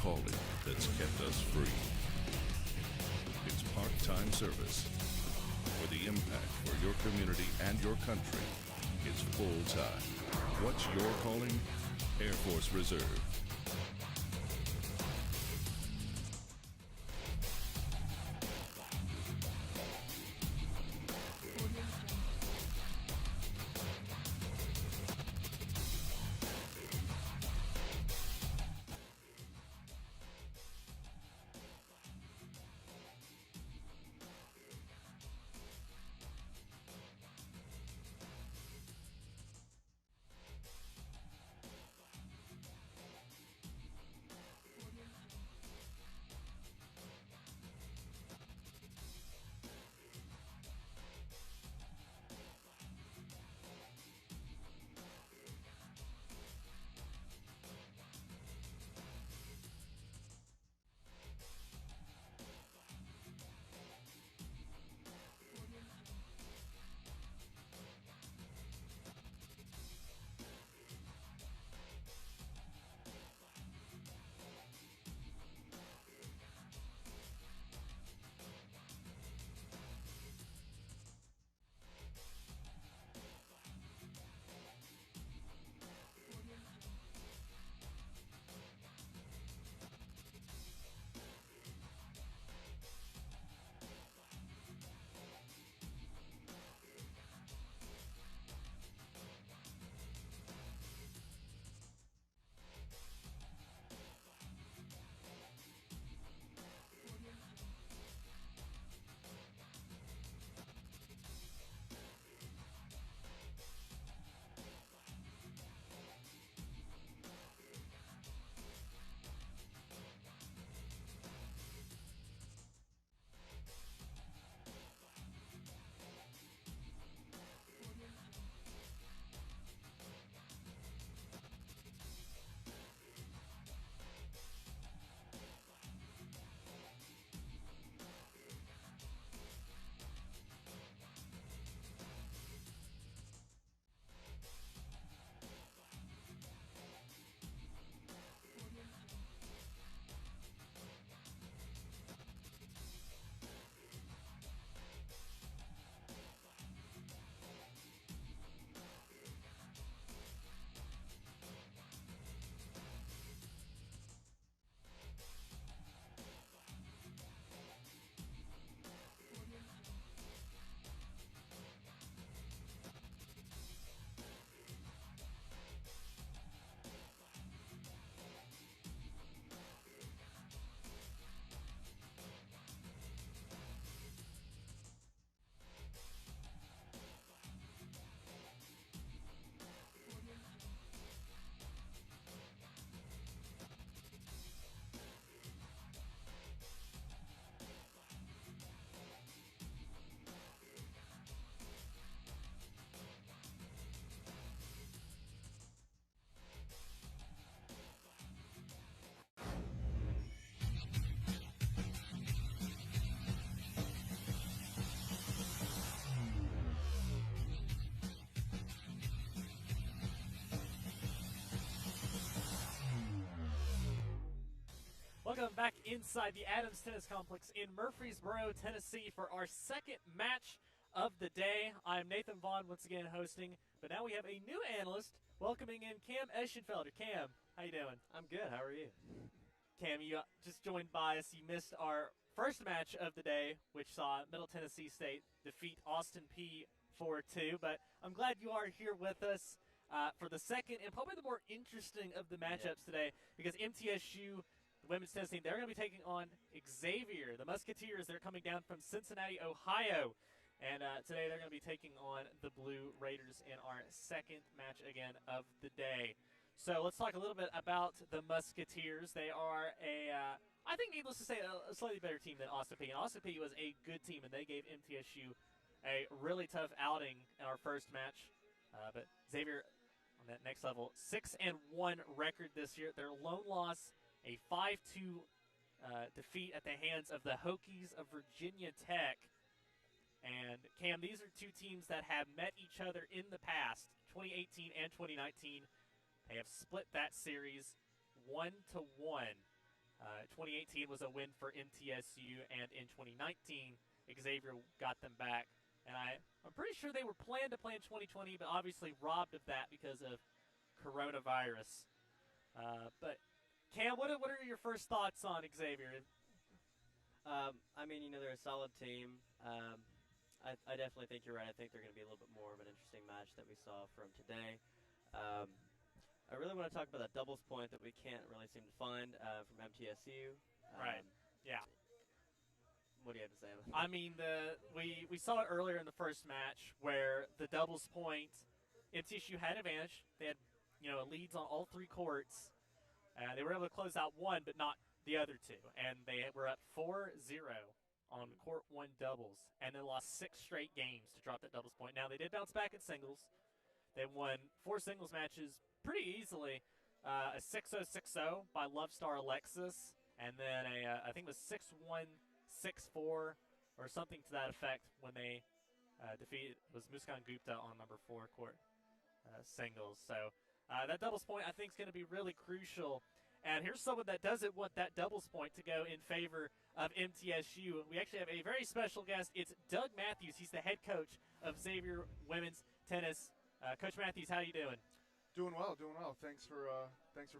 calling that's kept us free. It's part-time service, where the impact for your community and your country is full-time. What's your calling? Air Force Reserve. Welcome back inside the Adams Tennis Complex in Murfreesboro, Tennessee for our second match of the day. I'm Nathan Vaughn once again hosting, but now we have a new analyst welcoming in Cam Eschenfelder. Cam, how you doing? I'm good. How are you? Cam, you just joined by us. You missed our first match of the day, which saw Middle Tennessee State defeat Austin Peay 4-2, but I'm glad you are here with us for the second and probably the more interesting of the matchups today, because MTSU, the women's tennis team, they're going to be taking on Xavier. The Musketeers, they're coming down from Cincinnati, Ohio. And today they're going to be taking on the Blue Raiders in our second match again of the day. So let's talk a little bit about the Musketeers. They are I think needless to say, a slightly better team than Austin Peay. And Austin Peay was a good team, and they gave MTSU a really tough outing in our first match. But Xavier, on that next level, 6-1 record this year. Their lone loss, a 5-2 defeat at the hands of the Hokies of Virginia Tech. And, Cam, these are two teams that have met each other in the past, 2018 and 2019. They have split that series 1-1. 2018 was a win for MTSU, and in 2019, Xavier got them back. And I'm pretty sure they were planned to play in 2020, but obviously robbed of that because of coronavirus. But Cam, what are your first thoughts on Xavier? I mean, they're a solid team. I definitely think you're right. I think they're going to be a little bit more of an interesting match that we saw from today. I really want to talk about that doubles point that we can't really seem to find from MTSU. Right. Yeah. What do you have to say about that? I mean, we saw it earlier in the first match where the doubles point, MTSU had advantage. They had leads on all three courts. They were able to close out one, but not the other two, and they were up 4-0 on court one doubles, and then lost 6 straight games to drop that doubles point. Now they did bounce back at singles. They won 4 singles matches pretty easily. A 6-0, 6-0 by Love Star Alexis, and then I think it was 6-1, 6-4 or something to that effect when they defeated Muskan Gupta on number 4 court singles. So that doubles point I think is going to be really crucial. And here's someone that doesn't want that doubles point to go in favor of MTSU. We actually have a very special guest. It's Doug Matthews. He's the head coach of Xavier Women's Tennis. Coach Matthews, how you doing? Doing well. Thanks for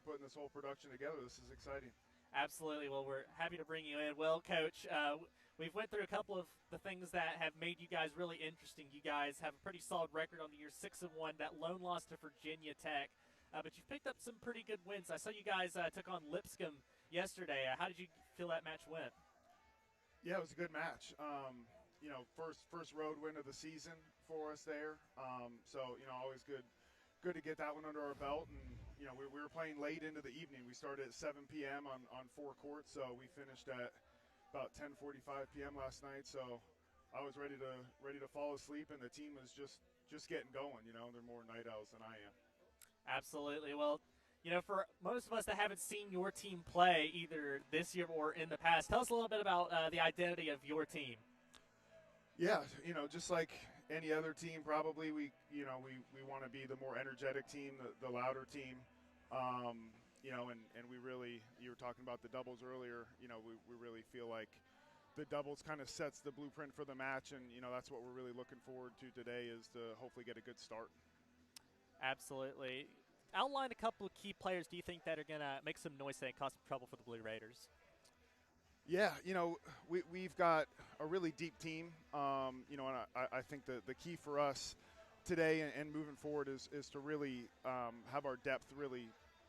putting this whole production together. This is exciting. Absolutely. Well, we're happy to bring you in. Well, Coach, we've went through a couple of the things that have made you guys really interesting. You guys have a pretty solid record on the year, 6-1. That lone loss to Virginia Tech. But you've picked up some pretty good wins. I saw you guys took on Lipscomb yesterday. How did you feel that match went? Yeah, it was a good match. First road win of the season for us there. So always good to get that one under our belt. And we were playing late into the evening. We started at 7 p.m. on 4 courts, so we finished at about 10:45 p.m. last night. So I was ready to fall asleep, and the team was just getting going. They're more night owls than I am. Absolutely. Well, for most of us that haven't seen your team play either this year or in the past, tell us a little bit about the identity of your team. Yeah, just like any other team, probably we want to be the more energetic team, the louder team, and we really, you were talking about the doubles earlier, we really feel like the doubles kind of sets the blueprint for the match, and that's what we're really looking forward to today is to hopefully get a good start. Absolutely. Outline a couple of key players do you think that are going to make some noise and cause some trouble for the Blue Raiders? Yeah, we've got a really deep team, and I think the key for us today and moving forward is to really have our depth really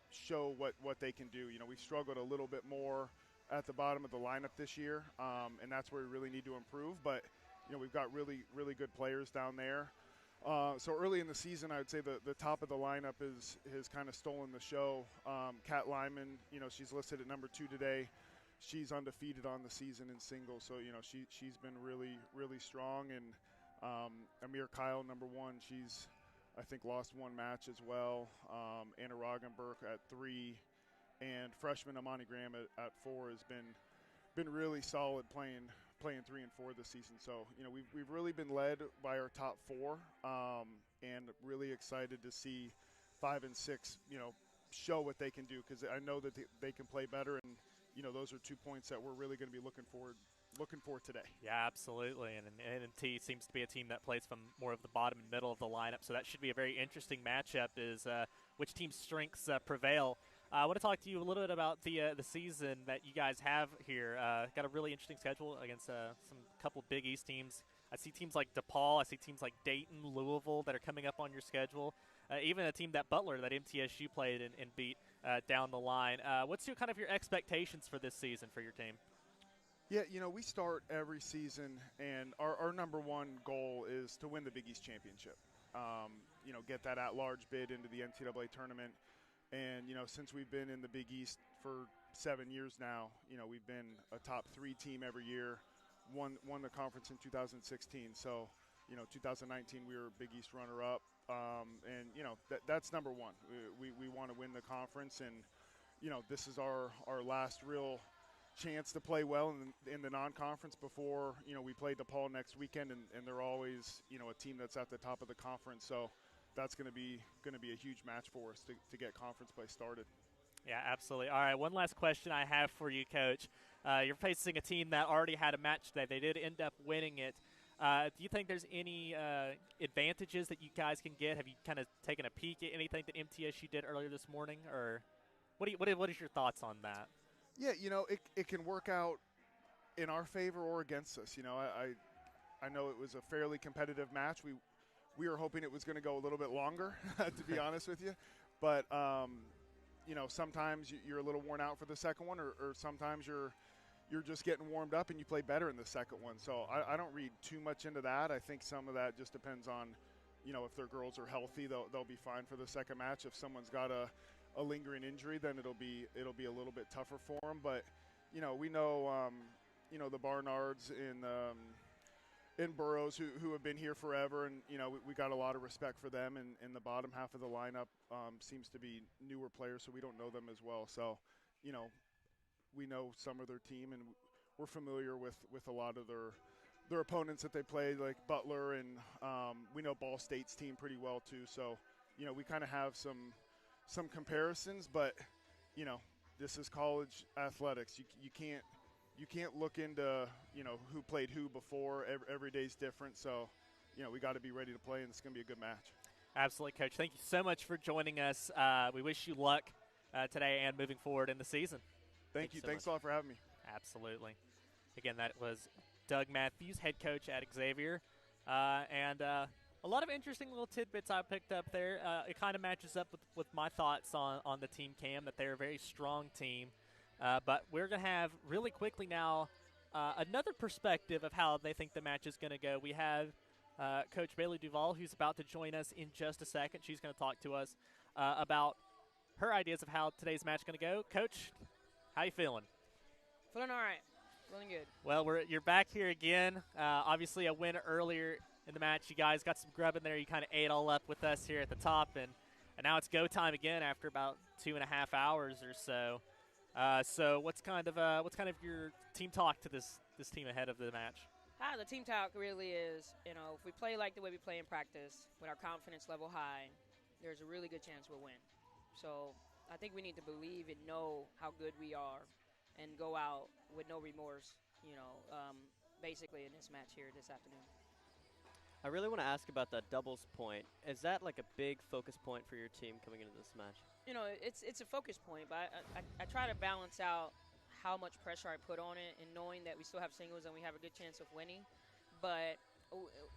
show what they can do. We struggled a little bit more at the bottom of the lineup this year, and that's where we really need to improve. But, we've got really, really good players down there. So early in the season, I would say the top of the lineup has kind of stolen the show. Kat Lyman, she's listed at number 2 today. She's undefeated on the season in singles, so she's been really, really strong. And Amir Kyle, number 1, she's I think lost 1 match as well. Anna Roggenberg at 3, and freshman Amani Graham at 4 has been really solid playing 3 and 4 this season. So we've really been led by our top 4, and really excited to see 5 and 6 show what they can do, because I know that they can play better, and those are 2 points that we're really going to be looking for today. Yeah, absolutely. And NMT seems to be a team that plays from more of the bottom and middle of the lineup, so that should be a very interesting matchup. Is which team's strengths prevail. I want to talk to you a little bit about the season that you guys have here. Got a really interesting schedule against some couple Big East teams. I see teams like DePaul. I see teams like Dayton, Louisville that are coming up on your schedule. Even a team that Butler, that MTSU played and beat down the line. What's your expectations for this season for your team? Yeah, we start every season, and our number 1 goal is to win the Big East championship. Get that at-large bid into the NCAA tournament. And, since we've been in the Big East for 7 years now, we've been a top 3 team every year, won the conference in 2016. So, 2019 we were Big East runner-up. And, that's number 1. We want to win the conference, and, this is our last real chance to play well in the non-conference before, we play DePaul next weekend, and they're always, a team that's at the top of the conference. So that's going to be a huge match for us to get conference play started. Yeah, absolutely. All right, one last question I have for you, Coach. You're facing a team that already had a match today. They did end up winning it. Do you think there's any advantages that you guys can get? Have you kind of taken a peek at anything that MTSU did earlier this morning, or what is your thoughts on that? Yeah, it can work out in our favor or against us. I know it was a fairly competitive match. We were hoping it was going to go a little bit longer, to be honest with you. But, sometimes you're a little worn out for the second one, or sometimes you're just getting warmed up and you play better in the second one. So I don't read too much into that. I think some of that just depends on, if their girls are healthy, they'll be fine for the second match. If someone's got a lingering injury, then it'll be a little bit tougher for them. But, we know, the Barnards in Burrows who have been here forever, and we got a lot of respect for them. And in the bottom half of the lineup seems to be newer players, so we don't know them as well. So, we know some of their team, and we're familiar with a lot of their opponents that they play, like Butler, and we know Ball State's team pretty well too. So, we kind of have some comparisons, but this is college athletics. You can't look into who played who before. Every day's different, so we got to be ready to play, and it's going to be a good match. Absolutely, Coach. Thank you so much for joining us. We wish you luck today and moving forward in the season. Thank you. So Thanks much. a lot for having me. Absolutely. Again, that was Doug Matthews, head coach at Xavier. And a lot of interesting little tidbits I picked up there. It kind of matches up with my thoughts on the team, Cam, that they're a very strong team. But we're going to have really quickly now another perspective of how they think the match is going to go. We have Coach Bailey Duvall, who's about to join us in just a second. She's going to talk to us about her ideas of how today's match is going to go. Coach, how you feeling? Feeling all right. Feeling good. Well, you're back here again. Obviously, a win earlier in the match. You guys got some grub in there. You kind of ate all up with us here at the top, and now it's go time again after about 2.5 hours or so. So what's kind of your team talk to this team ahead of the match? The team talk really is, if we play like the way we play in practice, with our confidence level high, there's a really good chance we'll win. So I think we need to believe and know how good we are and go out with no remorse, basically in this match here this afternoon. I really want to ask about that doubles point. Is that like a big focus point for your team coming into this match? It's a focus point, but I try to balance out how much pressure I put on it, and knowing that we still have singles and we have a good chance of winning. But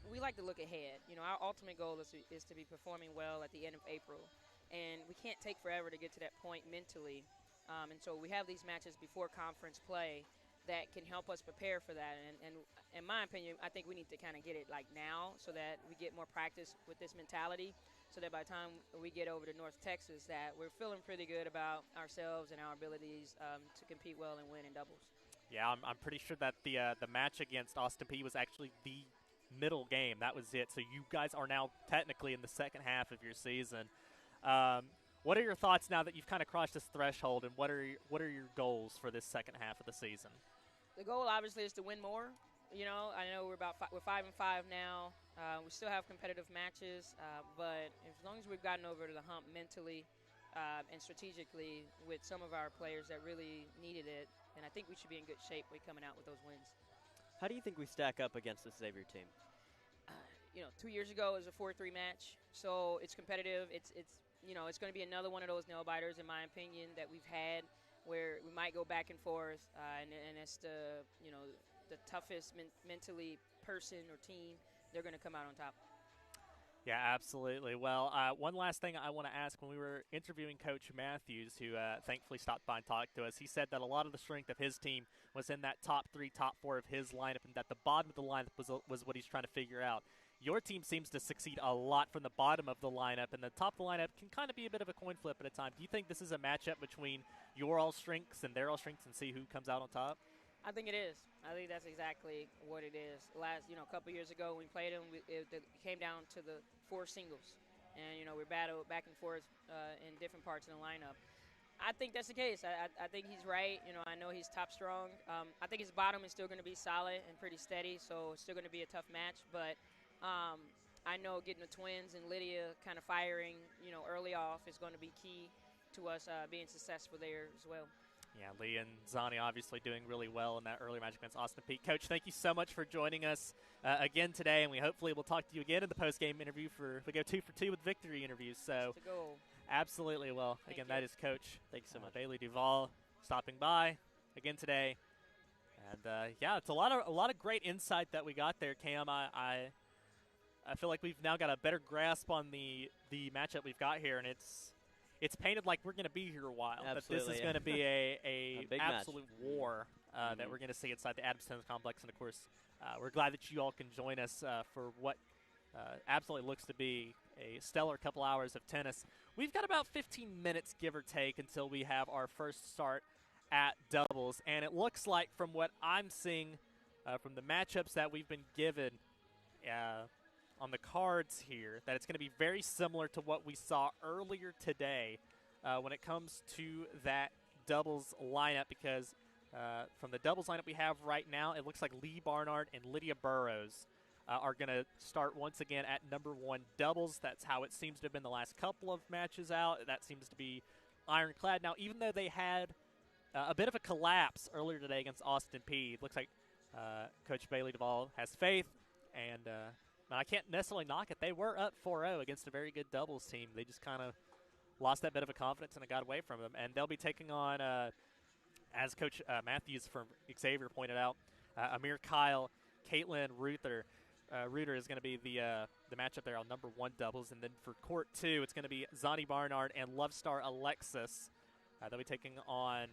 we like to look ahead. Our ultimate goal is to be performing well at the end of April, and we can't take forever to get to that point mentally. And so we have these matches before conference play that can help us prepare for that. And in my opinion, I think we need to kind of get it like now so that we get more practice with this mentality, so that by the time we get over to North Texas, that we're feeling pretty good about ourselves and our abilities to compete well and win in doubles. Yeah, I'm pretty sure that the match against Austin Peay was actually the middle game. That was it. So you guys are now technically in the second half of your season. What are your thoughts now that you've kind of crossed this threshold, and what are your goals for this second half of the season? The goal obviously is to win more. I know we're 5-5 now. We still have competitive matches, but as long as we've gotten over to the hump mentally and strategically with some of our players that really needed it, and I think we should be in good shape coming out with those wins. How do you think we stack up against this Xavier team? 2 years ago it was a 4-3 match, so it's competitive. It's going to be another one of those nail biters, in my opinion, that we've had where we might go back and forth, and it's the toughest mentally person or team. They're going to come out on top. Yeah, absolutely. Well, one last thing I want to ask. When we were interviewing Coach Matthews, who thankfully stopped by and talked to us, he said that a lot of the strength of his team was in that top 3, top 4 of his lineup, and that the bottom of the lineup was what he's trying to figure out. Your team seems to succeed a lot from the bottom of the lineup, and the top of the lineup can kind of be a bit of a coin flip at a time. Do you think this is a matchup between your all strengths and their all strengths, and see who comes out on top? I think it is. I think that's exactly what it is. A couple years ago when we played them, it came down to the 4 singles, and we battled back and forth in different parts of the lineup. I think that's the case. I think he's right. I know he's top strong. I think his bottom is still going to be solid and pretty steady, so it's still going to be a tough match. But I know getting the twins and Lydia kind of firing, early off is going to be key. to us being successful there as well. Yeah, Lee and Zani obviously doing really well in that early match against Austin Peay. Coach, thank you so much for joining us again today, and we hopefully will talk to you again in the post-game interview if we go 2 for 2 with victory interviews. So, To go. absolutely. Well, Thank again, you. that is Coach. Thanks so much. Bailey Duvall stopping by again today, and yeah, it's a lot of great insight that we got there, Cam. I feel like we've now got a better grasp on the matchup we've got here, and it's painted like we're going to be here a while. That this Absolutely, is yeah. going to be a A big match. absolute war that we're going to see inside the Adams Tennis Complex. And, of course, we're glad that you all can join us for what absolutely looks to be a stellar couple hours of tennis. We've got about 15 minutes, give or take, until we have our first start at doubles. And it looks like from what I'm seeing from the matchups that we've been given on the cards here, that it's going to be very similar to what we saw earlier today when it comes to that doubles lineup, because from the doubles lineup we have right now, it looks like Lee Barnard and Lydia Burrows are going to start once again at number 1 doubles. That's how it seems to have been the last couple of matches out. That seems to be ironclad. Now, even though they had a bit of a collapse earlier today against Austin Peay, it looks like Coach Bailey Duvall has faith, and I can't necessarily knock it. They were up 4-0 against a very good doubles team. They just kind of lost that bit of a confidence and it got away from them. And they'll be taking on, as Coach Matthews from Xavier pointed out, Amir Kyle, Caitlin Ruther. Reuter is going to be the matchup there on number 1 doubles. And then for court 2, it's going to be Zani Barnard and Love Star Alexis. They'll be taking on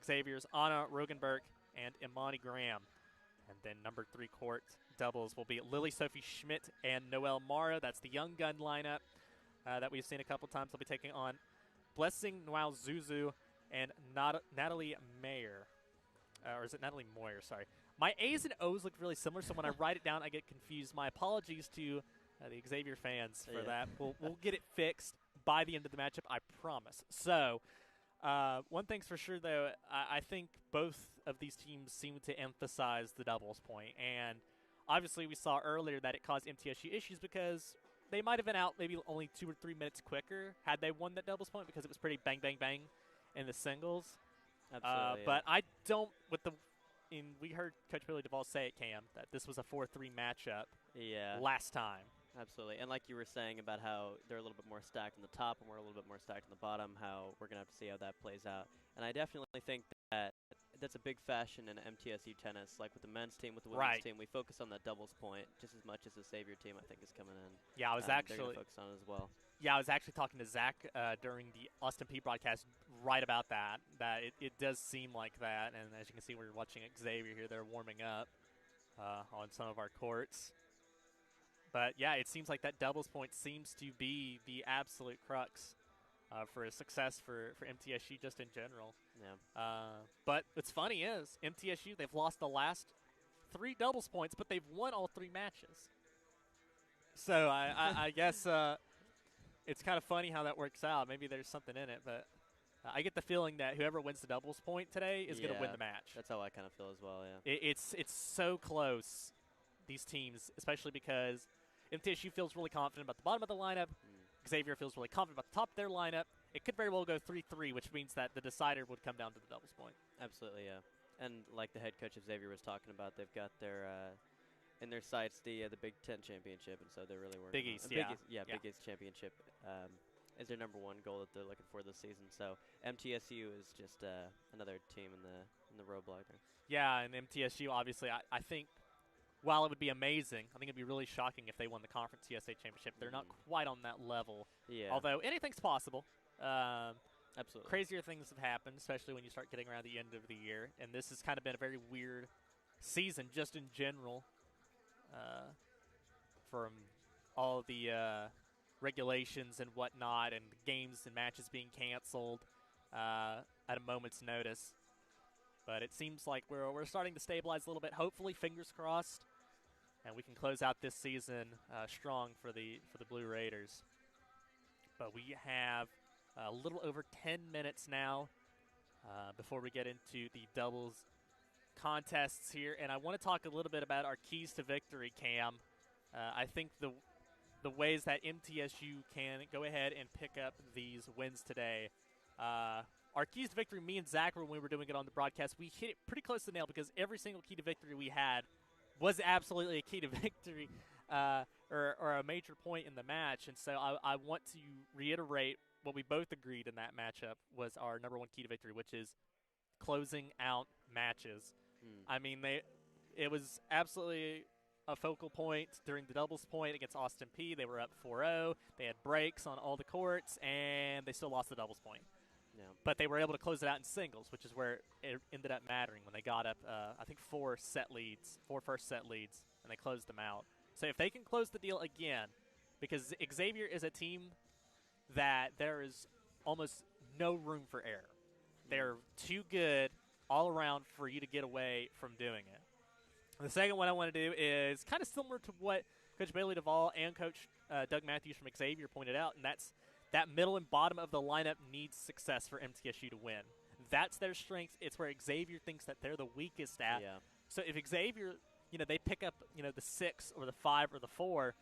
Xavier's Anna Rogenberg and Imani Graham. And then number 3 court doubles will be Lily Sophie Schmidt and Noelle Mara. That's the young gun lineup that we've seen a couple times. They'll be taking on Blessing Noel Zuzu and Natalie Mayer. Or is it Natalie Moyer? Sorry. My A's and O's look really similar, so when I write it down, I get confused. My apologies to the Xavier fans for that. We'll get it fixed by the end of the matchup, I promise. So, one thing's for sure, though, I think both of these teams seem to emphasize the doubles point. And obviously we saw earlier that it caused MTSU issues because they might have been out maybe only 2 or 3 minutes quicker had they won that doubles point, because it was pretty bang, bang, bang in the singles. Absolutely. But I don't, we heard Coach Billy Duvall say at Cam that this was a 4-3 matchup last time. Absolutely. And like you were saying about how they're a little bit more stacked on the top and we're a little bit more stacked on the bottom, how we're going to have to see how that plays out. And I definitely think that that's a big fashion in MTSU tennis. Like with the men's team, with the women's team, we focus on that doubles point just as much as the Xavier team, I think, is coming in. Yeah, I was they're going to focus on it as well. Yeah, I was actually talking to Zach during the Austin Peay broadcast right about that it does seem like that. And as you can see, we're watching Xavier here. They're warming up on some of our courts. But, yeah, it seems like that doubles point seems to be the absolute crux for a success for MTSU just in general. Yeah. But what's funny is MTSU, they've lost the last 3 doubles points, but they've won all 3 matches. So I guess it's kind of funny how that works out. Maybe there's something in it, but I get the feeling that whoever wins the doubles point today is going to win the match. That's how I kind of feel as well, yeah. It's so close, these teams, especially because MTSU feels really confident about the bottom of the lineup. Xavier feels really confident about the top of their lineup. It could very well go 3-3, which means that the decider would come down to the doubles point. Absolutely, yeah. And like the head coach of Xavier was talking about, they've got their in their sights the Big Ten championship, and so they're really working. Big East, Big East championship is their number 1 goal that they're looking for this season. So MTSU is just another team in the roadblock there. Yeah, and MTSU obviously, I think, while it would be amazing, I think it'd be really shocking if they won the Conference USA championship. They're not quite on that level. Yeah. Although anything's possible. Absolutely. Crazier things have happened, especially when you start getting around the end of the year. And this has kind of been a very weird season just in general from all the regulations and whatnot, and the games and matches being canceled at a moment's notice. But it seems like we're starting to stabilize a little bit. Hopefully, fingers crossed, and we can close out this season strong for the Blue Raiders. But we have a little over 10 minutes now before we get into the doubles contests here, and I want to talk a little bit about our keys to victory, Cam. I think the the ways that MTSU can go ahead and pick up these wins today. Our keys to victory, me and Zach, when we were doing it on the broadcast, we hit it pretty close to the nail because every single key to victory we had was absolutely a key to victory or a major point in the match. And so I want to reiterate what we both agreed in that matchup was our number one key to victory, which is closing out matches. I mean, it was absolutely a focal point during the doubles point against Austin P. They were up 4-0. They had breaks on all the courts, and they still lost the doubles point. Yeah. But they were able to close it out in singles, which is where it ended up mattering when they got up, I think, four first set leads, and they closed them out. So if they can close the deal again, because Xavier is a team that there is almost no room for error. They're too good all around for you to get away from doing it. The second one I want to do is kind of similar to what Coach Bailey Duvall and Coach Doug Matthews from Xavier pointed out, and that's that middle and bottom of the lineup needs success for MTSU to win. That's their strength. It's where Xavier thinks that they're the weakest at. Yeah. So if Xavier, they pick up, the 6 or the 5 or the 4,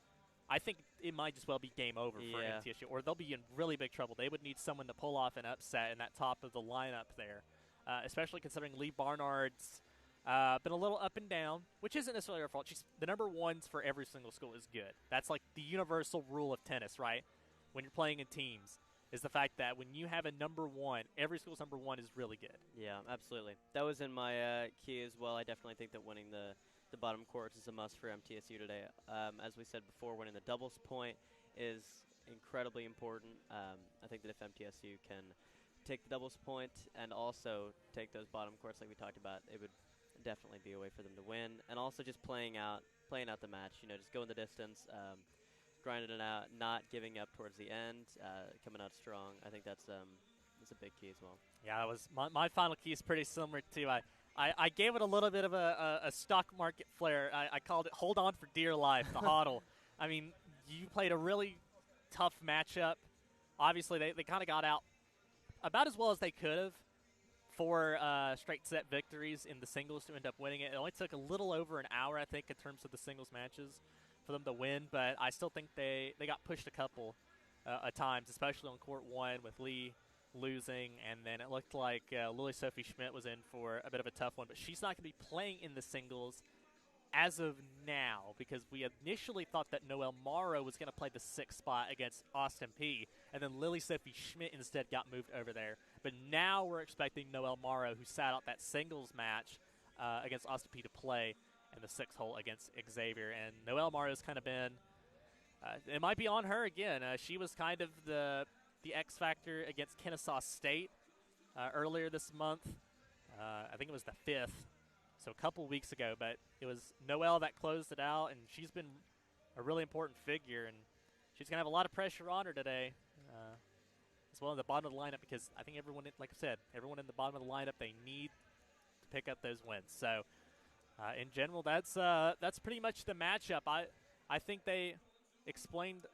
I think it might just well be game over for MTSU, or they'll be in really big trouble. They would need someone to pull off an upset in that top of the lineup there, especially considering Lee Barnard's been a little up and down, which isn't necessarily her fault. The number ones for every single school is good. That's like the universal rule of tennis, right? When you're playing in teams, is the fact that when you have a number one, every school's number one is really good. Yeah, absolutely. That was in my key as well. I definitely think that winning the bottom courts is a must for MTSU today. As we said before, winning the doubles point is incredibly important. I think that if MTSU can take the doubles point and also take those bottom courts like we talked about, it would definitely be a way for them to win. And also just playing out the match, just going the distance, grinding it out, not giving up towards the end, coming out strong. I think that's a big key as well. Yeah, that was my final key is pretty similar too. I gave it a little bit of a stock market flair. I called it hold on for dear life, the HODL. I mean, you played a really tough matchup. Obviously, they kind of got out about as well as they could have. 4 straight set victories in the singles to end up winning it. It only took a little over an hour, I think, in terms of the singles matches for them to win, but I still think they got pushed a couple at times, especially on court 1 with Lee losing, and then it looked like Lily Sophie Schmidt was in for a bit of a tough one, but she's not going to be playing in the singles as of now because we initially thought that Noelle Morrow was going to play the 6th spot against Austin P, and then Lily Sophie Schmidt instead got moved over there. But now we're expecting Noelle Morrow, who sat out that singles match against Austin P, to play in the 6th hole against Xavier. And Noelle Morrow's kind of been it might be on her again. She was kind of the X factor against Kennesaw State earlier this month. I think it was the 5th. So a couple weeks ago, but it was Noelle that closed it out, and she's been a really important figure, and she's going to have a lot of pressure on her today, as well in the bottom of the lineup, because I think everyone, like I said, everyone in the bottom of the lineup, they need to pick up those wins. So in general, that's pretty much the matchup. I think they explained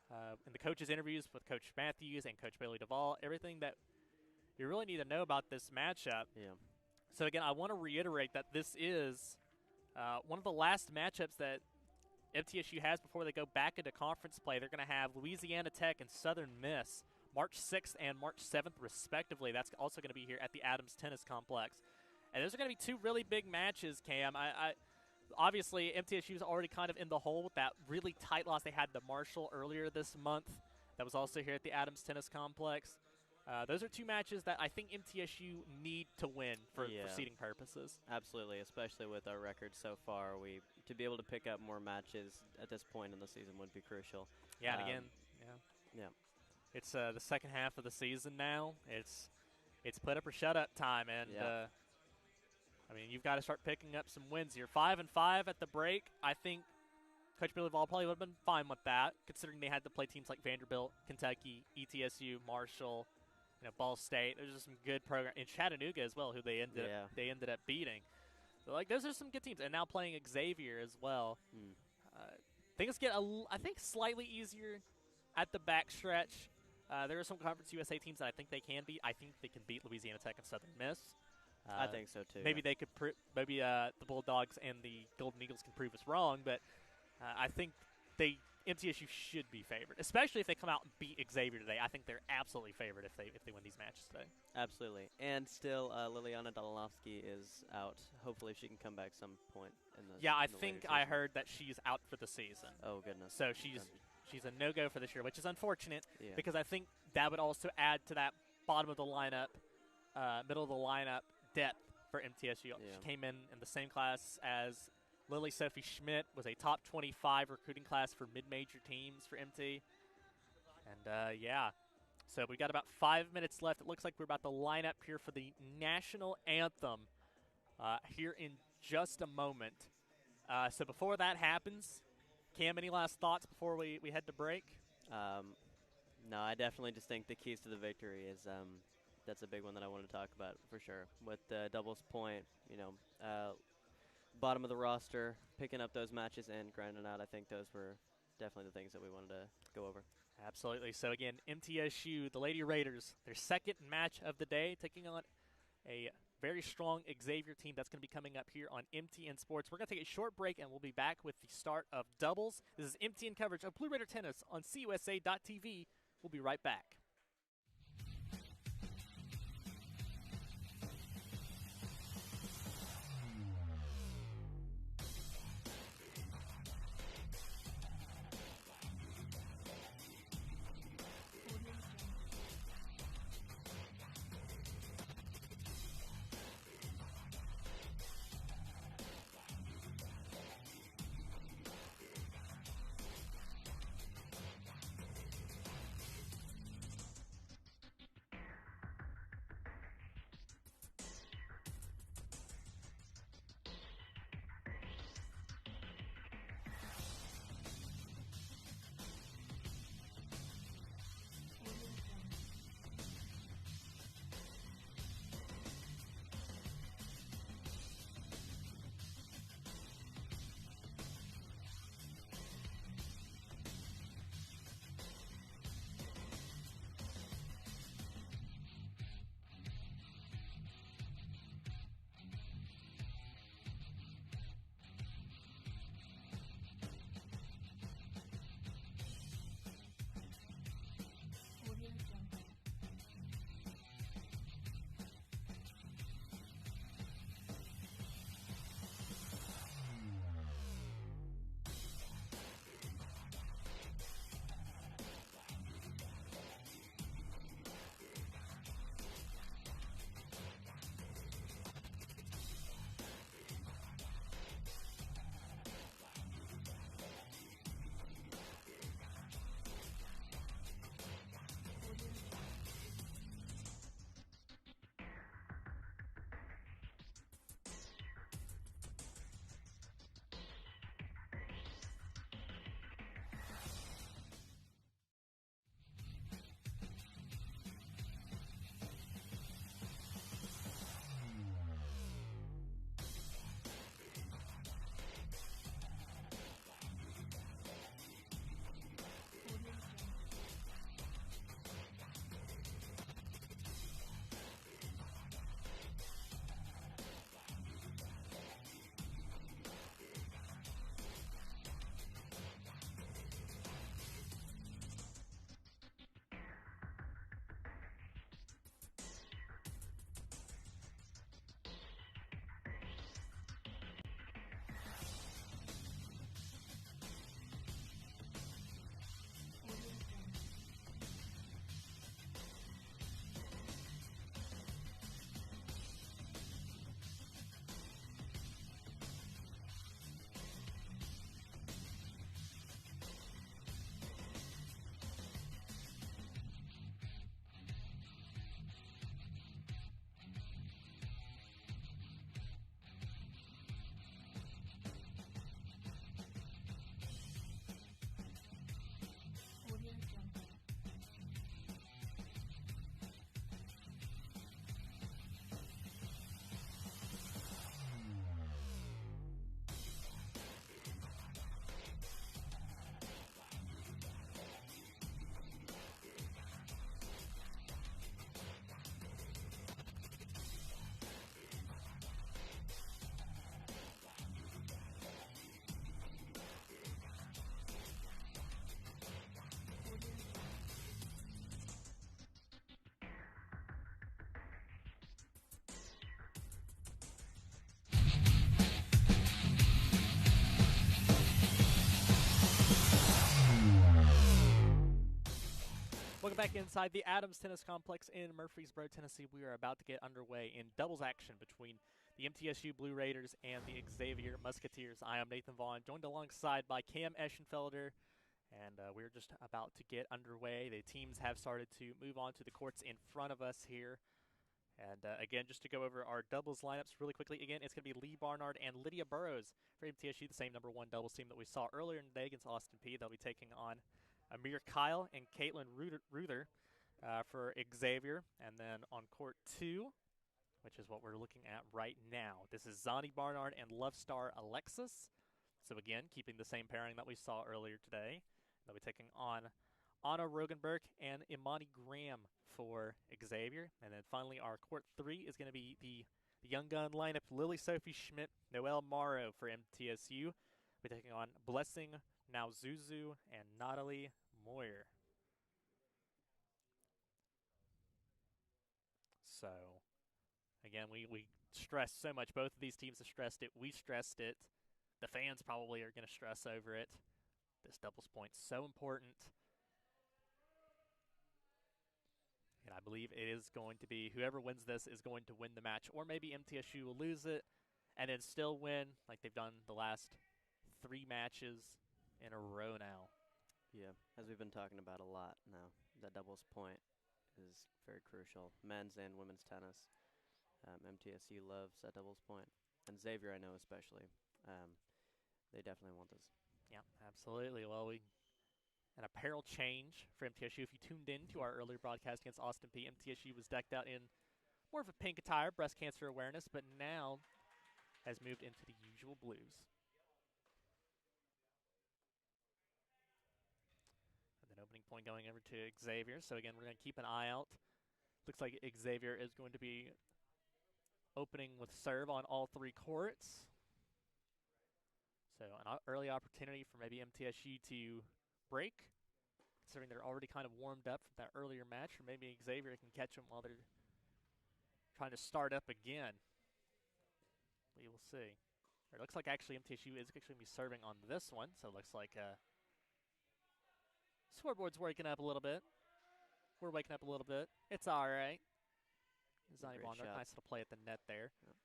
in the coaches' interviews with Coach Matthews and Coach Bailey Duvall everything that you really need to know about this matchup. Yeah. So, again, I want to reiterate that this is one of the last matchups that MTSU has before they go back into conference play. They're going to have Louisiana Tech and Southern Miss March 6th and March 7th, respectively. That's also going to be here at the Adams Tennis Complex. And those are going to be 2 really big matches, Cam. Obviously, MTSU is already kind of in the hole with that really tight loss they had to Marshall earlier this month. That was also here at the Adams Tennis Complex. Those are 2 matches that I think MTSU need to win for seeding purposes. Absolutely, especially with our record so far. To be able to pick up more matches at this point in the season would be crucial. Yeah, and again, it's the second half of the season now. It's put up or shut up time, and I mean, you've got to start picking up some wins here. 5-5 at the break. I think Coach Billy Vol probably would have been fine with that, considering they had to play teams like Vanderbilt, Kentucky, ETSU, Marshall, Ball State. There's just some good program in Chattanooga as well, who they ended up beating. So, those are some good teams, and now playing Xavier as well. Things get I think slightly easier at the backstretch. There are some Conference USA teams that I think they can beat. I think they can beat Louisiana Tech and Southern Miss. I think so too. Maybe they could. Maybe the Bulldogs and the Golden Eagles can prove us wrong, but I think MTSU should be favored, especially if they come out and beat Xavier today. I think they're absolutely favored if they win these matches today. Absolutely. And still, Liliana Dolanovsky is out. Hopefully she can come back some point in the Yeah, I in the think later I season. heard that she's out for the season. Oh, goodness. So she's a no-go for this year, which is unfortunate Yeah. because I think that would also add to that bottom of the lineup, middle of the lineup depth for MTSU. Yeah. She came in the same class as Lily Sophie Schmidt, was a top 25 recruiting class for mid-major teams for MT. And, yeah, so we got about 5 minutes left. It looks like we're about to line up here for the national anthem here in just a moment. So before that happens, Cam, any last thoughts before we head to break? No, I definitely just think the keys to the victory is that's a big one that I want to talk about for sure. With the doubles point, bottom of the roster, picking up those matches and grinding out, I think those were definitely the things that we wanted to go over. Absolutely. So, again, MTSU, the Lady Raiders, their second match of the day, taking on a very strong Xavier team that's going to be coming up here on MTN Sports. We're going to take a short break, and we'll be back with the start of doubles. This is MTN coverage of Blue Raider Tennis on CUSA.TV. We'll be right back. back inside the Adams Tennis Complex in Murfreesboro, Tennessee. We are about to get underway in doubles action between the MTSU Blue Raiders and the Xavier Musketeers. I am Nathan Vaughn, joined alongside by Cam Eschenfelder, and we're just about to get underway. The teams have started to move on to the courts in front of us here. And again, just to go over our doubles lineups really quickly, again, it's going to be Lee Barnard and Lydia Burrows for MTSU, the same number 1 doubles team that we saw earlier in the day against Austin Peay. They'll be taking on Amir Kyle and Caitlin Ruther for Xavier. And then on court 2, which is what we're looking at right now, this is Zani Barnard and Love Star Alexis. So again, keeping the same pairing that we saw earlier today. They'll be taking on Anna Rogenberg and Imani Graham for Xavier. And then finally, our court 3 is going to be the young gun lineup, Lily Sophie Schmidt, Noelle Morrow for MTSU. We're taking on Blessing Nauzuzu and Natalie Moyer. So, again, we stress so much. Both of these teams have stressed it. We stressed it. The fans probably are going to stress over it. This doubles point's so important. And I believe it is going to be whoever wins this is going to win the match. Or maybe MTSU will lose it and then still win like they've done the last 3 matches in a row now. Yeah, as we've been talking about a lot now, that doubles point is very crucial. Men's and women's tennis. MTSU loves that doubles point. And Xavier, I know especially. They definitely want this. Yeah, absolutely. Well, an apparel change for MTSU. If you tuned in to our earlier broadcast against Austin Peay, MTSU was decked out in more of a pink attire, breast cancer awareness, but now has moved into the usual blues. And then opening point going over to Xavier. So again, we're going to keep an eye out. Looks like Xavier is going to be opening with serve on all 3 courts. So an early opportunity for maybe MTSU to break, considering they're already kind of warmed up from that earlier match, or maybe Xavier can catch them while they're trying to start up again. We will see. It looks like actually MTSU is actually going to be serving on this one, so it looks like scoreboard's waking up a little bit. We're waking up a little bit. It's all right. Zani Barnard, nice little play at the net there. Yep.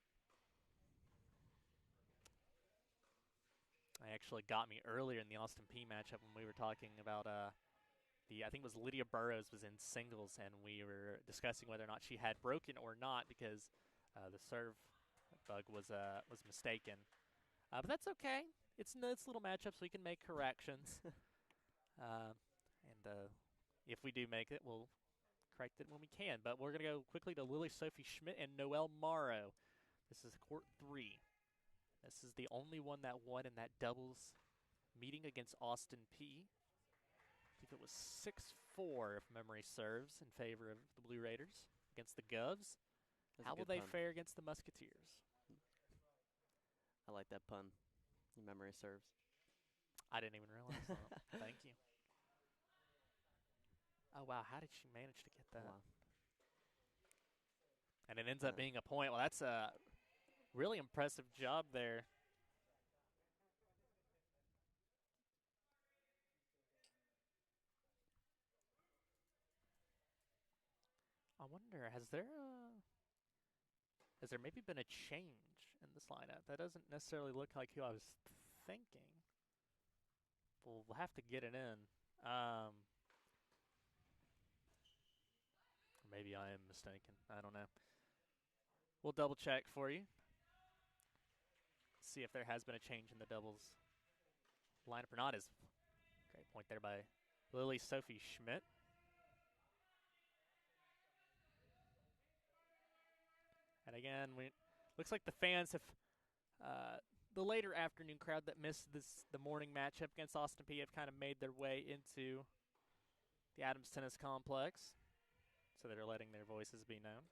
Actually got me earlier in the Austin Peay matchup when we were talking about I think it was Lydia Burrows was in singles, and we were discussing whether or not she had broken or not because the serve bug was mistaken. But that's okay. It's little matchups, so we can make corrections. And if we do make it, we'll correct it when we can. But we're going to go quickly to Lily Sophie Schmidt and Noelle Morrow. This is court 3. This is the only one that won in that doubles meeting against Austin Peay. I think it was 6-4, if memory serves, in favor of the Blue Raiders against the Govs. How will they fare against the Musketeers? I like that pun. Your memory serves. I didn't even realize that. Thank you. Oh, wow. How did she manage to get that? Wow. And it ends up being a point. Well, that's a really impressive job there. I wonder, has there maybe been a change in this lineup? That doesn't necessarily look like who I was thinking. We'll have to get it in. Maybe I am mistaken. I don't know. We'll double check for you. See if there has been a change in the doubles lineup or not. Is great point there by Lily Sophie Schmidt. And again, looks like the fans have the later afternoon crowd that missed the morning matchup against Austin Peay have kind of made their way into the Adams Tennis Complex, so they're letting their voices be known.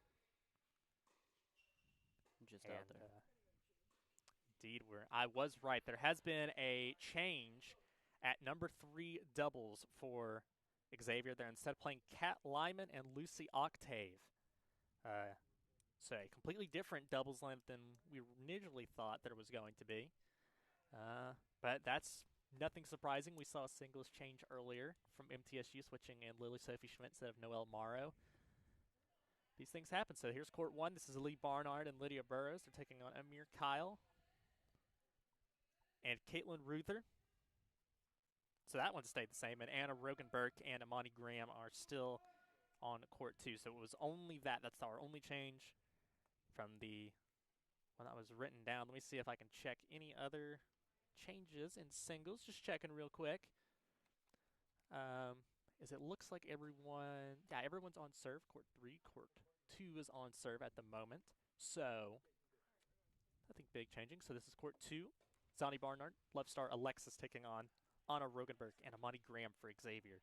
Just out there. Indeed, I was right. There has been a change at number 3 doubles for Xavier there. Instead of playing Kat Lyman and Lucy Octave. So a completely different doubles lineup than we initially thought there was going to be. But that's Nothing surprising. We saw a singles change earlier from MTSU switching in Lily Sophie Schmidt instead of Noelle Morrow. These things happen. So here's court one. This is Lee Barnard and Lydia Burrows. They're taking on Amir Kyle and Caitlin Ruther. So that one stayed the same. And Anna Rogenberg and Amani Graham are still on court two. So it was only that. That's our only change from the one that was written down. Let me see if I can check any other changes in singles. Just checking real quick. As it looks like everyone's on serve. Court 3, court 2 is on serve at the moment. So nothing big changing. So this is court 2. Zani Barnard, Love Star Alexis taking on Anna Rogenberg and Amani Graham for Xavier.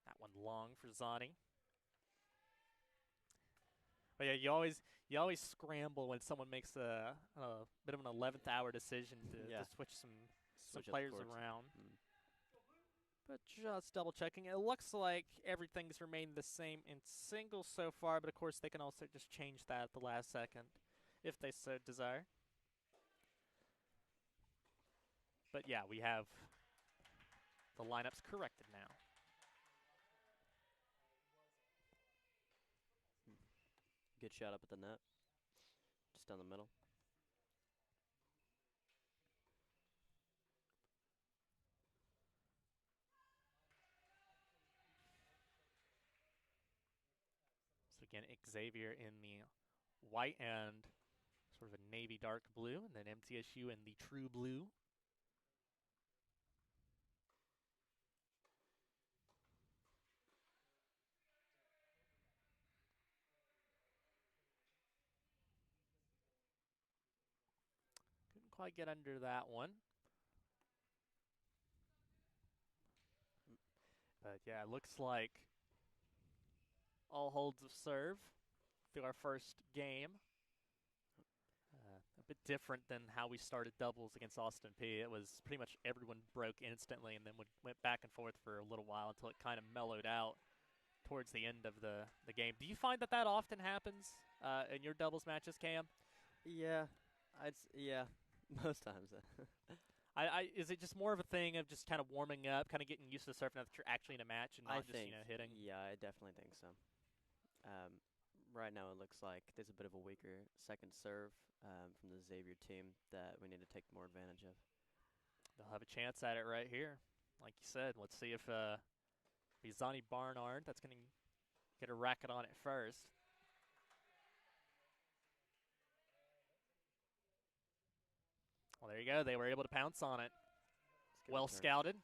That one long for Zani. But yeah, you always scramble when someone makes a bit of an 11th hour decision to switch some players around. But just double checking, it looks like everything's remained the same in singles so far. But of course, they can also just change that at the last second if they so desire. But yeah, we have the lineups corrected now. Good shot up at the net. Just down the middle. So again, Xavier in the white and sort of a navy dark blue, and then MTSU in the true blue. Couldn't quite get under that one. But yeah, it looks like all holds of serve through our first game. A bit different than how we started doubles against Austin P. It was pretty much everyone broke instantly and then went back and forth for a little while until it kind of mellowed out towards the end of the game. Do you find that often happens in your doubles matches, Cam? Yeah, most times. Is it just more of a thing of just kind of warming up, kind of getting used to surfing now that you're actually in a match and not hitting? Yeah, I definitely think so. Right now it looks like there's a bit of a weaker second serve from the Xavier team that we need to take more advantage of. They'll have a chance at it right here. Like you said, let's see if Zani Barnard that's going to get a racket on it first. Well, there you go. They were able to pounce on it. Well scouted.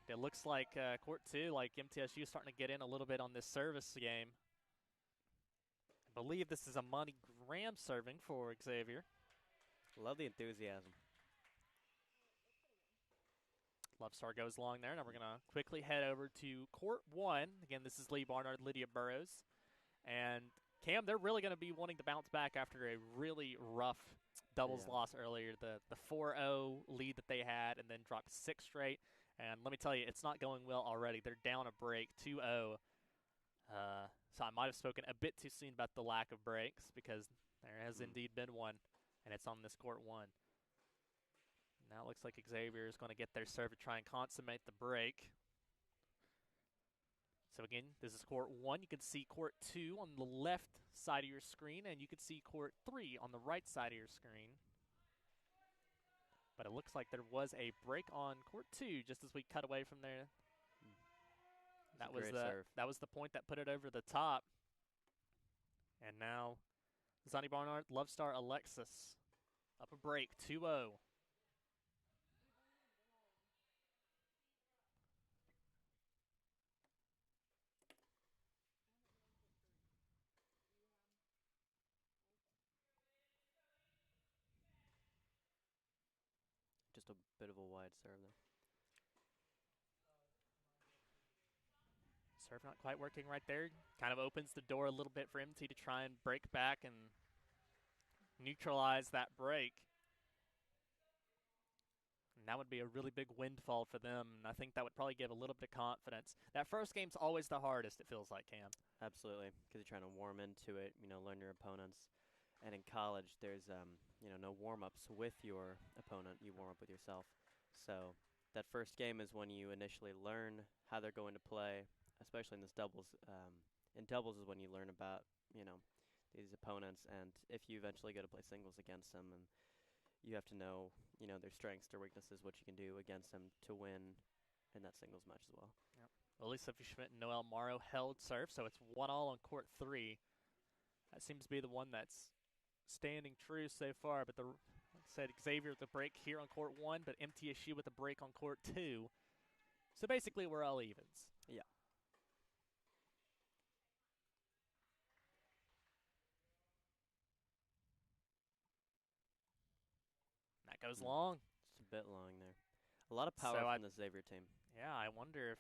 It looks like court 2, like MTSU, is starting to get in a little bit on this service game. I believe this is Amani Graham serving for Xavier. Love the enthusiasm. Love Star goes long there. Now we're going to quickly head over to court 1. Again, this is Lee Barnard, Lydia Burrows. And Cam, they're really going to be wanting to bounce back after a really rough doubles loss earlier. The 4-0 lead that they had and then dropped 6 straight. And let me tell you, it's not going well already. They're down a break, 2-0. So I might have spoken a bit too soon about the lack of breaks because there has indeed been one, and it's on this court 1. Now it looks like Xavier is going to get their serve to try and consummate the break. So again, this is court 1. You can see court 2 on the left side of your screen, and you can see court 3 on the right side of your screen. But it looks like there was a break on court 2 just as we cut away from there. That was the point that put it over the top. And now Zani Barnard, Love Star Alexis up a break, 2-0. Just a bit of a wide serve there. Serve not quite working right there. Kind of opens the door a little bit for MT to try and break back and neutralize that break. And that would be a really big windfall for them. And I think that would probably give a little bit of confidence. That first game's always the hardest, it feels like, Cam. Absolutely, because you're trying to warm into it, learn your opponents. And in college, there's no warm-ups with your opponent. You warm up with yourself. So that first game is when you initially learn how they're going to play, especially in this doubles. In doubles is when you learn about these opponents, and if you eventually go to play singles against them, and you have to know their strengths, their weaknesses, what you can do against them to win in that singles match as well. Yep. Well, Sophie Schmidt and Noelle Morrow held serve, so it's 1-1 on court 3. That seems to be the one that's standing true so far, but like I said, Xavier with the break here on court 1, but MTSU with the break on court 2. So basically, we're all evens. Yeah. That goes long. Just a bit long there. A lot of power from the Xavier team. Yeah, I wonder if.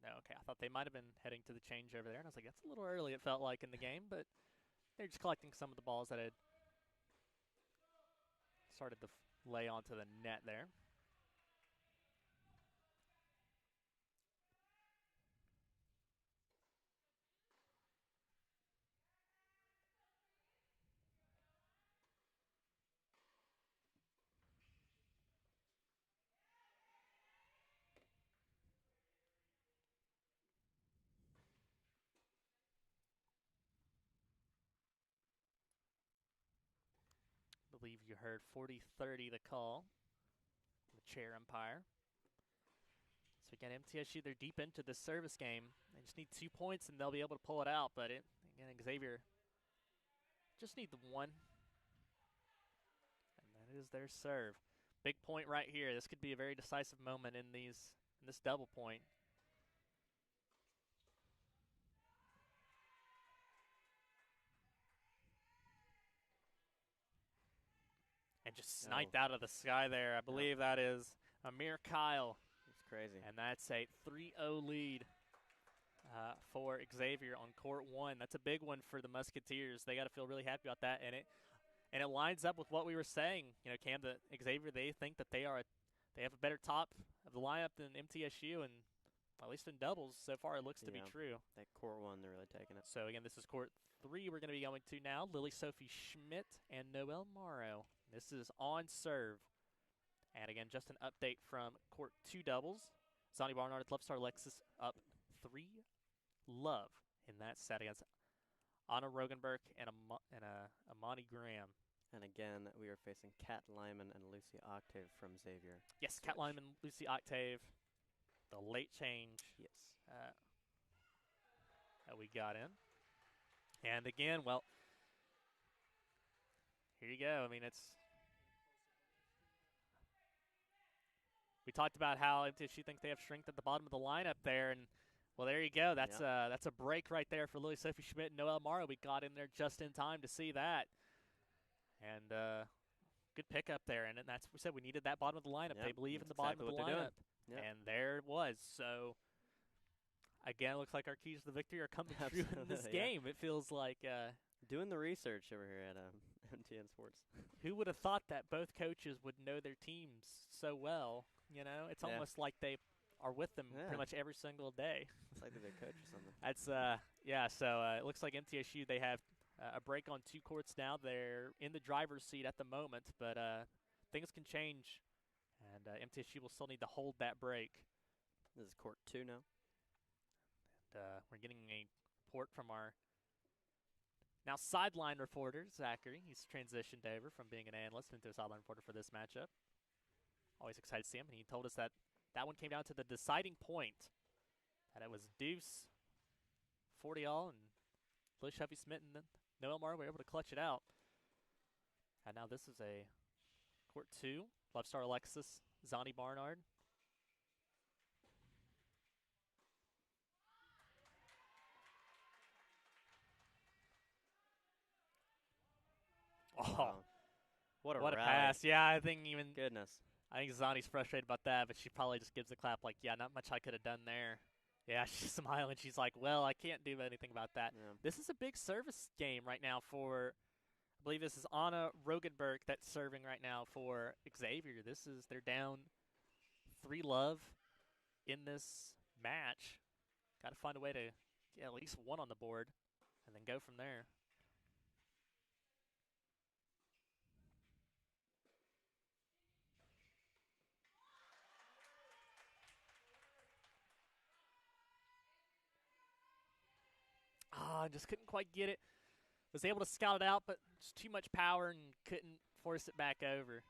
No, okay, I thought they might have been heading to the change over there, and I was like, that's a little early, it felt like, in the game, but they're just collecting some of the balls that had started to lay onto the net there. I believe you heard 40-30 the call. The chair umpire. So again, MTSU, they're deep into the service game. They just need 2 points and they'll be able to pull it out. But again, Xavier just need the one. And that is their serve. Big point right here. This could be a very decisive moment in this double point. And just sniped out of the sky there. I believe that is Amir Kyle. It's crazy. And that's a 3-0 lead for Xavier on court 1. That's a big one for the Musketeers. They got to feel really happy about that. And it lines up with what we were saying. Cam, that Xavier, they think that they have a better top of the lineup than MTSU, and at least in doubles so far it looks to be true. That court 1, they're really taking it. So again, this is court 3 we're going to be going to now. Lily Sophie Schmidt and Noelle Morrow. This is on serve. And again, just an update from court 2 doubles. Zonnie Barnard, Love Star Lexus up 3-love in that set against Anna Rogenberg and Amani Graham. And again, we are facing Kat Lyman and Lucy Octave from Xavier. Yes, Kat Lyman, Lucy Octave. The late change. Yes. That we got in. And again, well, here you go. I mean, we talked about how MTSU thinks they have strength at the bottom of the lineup there, and well, there you go. That's a break right there for Lily Sophie Schmidt and Noelle Morrow. We got in there just in time to see that, and good pickup there. And that's we said we needed that bottom of the lineup. Yep, They believe in the exactly bottom of the lineup, yep. And there it was. So again, it looks like our keys to the victory are coming true in this game. It feels like doing the research over here at MTN Sports. Who would have thought that both coaches would know their teams so well? It's almost like they are with them pretty much every single day. It's like they're their coach or something. That's So it looks like MTSU, they have a break on 2 courts now. They're in the driver's seat at the moment, but things can change, and MTSU will still need to hold that break. This is court 2 now. And we're getting a report from our now sideline reporter, Zachary. He's transitioned over from being an analyst into a sideline reporter for this matchup. Always excited to see him, and he told us that one came down to the deciding point, that it was deuce, 40-all, and Liz Sophie Schmidt and Noelle Morrow were able to clutch it out. And now this is a court 2, Love Star Alexis, Zonnie Barnard. Wow. What a pass. Yeah, I think Goodness. I think Zonnie's frustrated about that, but she probably just gives a clap like, yeah, not much I could have done there. Yeah, she's smiling. She's like, well, I can't do anything about that. Yeah. This is a big service game right now for, I believe this is Anna Rogenberg that's serving right now for Xavier. They're down 3-love in this match. Got to find a way to get at least one on the board and then go from there. and just couldn't quite get it. Was able to scout it out, but just too much power and couldn't force it back over.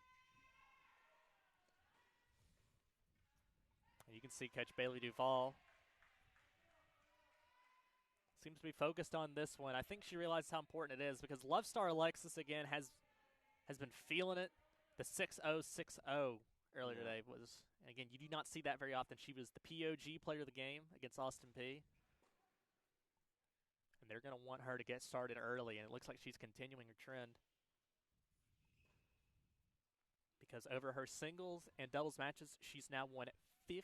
And you can see Coach Bailey Duvall seems to be focused on this one. I think she realizes how important it is because Love Star Alexis, again, has been feeling it. The 6-0, 6-0 earlier today was, and again, you do not see that very often. She was the POG player of the game against Austin Peay. And they're going to want her to get started early, and it looks like she's continuing her trend. Because over her singles and doubles matches, she's now won 15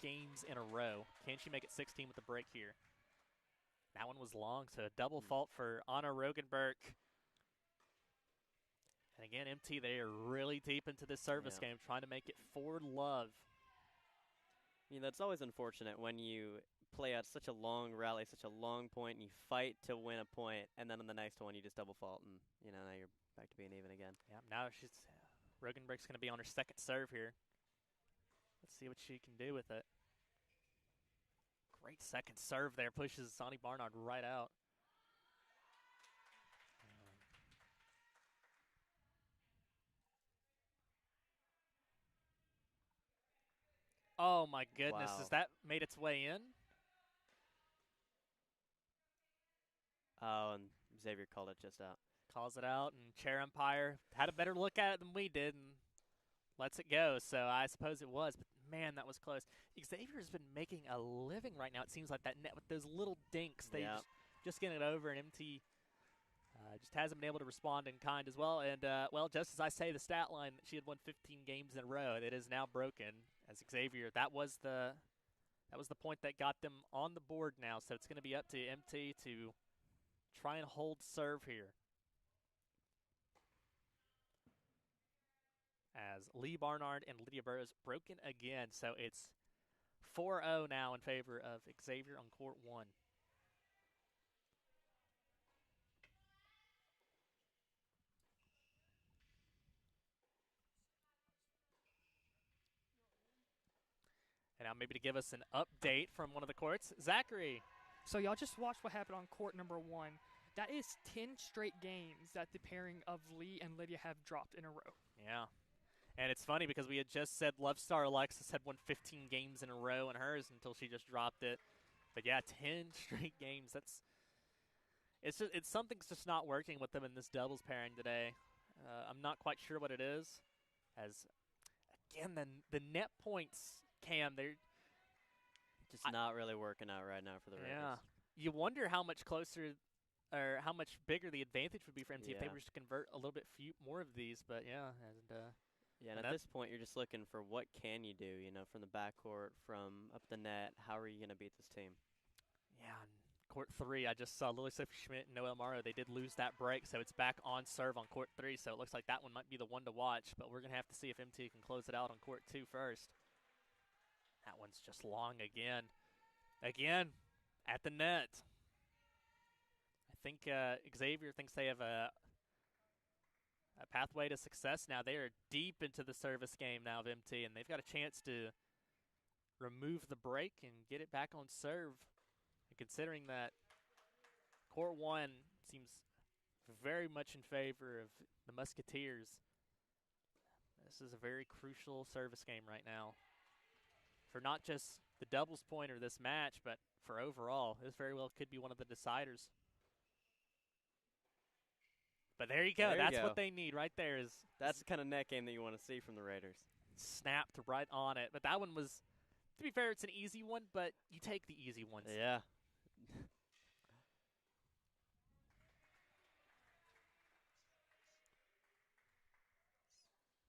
games in a row. Can she make it 16 with the break here? That one was long, so a double fault for Anna Rogenberg. And again, MT, they are really deep into this service game, trying to make it forward love. I mean, that's always unfortunate when you play out such a long rally, such a long point, and you fight to win a point, and then on the next one you just double fault, and now you're back to being even again. Yeah, now Rogenberg's going to be on her second serve here. Let's see what she can do with it. Great second serve there, pushes Sonny Barnard right out. Oh my goodness, Wow. has that made its way in? Oh, and Xavier called it just out. Calls it out, and chair umpire had a better look at it than we did and lets it go. So I suppose it was, but man, that was close. Xavier's been making a living right now. It seems like that net with those little dinks. They just getting it over, and MT just hasn't been able to respond in kind as well. And, well, just as I say, the stat line, she had won 15 games in a row. It is now broken as Xavier. That was the point that got them on the board now. So it's going to be up to MT to try and hold serve here. As Lee Barnard and Lydia Burrows broken again. So it's 4-0 now in favor of Xavier on court one. And now maybe to give us an update from one of the courts, Zachary. So y'all just watched what happened on court number 1. That is 10 straight games that the pairing of Lee and Lydia have dropped in a row. Yeah. And it's funny because we had just said Love Star Alexis had won 15 games in a row in hers until she just dropped it. But yeah, 10 straight games. It's something's just not working with them in this doubles pairing today. I'm not quite sure what it is. As again, the net points, Cam, they're just not really working out right now for the Raiders. Yeah, you wonder how much closer or how much bigger the advantage would be for MT if they were to convert a little bit more of these. But yeah, and at this point, you're just looking for what can you do, from the backcourt, from up the net. How are you going to beat this team? Yeah, on court 3, I just saw Lily Sophie Schmidt and Noelle Morrow. They did lose that break, so it's back on serve on court 3. So it looks like that one might be the one to watch, but we're going to have to see if MT can close it out on court 2 first. That one's just long again. Again, at the net. I think Xavier thinks they have a pathway to success now. They are deep into the service game now of MT, and they've got a chance to remove the break and get it back on serve. And considering that court 1 seems very much in favor of the Musketeers, this is a very crucial service game right now. For not just the doubles point or this match, but for overall. This very well could be one of the deciders. But there you go. That's what they need right there. That's the kind of net game that you want to see from the Raiders. Snapped right on it. But that one was, to be fair, it's an easy one, but you take the easy ones. Yeah.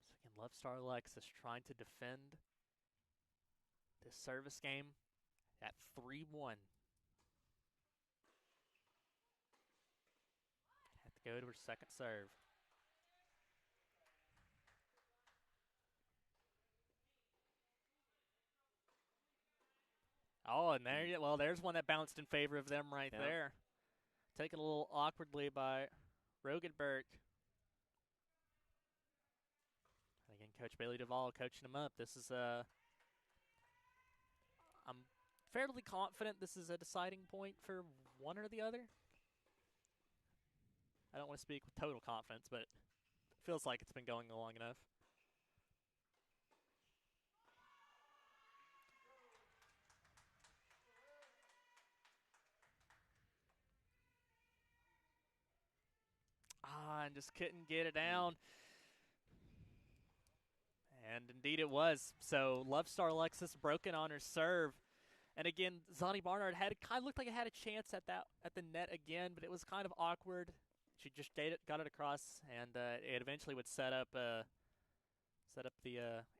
So again, Love Star Alexis trying to defend this service game at 3-1. Have to go to her second serve. Oh, and there's one that bounced in favor of them right there. Taken a little awkwardly by Rogenberg. And again, Coach Bailey Duvall coaching him up. This is I'm fairly confident this is a deciding point for one or the other. I don't want to speak with total confidence, but it feels like it's been going long enough. And just couldn't get it down. And indeed it was. So Love Star Alexis broken on her serve. And again, Zani Barnard kind of looked like it had a chance at the net again, but it was kind of awkward. She just got it across, and it eventually would set up the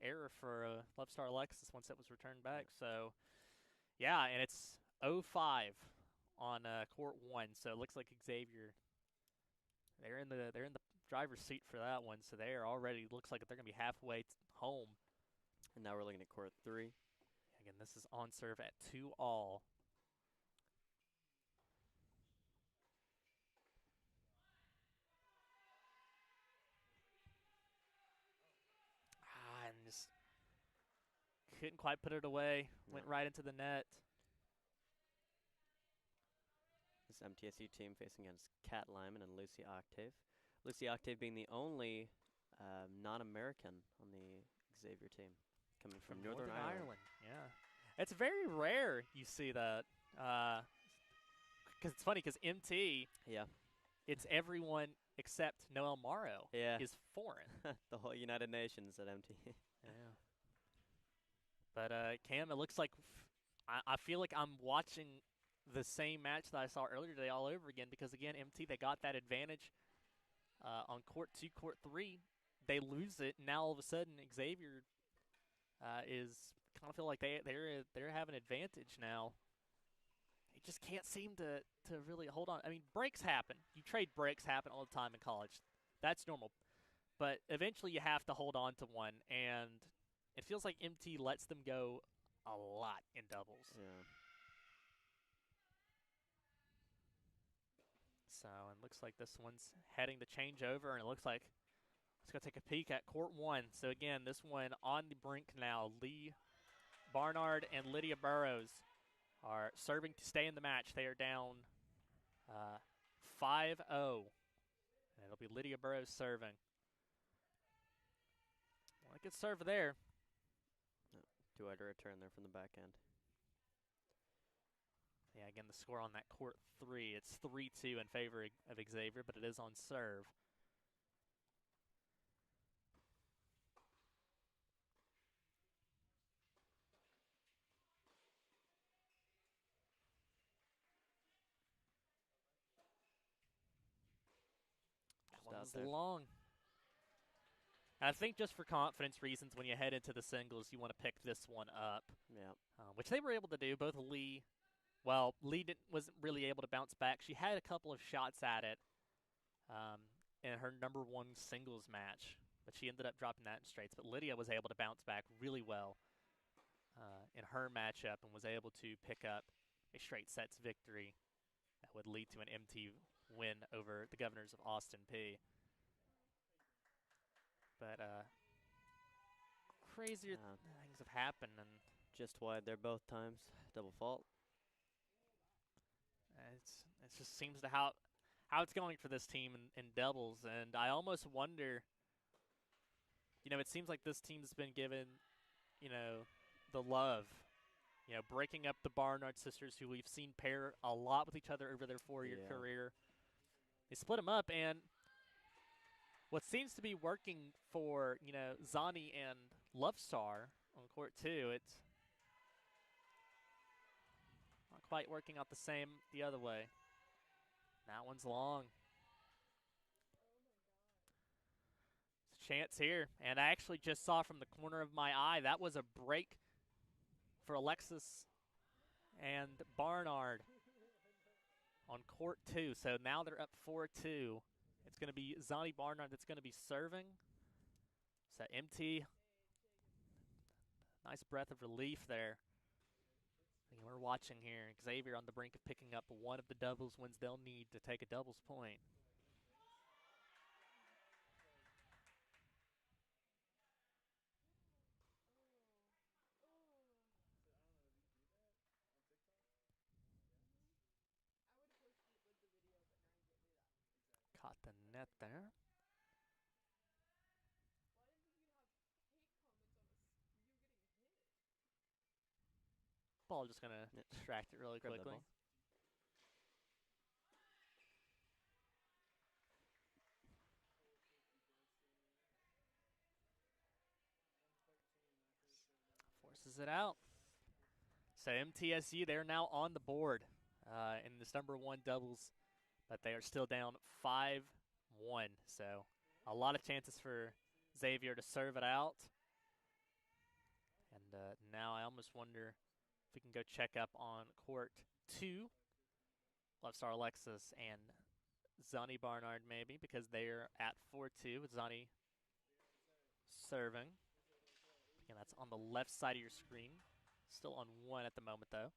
error for Love Star Alexis once it was returned back. So, yeah, and it's 0-5 on court 1. So it looks like Xavier. They're in the driver's seat for that one. So they are already looks like they're gonna be halfway home. And now we're looking at court 3. Again, this is on serve at 2-all. And just couldn't quite put it away. Went right into the net. This MTSU team facing against Kat Lyman and Lucy Octave. Lucy Octave being the only non-American on the Xavier team, coming from Northern Ireland. Yeah, it's very rare you see that. Because it's funny because MT, Yeah, it's everyone except Noel Morrow yeah. is foreign. The whole United Nations at MT. Yeah. But Cam, it looks like I feel like I'm watching the same match that I saw earlier today all over again because, again, MT, they got that advantage on court 2, court 3. They lose it, and now all of a sudden Xavier is kind of feel like they're having an advantage now. They just can't seem to really hold on. I mean, breaks happen. You trade breaks happen all the time in college. That's normal. But eventually you have to hold on to one, and it feels like MT lets them go a lot in doubles. Yeah. So it looks like this one's heading to change over, and it looks like let's go take a peek at court 1. So again, this one on the brink now. Lee Barnard and Lydia Burrows are serving to stay in the match. They are down 5-0, and it'll be Lydia Burrows serving. Well, a good serve there. Two-eyed return there from the back end. Yeah, again, the score on that court 3, it's 3-2 in favor of Xavier, but it is on serve. That one's long. I think just for confidence reasons, when you head into the singles, you want to pick this one up. Yeah. Which they were able to do. Both Lee wasn't really able to bounce back. She had a couple of shots at it in her number 1 singles match, but she ended up dropping that in straights. But Lydia was able to bounce back really well in her matchup and was able to pick up a straight sets victory that would lead to an MT win over the Governors of Austin P. But crazier things have happened, and Just wide there both times. Double fault. it just seems to how it's going for this team in doubles, and I almost wonder. It seems like this team's been given, the love. Breaking up the Barnard sisters, who we've seen pair a lot with each other over their 4-year career. They split them up, and what seems to be working for, Zani and Love Star on court 2, it's not quite working out the same the other way. That one's long. It's a chance here, and I actually just saw from the corner of my eye, that was a break for Alexis and Barnard on court 2. So now they're up 4-2. It's going to be Zani Barnard that's going to be serving. So MT, nice breath of relief there. We're watching here. Xavier on the brink of picking up one of the doubles wins they'll need to take a doubles point. the net there. Ball just going to distract it really Grab that quickly. ball. Forces it out. So MTSU, they're now on the board in this number 1 doubles, but they are still down 5-1. So a lot of chances for Xavier to serve it out. And now I almost wonder if we can go check up on court 2. Left Star Alexis and Zani Barnard maybe, because they're at 4-2 with Zani serving. Again, that's on the left side of your screen. Still on 1 at the moment, though.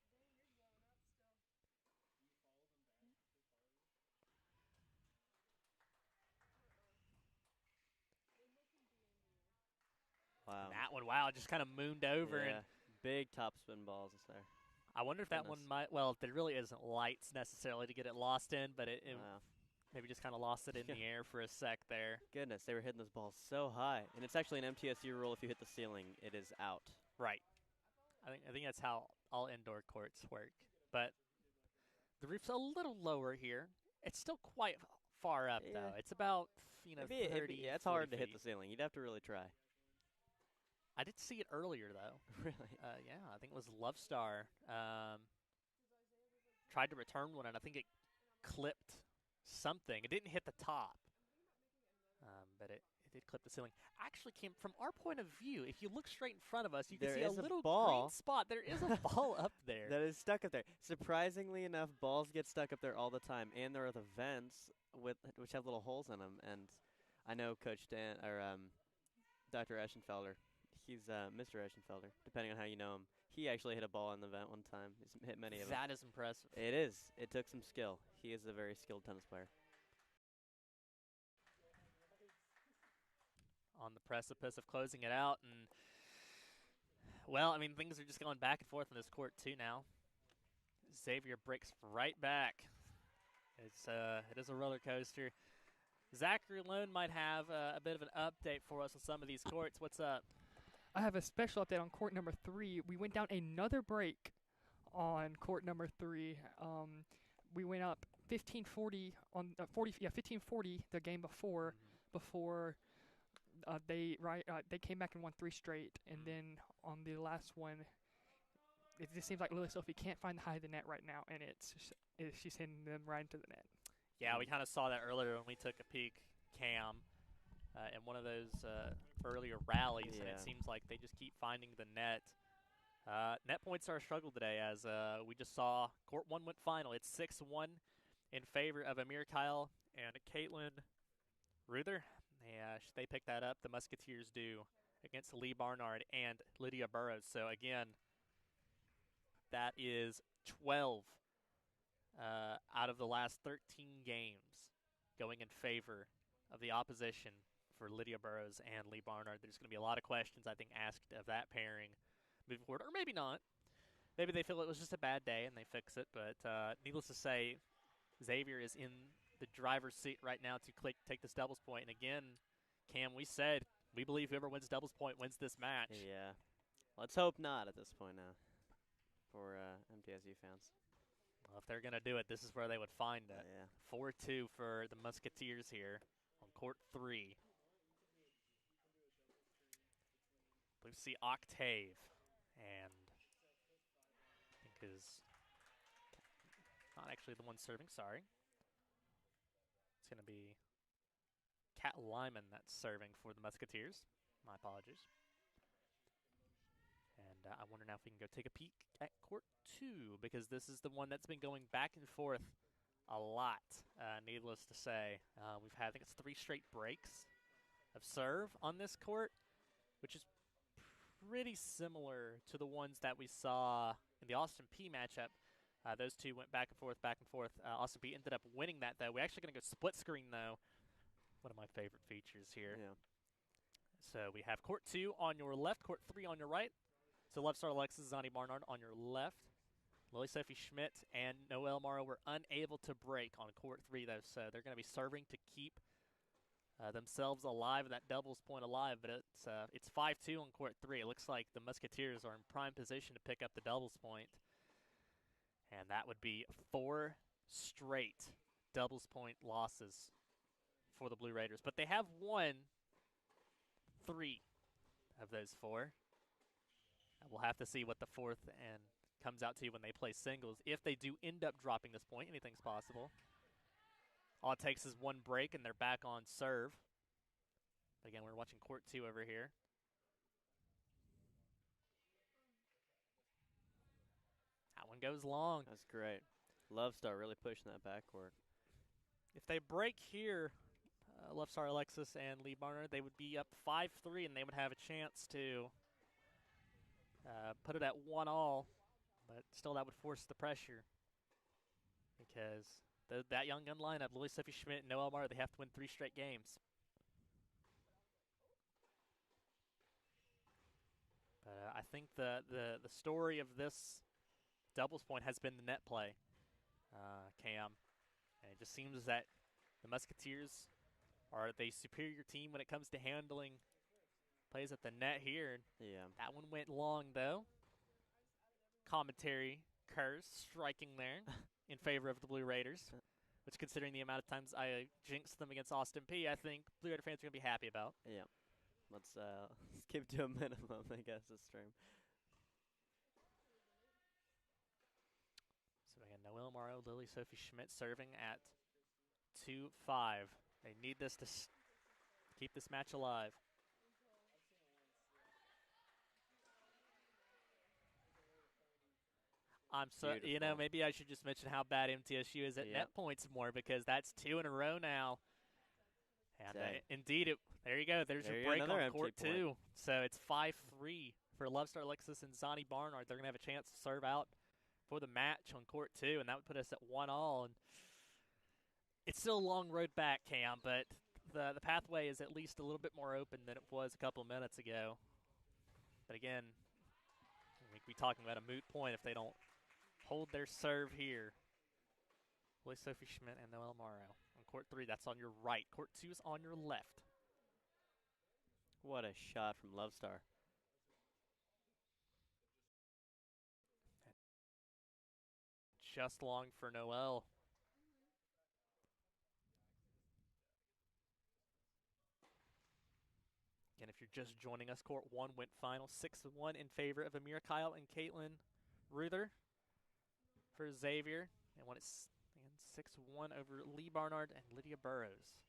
Wow. And that one, wow, just kind of mooned over. Yeah. And Big topspin balls there. I wonder if that one might, well, there really isn't lights necessarily to get it lost in, but it Wow. maybe just kind of lost it in the air for a sec there. Goodness, they were hitting those balls so high. And it's actually an MTSU rule, if you hit the ceiling, it is out. Right. I think that's how all indoor courts work. But the roof's a little lower here. It's still quite far up, though. It's about, 30 yeah, it's 40 hard to hit feet. the ceiling. You'd have to really try. I did see it earlier, though. Really? Yeah, I think it was Love Star. Tried to return one, and I think it clipped something. It didn't hit the top, but it did clip the ceiling. Actually came from our point of view. If you look straight in front of us, you can There see a is a little ball. green spot. There is a ball up there. That is stuck up there. Surprisingly enough, balls get stuck up there all the time, and there are the vents which have little holes in them. And I know Coach Dan or Dr. Eschenfelder. He's Mr. Eschenfelder, depending on how you know him. He actually hit a ball in the vent one time. He's hit many of them. That is impressive. It is. It took some skill. He is a very skilled tennis player. On the precipice of closing it out, and well, I mean, things are just going back and forth on this court too now. Xavier breaks right back. It is a roller coaster. Zachary Lone might have a bit of an update for us on some of these courts. What's up? I have a special update on court number 3. We went down another break on court number 3. We went up 15-40 on 15-40 the game before they came back and won 3 straight, and then on the last one, it just seems like Lily Sophie can't find the high of the net right now, and she's hitting them right into the net. Yeah, we kind of saw that earlier when we took a peek, Cam, in one of those earlier rallies, and it seems like they just keep finding the net. Net points are a struggle today, as we just saw court 1 went final. It's 6-1 in favor of Amir Kyle and Caitlin Ruther. Yeah, they picked that up. The Musketeers do against Lee Barnard and Lydia Burrows. So, again, that is 12 out of the last 13 games going in favor of the opposition for Lydia Burrows and Lee Barnard. There's going to be a lot of questions, I think, asked of that pairing moving forward, or maybe not. Maybe they feel it was just a bad day and they fix it, but needless to say, Xavier is in the driver's seat right now to take this doubles point. And again, Cam, we said we believe whoever wins doubles point wins this match. Yeah. Let's hope not at this point now for MTSU fans. Well, if they're going to do it, this is where they would find it. Yeah. 4-2 for the Musketeers here on court 3. Lucy Octave, and I think is not actually the one serving, sorry. It's going to be Kat Lyman that's serving for the Musketeers. My apologies. And I wonder now if we can go take a peek at court 2, because this is the one that's been going back and forth a lot, needless to say. We've had, I think it's 3 straight breaks of serve on this court, which is pretty similar to the ones that we saw in the Austin P matchup. Those two went back and forth, back and forth. Austin P ended up winning that, though. We're actually going to go split screen, though. One of my favorite features here. Yeah. So we have court 2 on your left, court 3 on your right. So left start Alexis Zani Barnard on your left. Lily Sophie Schmidt and Noelle Morrow were unable to break on court 3, though, so they're going to be serving to keep themselves alive and that doubles point alive. But it's 5-2 on court 3. It looks like the Musketeers are in prime position to pick up the doubles point, and that would be 4 straight doubles point losses for the Blue Raiders. But they have won 3 of those 4. And we'll have to see what the 4th and comes out to when they play singles. If they do end up dropping this point, anything's possible. All it takes is 1 break, and they're back on serve. But again, we're watching court 2 over here. That one goes long. That's great. Love Star really pushing that backcourt. If they break here, Love Star Alexis and Lee Barnard, they would be up 5-3, and they would have a chance to put it at 1-all. But still, that would force the pressure because that young gun lineup, Lily Sophie Schmidt and Noelle Morrow, they have to win 3 straight games. But I think the story of this doubles point has been the net play, Cam. And it just seems that the Musketeers are the superior team when it comes to handling plays at the net here. Yeah. That one went long, though. Commentary curse striking there in favor of the Blue Raiders, which, considering the amount of times I jinxed them against Austin P, I think Blue Raider fans are going to be happy about. Yeah. Let's keep to a minimum, I guess, this stream. So again, Noelle Morrow, Lily Sophie Schmidt serving at 2-5. They need this to keep this match alive. I'm so, maybe I should just mention how bad MTSU is at net points more, because that's 2 in a row now. And indeed, there you go. There's your break on court 2. So it's 5-3 for Love Star Alexis and Zani Barnard. They're going to have a chance to serve out for the match on court 2, and that would put us at 1-all. And it's still a long road back, Cam, but the pathway is at least a little bit more open than it was a couple of minutes ago. But again, we could be talking about a moot point if they don't hold their serve here. Lily Sophie Schmidt and Noelle Morrow on court 3. That's on your right. Court 2 is on your left. What a shot from Love Star. Just long for Noelle. Again, if you're just joining us, court 1 went final 6-1 in favor of Amira Kyle and Caitlin Ruther for Xavier, and won it 6-1 over Lee Barnard and Lydia Burrows.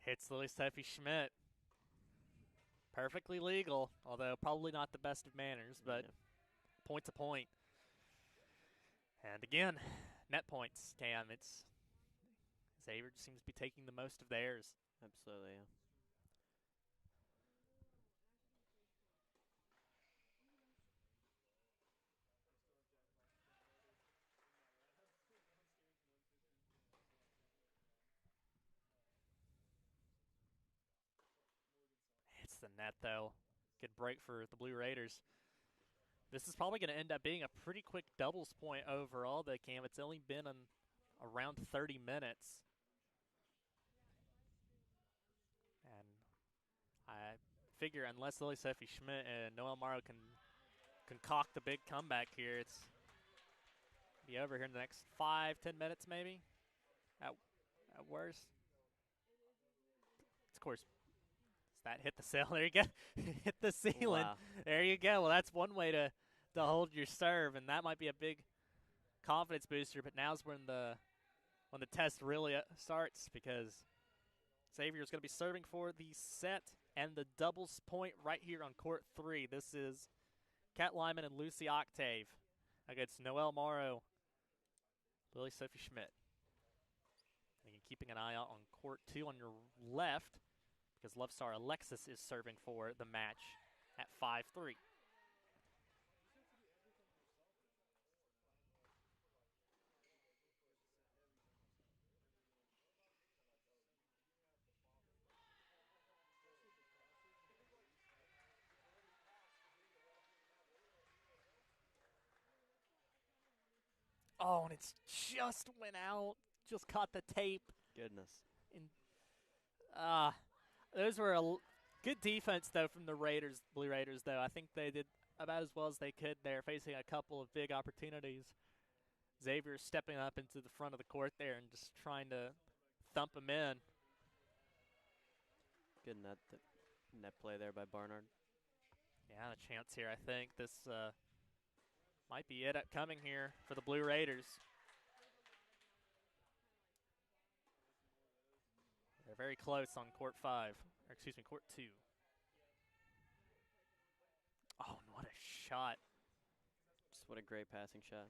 Hits Lily Sophie Schmidt. Perfectly legal, although probably not the best of manners, but point to point. And again, net points, Cam. It's Xavier seems to be taking the most of theirs. Absolutely, yeah. The net, though. Good break for the Blue Raiders. This is probably going to end up being a pretty quick doubles point overall, though, Cam. It's only been around 30 minutes. And I figure unless Lily Sophie Schmidt and Noelle Morrow can concoct a big comeback here, it's be over here in the next 5-10 minutes maybe, at worst. Of course, that hit the ceiling. There you go. Hit the ceiling. Wow. There you go. Well, that's one way to hold your serve, and that might be a big confidence booster. But now's when the test really starts, because Xavier's going to be serving for the set and the doubles point right here on court 3. This is Kat Lyman and Lucy Octave against Noelle Morrow, Lily Sophie Schmidt. And keeping an eye out on court 2 on your left because Love Star Alexis is serving for the match at 5-3. Oh, and it's just went out. Just caught the tape. Goodness. Those were good defense, though, from the Blue Raiders, though. I think they did about as well as they could there, facing a couple of big opportunities. Xavier stepping up into the front of the court there and just trying to thump them in. Good net play there by Barnard. Yeah, a chance here, I think. This might be it upcoming here for the Blue Raiders. They're very close on court 5, or excuse me, court 2. Oh, and what a shot. Just what a great passing shot.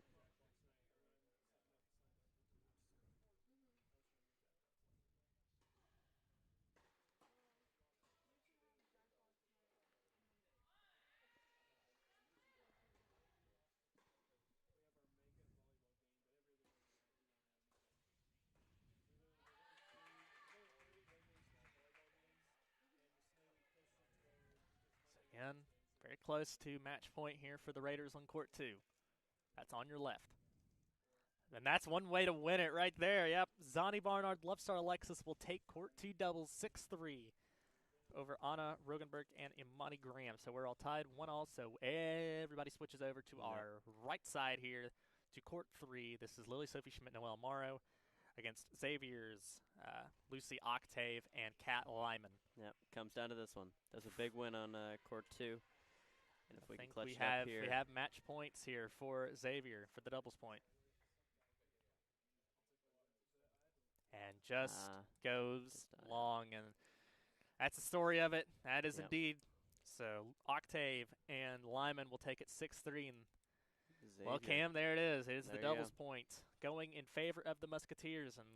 Again, very close to match point here for the Raiders on court 2. That's on your left. And that's one way to win it right there. Yep, Zani Barnard, Love Star Alexis will take court 2 doubles 6-3 over Anna Rogenberg and Imani Graham. So we're all tied 1-1. So everybody switches over to our right side here to court 3. This is Lily Sophie Schmidt, Noelle Morrow against Xavier's Lucy Octave and Kat Lyman. Yep, comes down to this one. That's a big win on court 2. And if we can clutch we it up here. We have match points here for Xavier for the doubles point. And just goes long, and that's the story of it. That is indeed. So Octave and Lyman will take it 6-3. And well, Cam, there it is. It is the doubles point going in favor of the Musketeers, and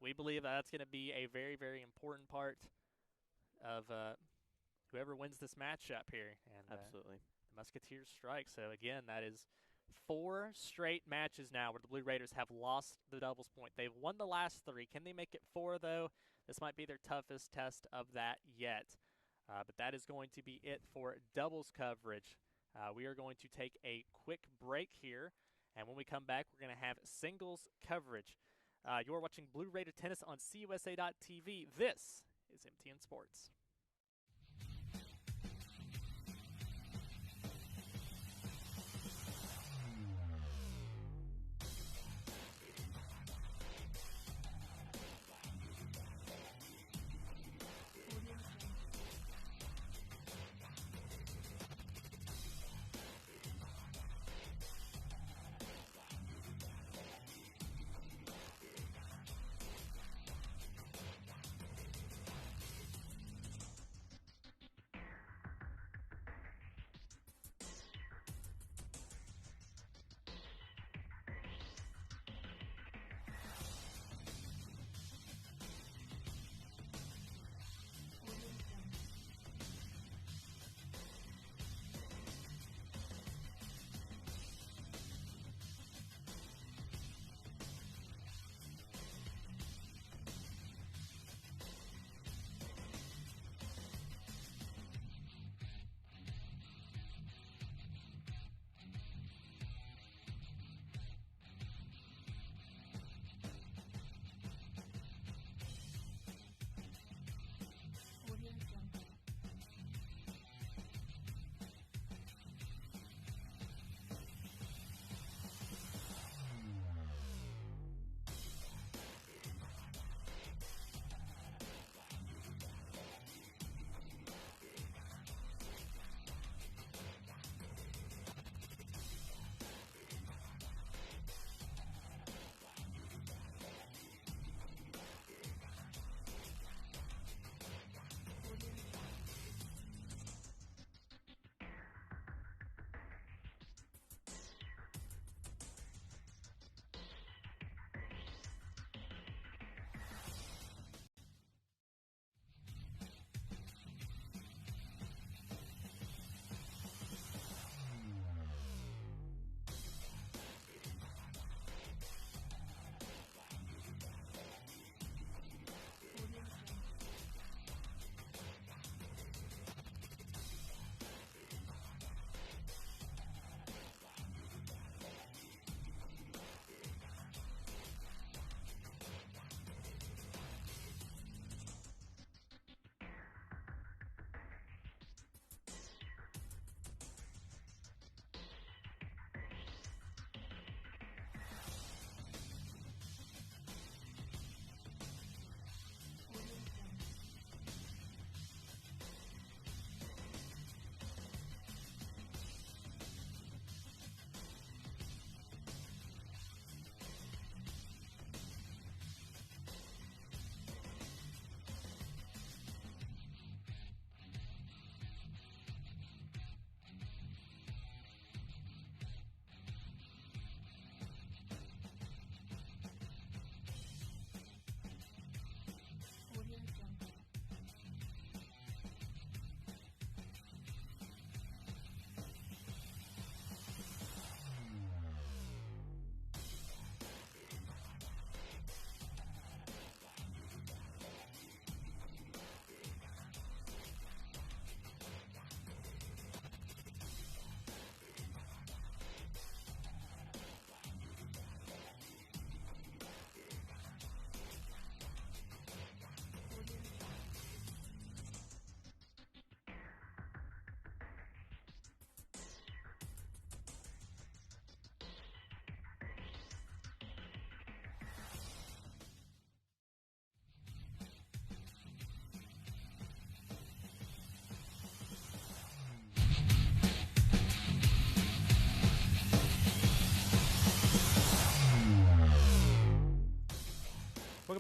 we believe that's going to be a very, very important part of whoever wins this matchup here. And absolutely. The Musketeers strike. So, again, that is 4 straight matches now where the Blue Raiders have lost the doubles point. They've won the last 3. Can they make it 4, though? This might be their toughest test of that yet. But that is going to be it for doubles coverage. We are going to take a quick break here. And when we come back, we're going to have singles coverage. You're watching Blue Raider Tennis on CUSA.TV. This is MTN Sports.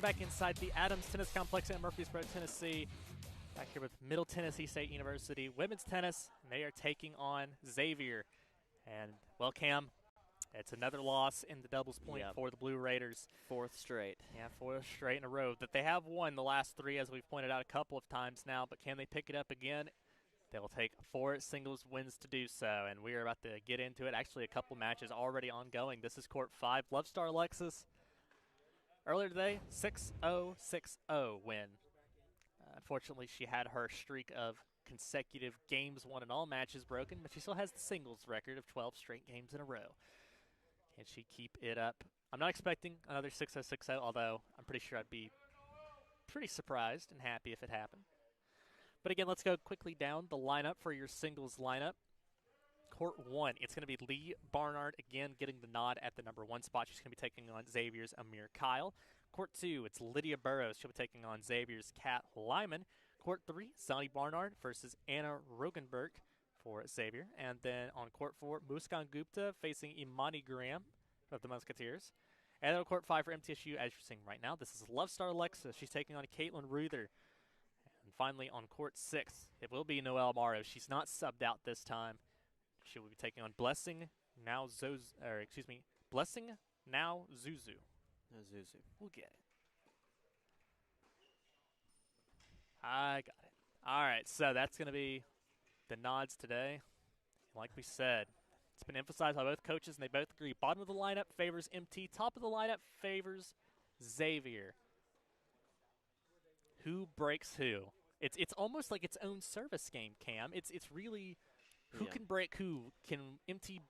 we're back inside the Adams Tennis Complex in Murfreesboro, Tennessee. Back here with Middle Tennessee State University women's tennis. And they are taking on Xavier. And, well, Cam, it's another loss in the doubles point for the Blue Raiders. 4th straight. Yeah, 4th straight in a row. That they have won the last 3, as we've pointed out a couple of times now. But can they pick it up again? They will take 4 singles wins to do so. And we are about to get into it. Actually, a couple matches already ongoing. This is court 5. Love Star Alexis. Earlier today, 6-0, 6-0 win. Unfortunately, she had her streak of consecutive games won in all matches broken, but she still has the singles record of 12 straight games in a row. Can she keep it up? I'm not expecting another 6-0, 6-0, although I'm pretty sure I'd be pretty surprised and happy if it happened. But again, let's go quickly down the lineup for your singles lineup. Court 1, it's going to be Lee Barnard again getting the nod at the number 1 spot. She's going to be taking on Xavier's Amir Kyle. Court 2, it's Lydia Burrows. She'll be taking on Xavier's Kat Lyman. Court 3, Sonny Barnard versus Anna Rogenberg for Xavier. And then on Court 4, Muskan Gupta facing Imani Graham of the Musketeers. And then on Court 5 for MTSU, as you're seeing right now, this is Love Star Alexa. She's taking on Caitlin Ruther. And finally on Court 6, it will be Noelle Morrow. She's not subbed out this time. She will be taking on Blessing now Blessing now Zuzu. Zuzu. We'll get it. I got it. All right, so that's going to be the nods today. Like we said, it's been emphasized by both coaches, and they both agree. Bottom of the lineup favors MT. Top of the lineup favors Xavier. Who breaks who? It's almost like its own service game, Cam. It's really who can break who. Can MT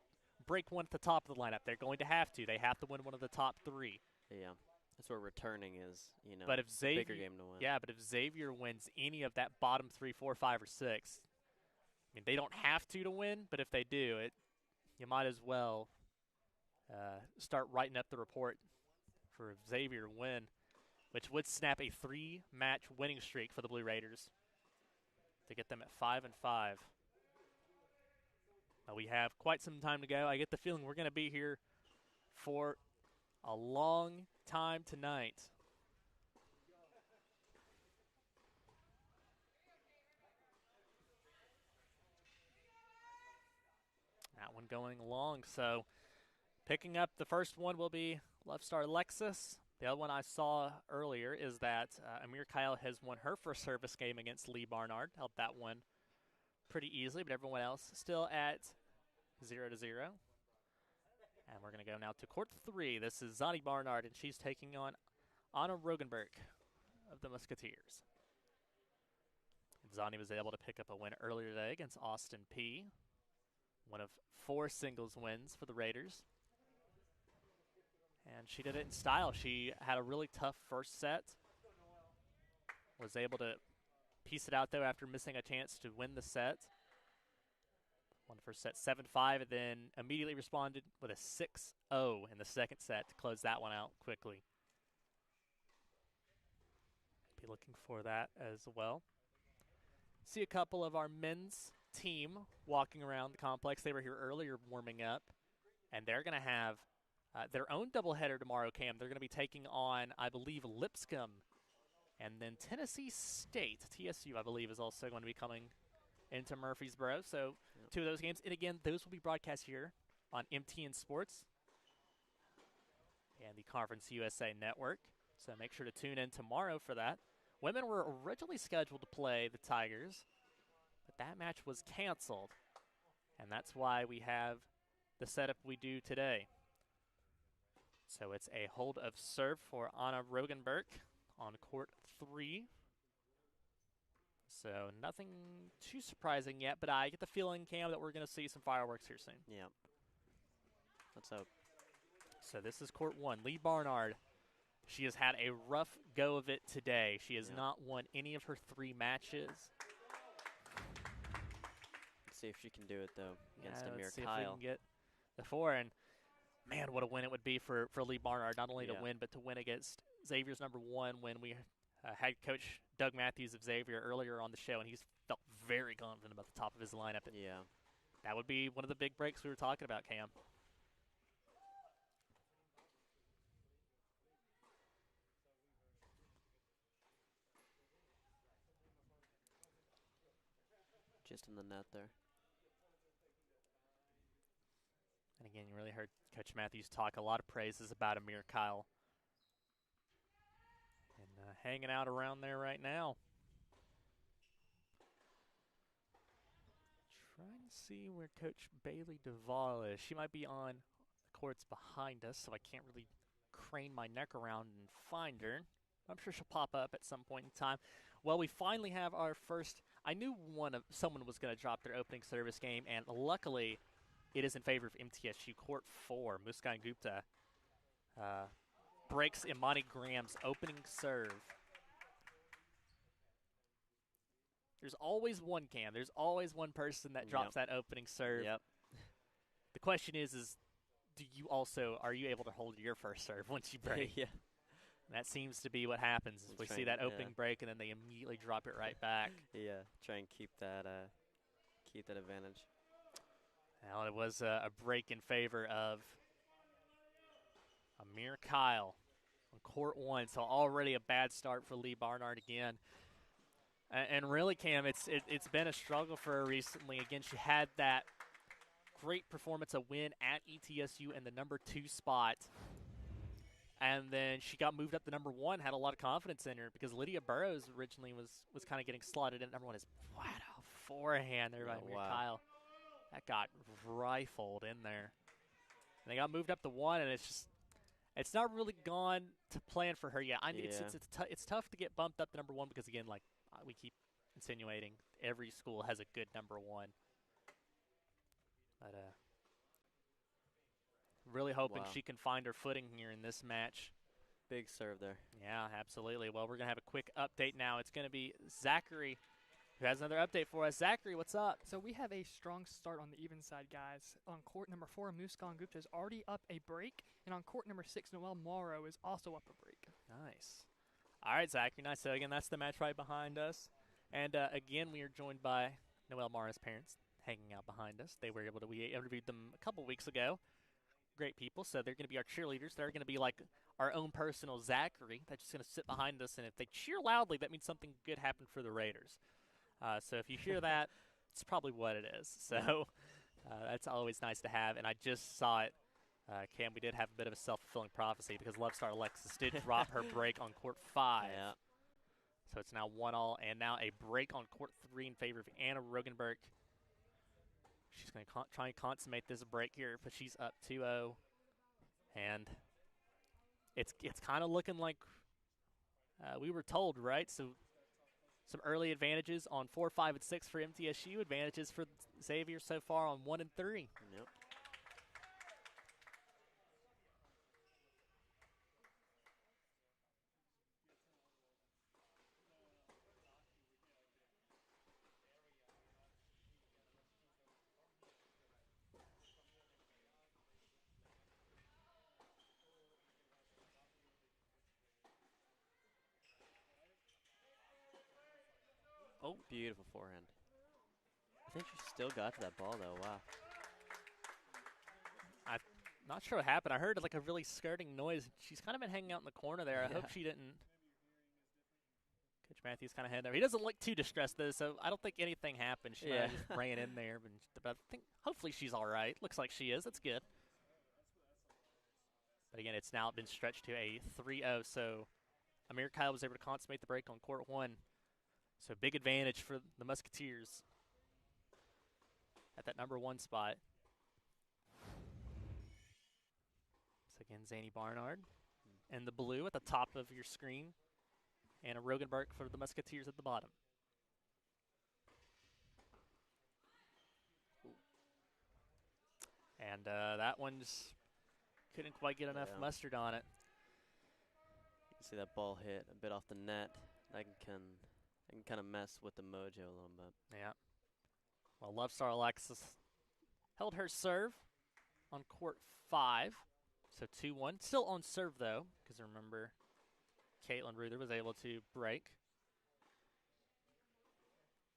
break one at the top of the lineup? They're going to have to. They have to win one of the top 3. Yeah, that's where returning is, but if Xavier, bigger game to win. Yeah, but if Xavier wins any of that bottom 3, 4, 5, or 6, I mean, they don't have to win, but if they do, you might as well start writing up the report for Xavier to win, which would snap a 3-match winning streak for the Blue Raiders to get them at 5-5. We have quite some time to go. I get the feeling we're going to be here for a long time tonight. That one going along. So picking up the first one will be Love Star Lexus. The other one I saw earlier is that Amir Kyle has won her first service game against Lee Barnard. Held that one pretty easily, but everyone else still at 0-0. And we're going to go now to Court 3. This is Zani Barnard, and she's taking on Anna Rogenberg of the Musketeers. Zani was able to pick up a win earlier today against Austin P. One of 4 singles wins for the Raiders. And she did it in style. She had a really tough first set. Was able to piece it out, though, after missing a chance to win the set. Won the first set 7-5, and then immediately responded with a 6-0 in the second set to close that one out quickly. Be looking for that as well. See a couple of our men's team walking around the complex. They were here earlier warming up, and they're going to have their own doubleheader tomorrow, Cam. They're going to be taking on, I believe, Lipscomb, and then Tennessee State. TSU, I believe, is also going to be coming into Murfreesboro. So 2 of those games. And again, those will be broadcast here on MTN Sports and the Conference USA Network. So make sure to tune in tomorrow for that. Women were originally scheduled to play the Tigers, but that match was canceled. And that's why we have the setup we do today. So it's a hold of serve for Anna Rogenberg on Court 3. So nothing too surprising yet, but I get the feeling, Cam, that we're going to see some fireworks here soon. Yeah. Let's hope. So this is Court 1. Lee Barnard, she has had a rough go of it today. She has not won any of her 3 matches. Let's see if she can do it, though, against Amir let's see Kyle. if we can get the 4. And, man, what a win it would be for Lee Barnard, not only to win, but to win against Xavier's number 1 when we had Coach Doug Matthews of Xavier earlier on the show, and he's felt very confident about the top of his lineup. And that would be one of the big breaks we were talking about, Cam. just in the net there. And again, you really heard Coach Matthews talk a lot of praises about Amir Kyle. And hanging out around there right now. Trying to see where Coach Bailey Duvall is. She might be on the courts behind us, so I can't really crane my neck around and find her. I'm sure she'll pop up at some point in time. Well, we finally have our first. I knew someone was going to drop their opening service game, and luckily it is in favor of MTSU. Court 4, Muskan Gupta breaks Imani Graham's opening serve. There's always one, Cam. There's always one person that drops that opening serve. Yep. The question is are you able to hold your first serve once you break? Yeah. And that seems to be what happens. We see that opening break, and then they immediately drop it right back. Yeah, try and keep that advantage. Well, it was a break in favor of Amir Kyle on court 1, so already a bad start for Lee Barnard again. And really, Cam, it's been a struggle for her recently. Again, she had that great performance, a win at ETSU in the number 2 spot. And then she got moved up to number 1, had a lot of confidence in her because Lydia Burrows originally was kind of getting slotted in. Number 1 is flat out forehand there by Amir Kyle. That got rifled in there. And they got moved up to 1, and it's not really gone to plan for her yet. It's tough to get bumped up to number 1 because, again, like we keep insinuating, every school has a good number 1. But really hoping she can find her footing here in this match. Big serve there. Yeah, absolutely. Well, we're going to have a quick update now. It's going to be Zachary who has another update for us. Zachary, what's up? So we have a strong start on the even side, guys. On court number 4, Muskan Gupta is already up a break. And on court number 6, Noelle Morrow is also up a break. Nice. All right, Zachary, nice. So, again, that's the match right behind us. And, again, we are joined by Noelle Morrow's parents hanging out behind us. We interviewed them a couple weeks ago. Great people. So they're going to be our cheerleaders. They're going to be like our own personal Zachary. That's just going to sit behind us. And if they cheer loudly, that means something good happened for the Raiders. So if you hear that, it's probably what it is. So that's always nice to have. And I just saw it. Cam, we did have a bit of a self-fulfilling prophecy because Love Star Alexis did drop her break on court 5. Yeah. So it's now 1-all, and now a break on court 3 in favor of Anna Rogenberg. She's going to try and consummate this break here, but she's up 2-0. And it's kind of looking like we were told, right? So some early advantages on 4, 5, and 6 for MTSU. Advantages for Xavier so far on 1 and 3. Yep. Oh, beautiful forehand. I think she still got to that ball, though. Wow. I'm not sure what happened. I heard like a really skirting noise. She's kind of been hanging out in the corner there. I hope she didn't. Coach Matthews kind of heading there. He doesn't look too distressed, though, so I don't think anything happened. She might have just ran in there. But I think hopefully she's all right. Looks like she is. That's good. But again, it's now been stretched to a 3-0. So Amir Kyle was able to consummate the break on court 1. So big advantage for the Musketeers at that number 1 spot. So again, Zany Barnard and the blue at the top of your screen. And a Rogenberg for the Musketeers at the bottom. And that one just couldn't quite get enough mustard on it. You can see that ball hit a bit off the net. That can kind of mess with the mojo a little bit. Yeah. Well, Love Star Alexis held her serve on court 5. So 2-1. Still on serve, though, because remember, Caitlin Ruther was able to break.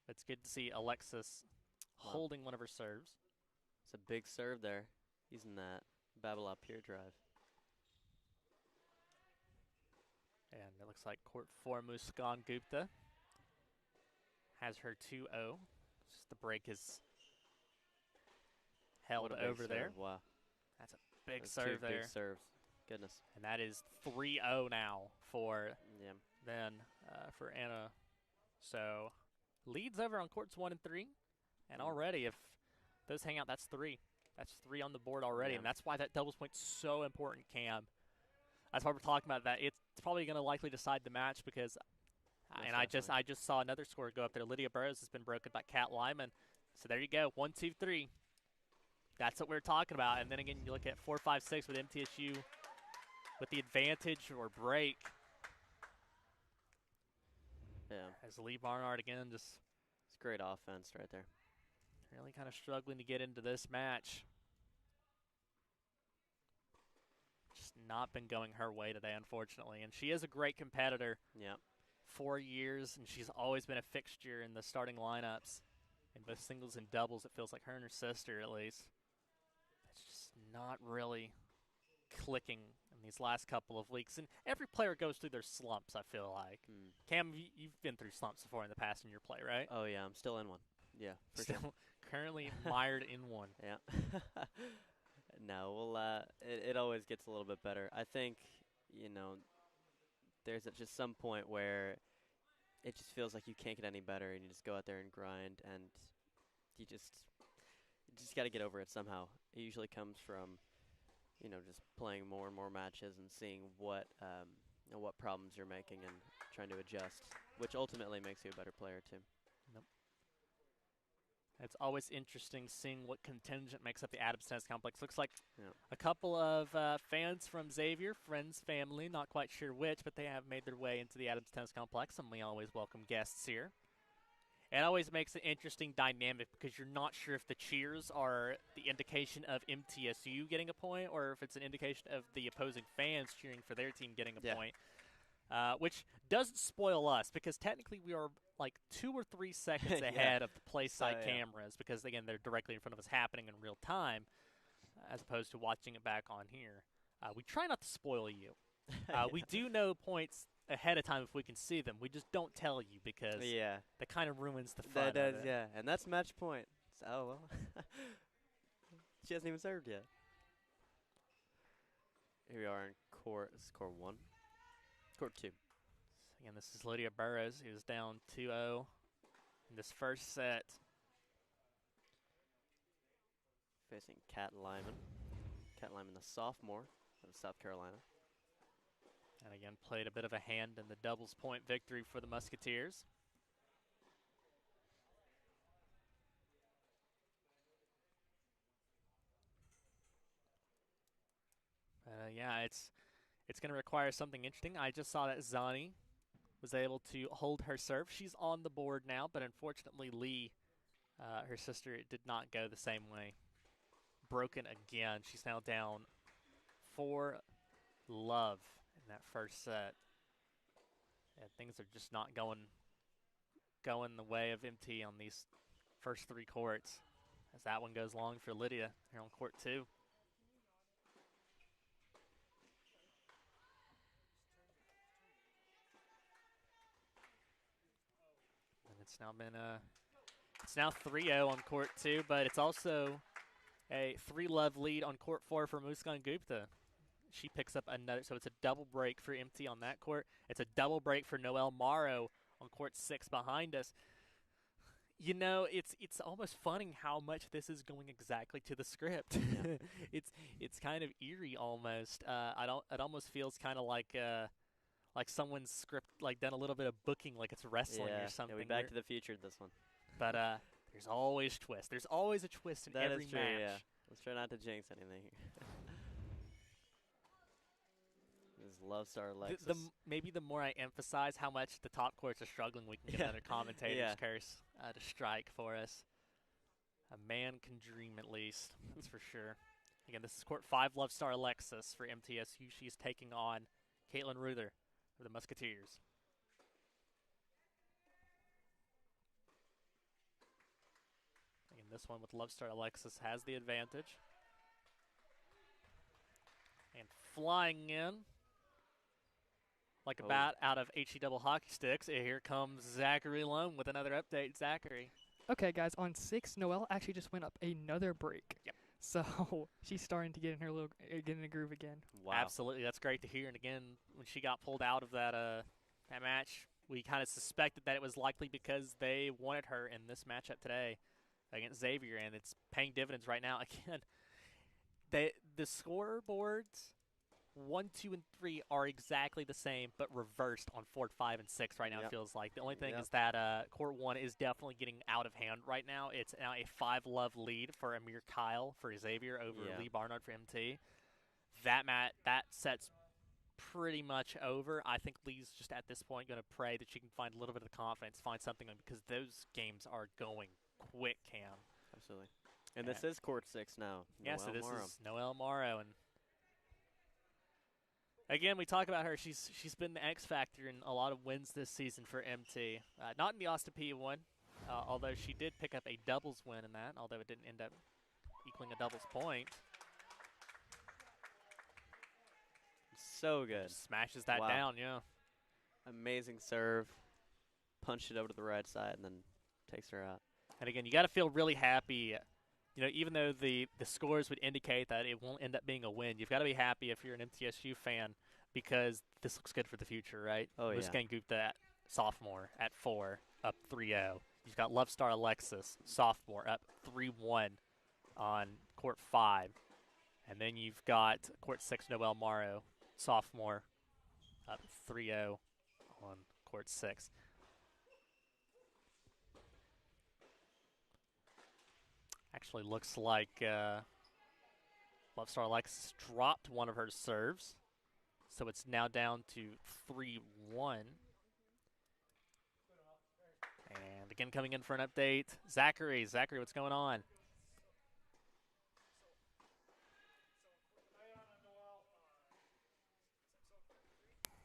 It's good to see Alexis holding one of her serves. It's a big serve there, using that Babylon Pier drive. And it looks like court 4, Muskan Gupta has her 2-0. Just the break is held What a big over there. serve. Wow. That's a big That's serve two there. big serves. Goodness. And that is 3-0 now for Yeah. for Anna. So leads over on courts 1 and 3. And Mm. already, if those hang out, that's 3. That's 3 on the board already. Yeah. And that's why that doubles point's so important, Cam. That's why we're talking about that. It's probably going to likely decide the match because Most I definitely. just saw another score go up there. Lydia Burrows has been broken by Kat Lyman. So there you go. 1, 2, 3. That's what we're talking about. And then again, you look at 4, 5, 6 with MTSU with the advantage or break. Yeah. As Lee Barnard again just It's great offense right there. really kind of struggling to get into this match. Just not been going her way today, unfortunately. And she is a great competitor. Yeah. 4 years, and she's always been a fixture in the starting lineups. In both singles and doubles, it feels like her and her sister, at least. It's just not really clicking in these last couple of weeks. And every player goes through their slumps, I feel like. Mm. Cam, you've been through slumps before in the past in your play, right? Oh, yeah. I'm still in one. Yeah. For sure. Still currently mired in one. Yeah. No, well, it always gets a little bit better. I think, there's just some point where it just feels like you can't get any better, and you just go out there and grind, and you just got to get over it somehow. It usually comes from, just playing more and more matches and seeing what problems you're making and trying to adjust, which ultimately makes you a better player too. It's always interesting seeing what contingent makes up the Adams Tennis Complex. Looks like Yeah. a couple of fans from Xavier, friends, family, not quite sure which, but they have made their way into the Adams Tennis Complex, and we always welcome guests here. It always makes an interesting dynamic because you're not sure if the cheers are the indication of MTSU getting a point or if it's an indication of the opposing fans cheering for their team getting a point, which doesn't spoil us because technically we are like 2 or 3 seconds ahead of the play side cameras because, again, they're directly in front of us happening in real time as opposed to watching it back on here. We try not to spoil you. We do know points ahead of time if we can see them. We just don't tell you because that kind of ruins the fun That does, of it. yeah. And that's match point. So, oh, well. She hasn't even served yet. Here we are in court 1. Court 2. Again, this is Lydia Burrows, who's down 2-0 in this first set. Facing Kat Lyman. Kat Lyman, the sophomore out of South Carolina. And again, played a bit of a hand in the doubles point victory for the Musketeers. It's going to require something interesting. I just saw that Zani was able to hold her serve. She's on the board now, but unfortunately Lee, her sister, did not go the same way. Broken again. She's now down 4-love in that first set. And things are just not going the way of MT on these first 3 courts. As that one goes long for Lydia here on court 2. It's now been it's now 3-0 on court 2, but it's also a 3-love lead on court 4 for Muskan Gupta. She picks up another, so it's a double break for MT on that court. It's a double break for Noelle Morrow on court 6 behind us. It's almost funny how much this is going exactly to the script. Yeah. It's kind of eerie almost. It almost feels kind of like someone's script, like done a little bit of booking, like it's wrestling or something. Yeah, we Back to the Future this one. But there's always twists. There's always a twist in every That is true, match. yeah. Let's try not to jinx anything here. This is Love Star Alexis. Maybe the more I emphasize how much the top courts are struggling, we can get another commentator's curse to strike for us. A man can dream, at least. That's for sure. Again, this is court 5, Love Star Alexis for MTSU. She's taking on Caitlin Ruther for the Musketeers. Again, this one with Love Star Alexis has the advantage. And flying in like a bat out of HE double hockey sticks, here comes Zachary Lone with another update. Zachary. Okay, guys, on 6, Noelle actually just went up another break. Yep. So she's starting to get in her get in the groove again. Wow. Absolutely, that's great to hear. And again, when she got pulled out of that match, we kind of suspected that it was likely because they wanted her in this matchup today against Xavier, and it's paying dividends right now. Again, the scoreboards 1, 2, and 3 are exactly the same, but reversed on Court 5 and 6 right now. Yep. It feels like the only thing Yep. is that Court 1 is definitely getting out of hand right now. It's now a 5-love lead for Amir Kyle for Xavier over Lee Barnard for MT. That set's pretty much over. I think Lee's just at this point going to pray that she can find a little bit of the confidence, find something, because those games are going quick, Cam. Absolutely. And this is Court 6 now. Yeah, so this Morrow. is Noelle Morrow, and again, we talk about her. She's been the X factor in a lot of wins this season for MT. Not in the Austin P one, although she did pick up a doubles win in that, although it didn't end up equaling a doubles point. So good. Just smashes that Wow. down, yeah. Amazing serve. Punched it over to the right side and then takes her out. And again, you got to feel really happy. Even though the scores would indicate that it won't end up being a win, you've got to be happy if you're an MTSU fan because this looks good for the future, right? Oh, yeah. Muskan Gupta, sophomore, at 4, up 3-0. You've got Love Star Alexis, sophomore, up 3-1 on Court 5. And then you've got Court 6, Noelle Morrow, sophomore, up 3-0 on Court 6. Actually looks like Love Star Alexis dropped one of her serves. So it's now down to 3-1. And again, coming in for an update, Zachary. Zachary, what's going on?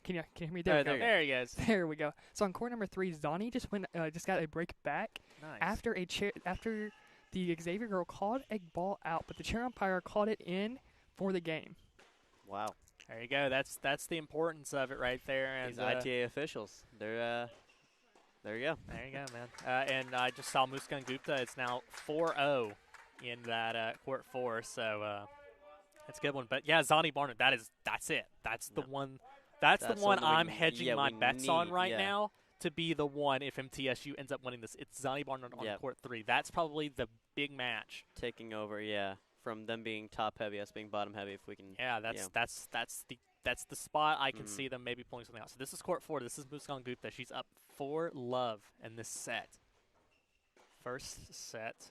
Can you hear me? There, we go. There he goes. There we go. So on court number 3, Zani just got a break back Nice. after the Xavier girl called a ball out, but the chair umpire called it in for the game. Wow. There you go. That's the importance of it right there. And These ITA officials, they're there you go. There you go, man. And I just saw Muskan Gupta. It's now 4-0 in that Court 4, so that's a good one. But yeah, Zani Barnard, that's it. That's the one. That's the one I'm hedging my bets on right now to be the one if MTSU ends up winning this. It's Zani Barnard on Court 3. That's probably the big match. Taking over, from them being top heavy, us being bottom heavy. If we can, that's the spot I can see them maybe pulling something out. So this is Court 4. This is Muskan Gupta. She's up 4-love in this set. First set.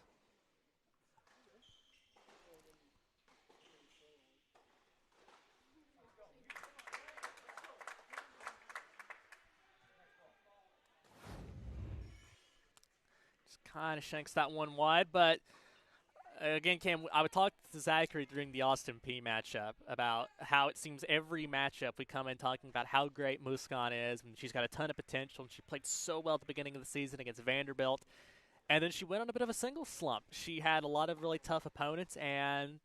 Kind of shanks that one wide, but again, Cam, I would talk to Zachary during the Austin P matchup about how it seems every matchup we come in talking about how great Muskan is, and she's got a ton of potential, and she played so well at the beginning of the season against Vanderbilt, and then she went on a bit of a singles slump. She had a lot of really tough opponents, and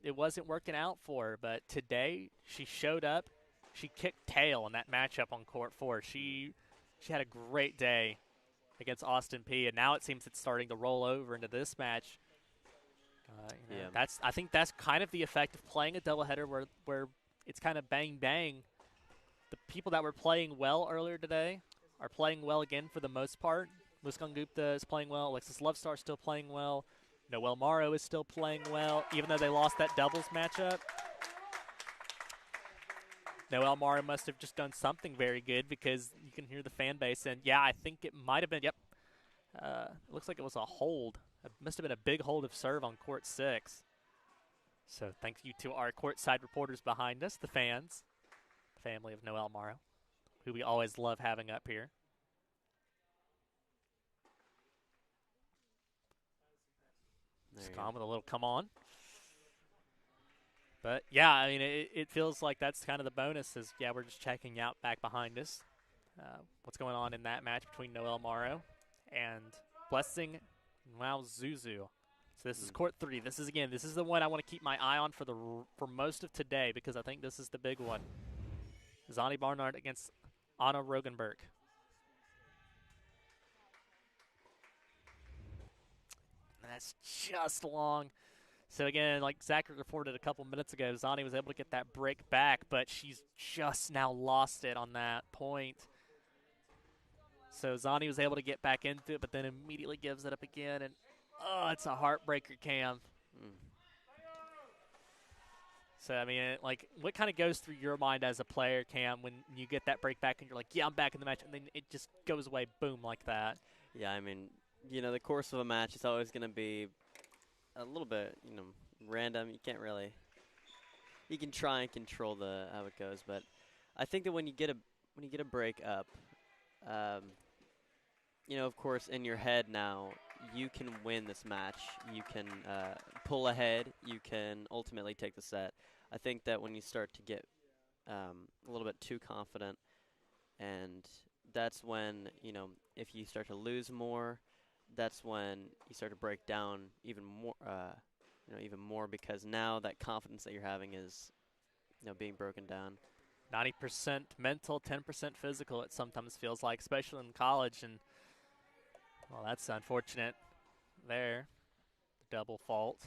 it wasn't working out for her, but today she showed up. She kicked tail in that matchup on Court 4. She had a great day against Austin P, and now it seems it's starting to roll over into this match. I think that's kind of the effect of playing a doubleheader where it's kind of bang bang. The people that were playing well earlier today are playing well again for the most part. Muskan Gupta is playing well. Alexis Lovestar is still playing well. Noelle Morrow is still playing well, even though they lost that doubles matchup. Noelle Morrow must have just done something very good because you can hear the fan base. And, yeah, I think it might have been, it looks like it was a hold. It must have been a big hold of serve on Court 6. So thank you to our courtside reporters behind us, the fans, the family of Noelle Morrow, who we always love having up here. Scom with a little come on. But, yeah, I mean, it feels like that's kind of the bonus is, we're just checking out back behind us. What's going on in that match between Noelle Morrow and Blessing Zuzu. So this is Court 3. This is the one I want to keep my eye on for most of today because I think this is the big one. Zani Barnard against Anna Rogenberg. pass just long. So again, like Zachary reported a couple minutes ago, Zani was able to get that break back, but she's just now lost it on that point. So Zani was able to get back into it, but then immediately gives it up again, and it's a heartbreaker, Cam. So, I mean, like, what kind of goes through your mind as a player, Cam, when you get that break back and you're like, yeah, I'm back in the match, and then it just goes away, boom, like that? Yeah, I mean, the course of a match is always going to be a little bit, random. You can't really. You can try and control how it goes, but I think that when you get a break up, of course, in your head now, you can win this match. You can pull ahead. You can ultimately take the set. I think that when you start to get a little bit too confident, and that's when, if you start to lose more, that's when you start to break down even more, because now that confidence that you're having is, being broken down. 90% mental, 10% physical, it sometimes feels like, especially in college. And, well, that's unfortunate there. Double fault.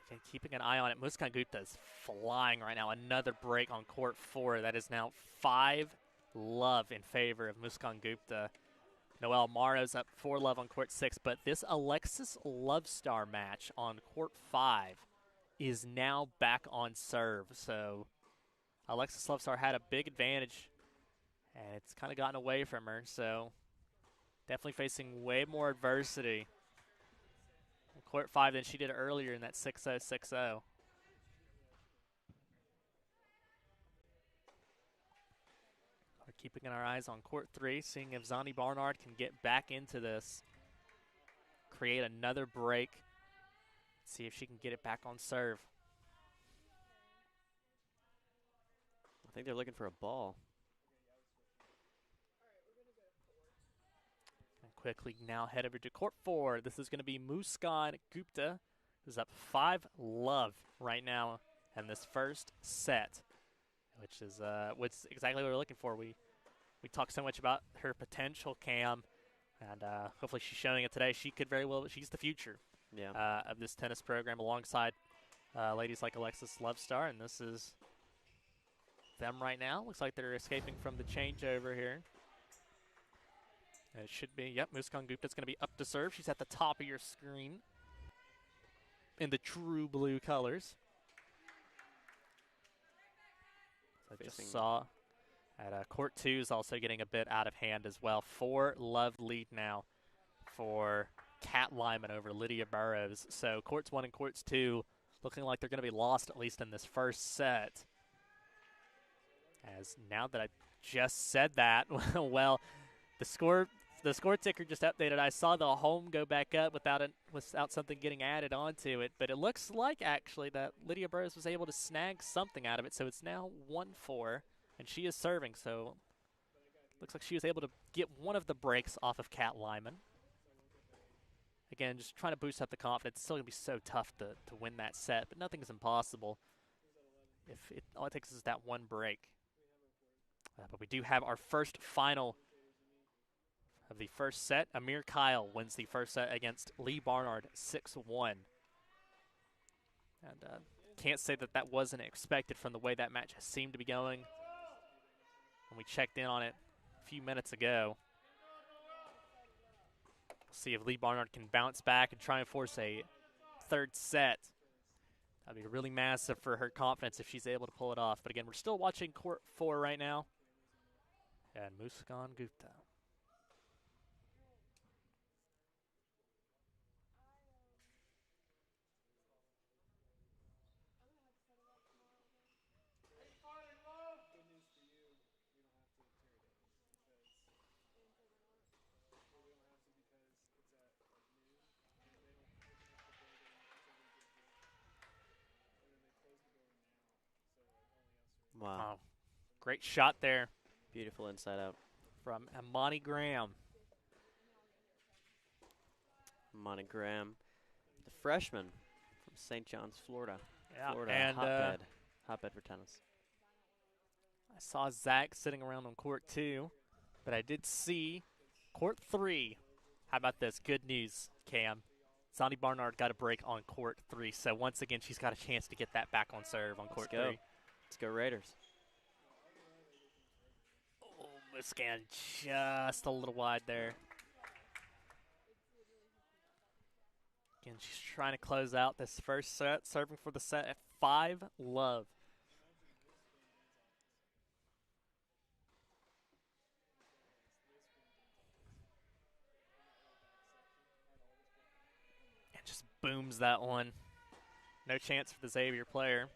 Again, keeping an eye on it. Muskan Gupta is flying right now. Another break on court 4. That is now 5-love in favor of Muskan Gupta. Noelle Morrow's up 4-love on court 6. But this Alexis Lovestar match on court 5 is now back on serve. So Alexis Lovestar had a big advantage, and it's kind of gotten away from her. So definitely facing way more adversity on court 5 than she did earlier in that 6-0, 6-0. We're keeping our eyes on court 3, seeing if Zani Barnard can get back into this, create another break, see if she can get it back on serve. I think they're looking for a ball. And quickly now head over to court 4. This is going to be Muskan Gupta, who's up 5-love right now in this first set, which is what's exactly what we're looking for. We talked so much about her potential, Cam, and hopefully she's showing it today. She could very well, she's the future of this tennis program alongside ladies like Alexis Lovestar, and this is them right now. Looks like they're escaping from the changeover here. And it should be, Muskan Gupta's going to be up to serve. She's at the top of your screen in the true blue colors. So I just saw at court 2 is also getting a bit out of hand as well. 4-love lead now for Kat Lyman over Lydia Burrows. So courts 1 and courts 2 looking like they're going to be lost, at least in this first set. As now that I just said that, well, the score ticker just updated. I saw the home go back up without something getting added onto it, but it looks like actually that Lydia Burrows was able to snag something out of it, so it's now 1-4, and she is serving, so looks like she was able to get one of the breaks off of Kat Lyman. Again, just trying to boost up the confidence. It's still going to be so tough to win that set, but nothing is impossible if all it takes is that one break. But we do have our first final of the first set. Amir Kyle wins the first set against Lee Barnard 6-1. And can't say that wasn't expected from the way that match seemed to be going when we checked in on it a few minutes ago. We'll see if Lee Barnard can bounce back and try and force a third set. That'd be really massive for her confidence if she's able to pull it off. But again, we're still watching court 4 right now. And Muskan Gupta. Wow. Great shot there Beautiful inside out. from Amani Graham. Amani Graham, the freshman from St. John's, Florida. Yeah, Florida, and hotbed for tennis. I saw Zach sitting around on court 2, but I did see court 3. How about this? Good news, Cam. Zani Barnard got a break on court 3, so once again she's got a chance to get that back on serve on court 3. Let's go Raiders. Oh, Muscan just a little wide there. Again, she's trying to close out this first set, serving for the set at 5-love. And just booms that one. No chance for the Xavier player.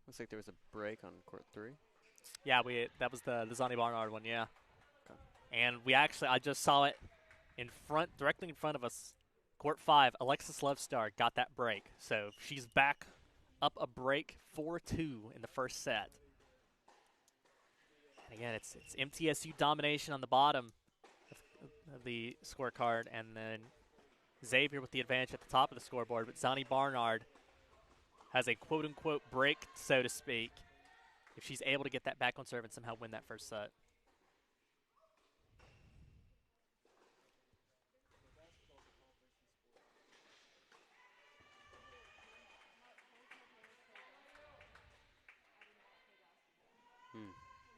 Looks like there was a break on court 3. Yeah, that was the Zani Barnard one, yeah. Okay. And I just saw it directly in front of us. Court 5, Alexis Lovestar got that break. So she's back up a break 4-2 in the first set. And again, it's MTSU domination on the bottom of the scorecard, and then Xavier with the advantage at the top of the scoreboard. But Zani Barnard has a quote-unquote break, so to speak, if she's able to get that back on serve and somehow win that first set.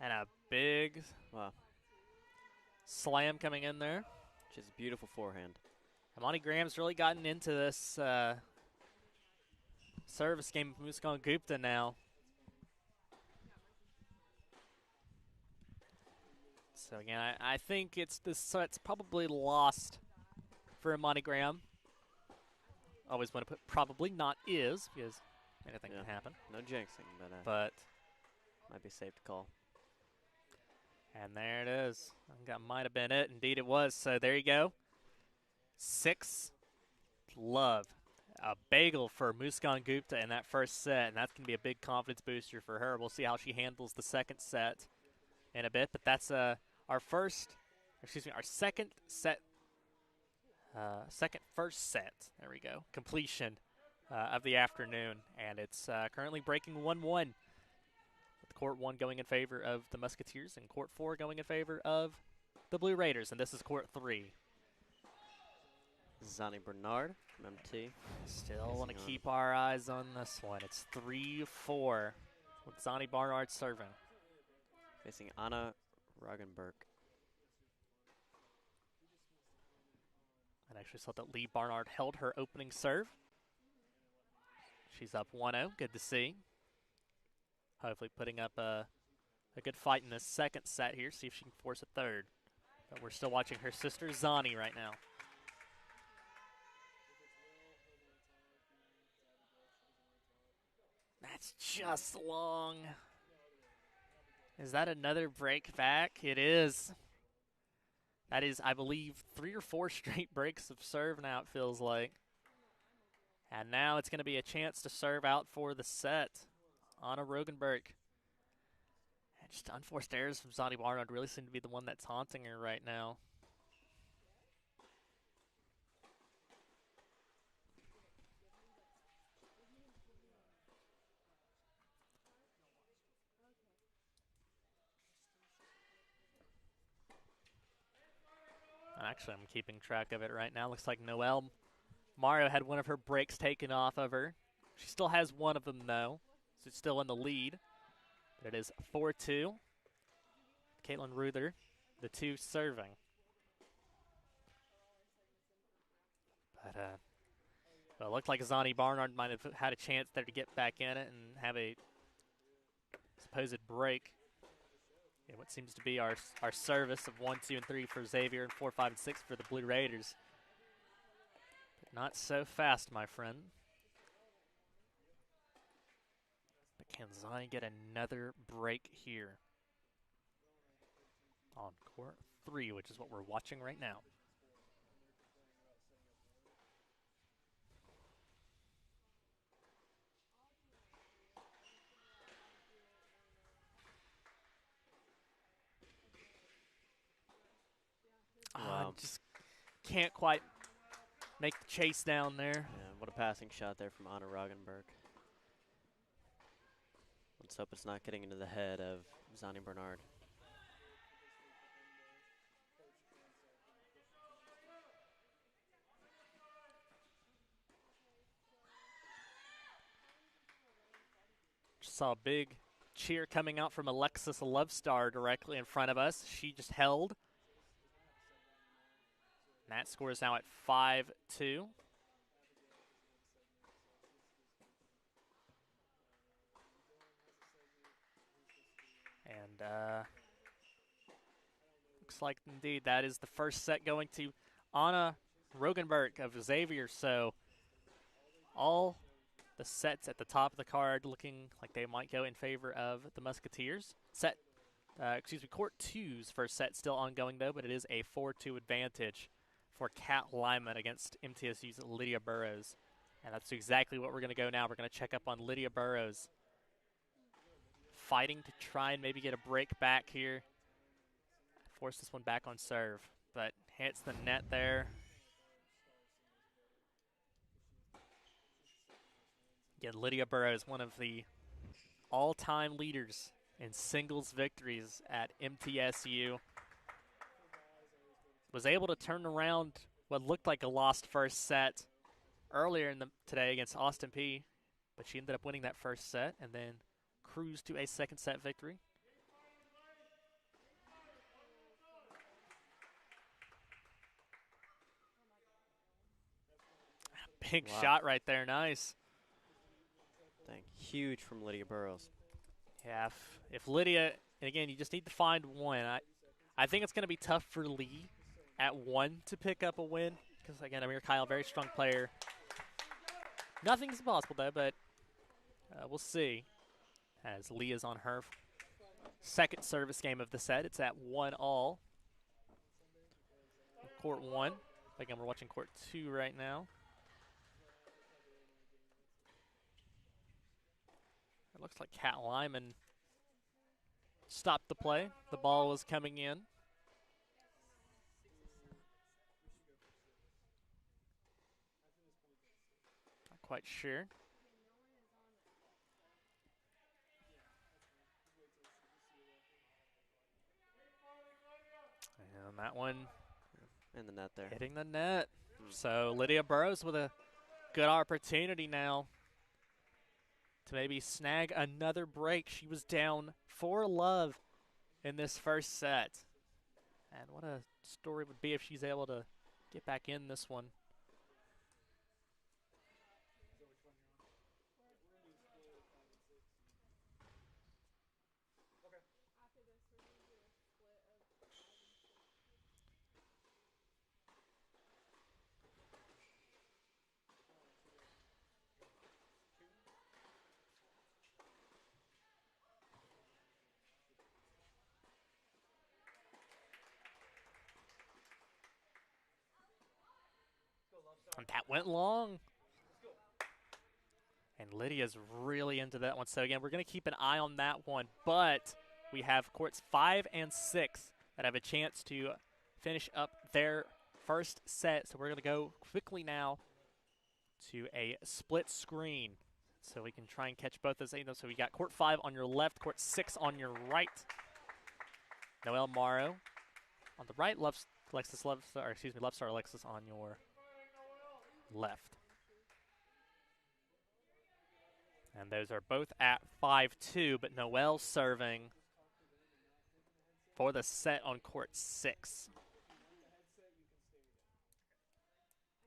And a big slam coming in there. Just a beautiful forehand. Amani Graham's really gotten into this service game with Muskan Gupta now. So again, I think it's probably lost for Amani Graham. Always want to put probably, not is, because anything can happen. No jinxing, but might be safe to call. And there it is. That might have been it. Indeed it was. So there you go. 6-love. A bagel for Muskan Gupta in that first set, and that's going to be a big confidence booster for her. We'll see how she handles the second set in a bit, but that's our second set, first set, there we go, completion of the afternoon, and it's currently breaking 1-1. Court 1 going in favor of the Musketeers, and Court 4 going in favor of the Blue Raiders, and this is Court 3. Zani Bernard from MT. Still want to keep our eyes on this one. It's 3-4 with Zani Barnard serving. Facing Anna Roggenberg. I actually saw that Lee Barnard held her opening serve. She's up 1-0. Good to see. Hopefully putting up a good fight in this second set here. See if she can force a third. But we're still watching her sister Zani right now. That's just long. Is that another break back? It is. That is, I believe, 3 or 4 straight breaks of serve now, it feels like. And now it's going to be a chance to serve out for the set. Anna Rogenberg. And just unforced errors from Zani Barnard really seem to be the one that's haunting her right now. Actually, I'm keeping track of it right now. Looks like Noelle Mario had one of her breaks taken off of her. She still has one of them, though. So it's still in the lead. But it is 4-2. Caitlin Ruther, the 2 serving. But well, it looked like Zani Barnard might have had a chance there to get back in it and have a supposed break. And what seems to be our service of 1, 2, and 3 for Xavier, and 4, 5, and 6 for the Blue Raiders. But not so fast, my friend. But can Zani get another break here on court 3, which is what we're watching right now? Wow. Just can't quite make the chase down there. Yeah, what a passing shot there from Anna Roggenberg. Let's hope it's not getting into the head of Zani Bernard. Just saw a big cheer coming out from Alexis Lovestar directly in front of us. She just held. And that score is now at 5-2. And looks like indeed that is the first set going to Anna Rogenberg of Xavier. So all the sets at the top of the card looking like they might go in favor of the Musketeers. Court 2's first set still ongoing though, but it is a 4-2 advantage for Kat Lyman against MTSU's Lydia Burrows. And that's exactly what we're going to go now. We're going to check up on Lydia Burrows, fighting to try and maybe get a break back here. Force this one back on serve, but hits the net there. Again, Lydia Burrows, one of the all-time leaders in singles victories at MTSU, was able to turn around what looked like a lost first set earlier today against Austin Peay, but she ended up winning that first set and then cruised to a second set victory. Big shot right there, nice. Huge from Lydia Burrows. Yeah, if Lydia, and again, you just need to find one. I think it's going to be tough for Lee at one to pick up a win because, again, Amir Kyle, very strong player. Nothing's impossible, though, but we'll see. As Lee is on her second service game of the set. It's at 1-all. Court 1. Again, we're watching Court 2 right now. It looks like Kat Lyman stopped the play. The ball was coming in. Not quite sure. And that one in the net there. Hitting the net. So Lydia Burrows with a good opportunity now to maybe snag another break. She was down 4-love in this first set. And what a story it would be if she's able to get back in this one. And that went long. And Lydia's really into that one. So, again, we're going to keep an eye on that one. But we have courts 5 and 6 that have a chance to finish up their first set. So we're going to go quickly now to a split screen so we can try and catch both those. So we got court 5 on your left, court 6 on your right. Noelle Morrow on the right, Lovestar Alexis on your left. And those are both at 5-2, but Noelle serving for the set on court 6.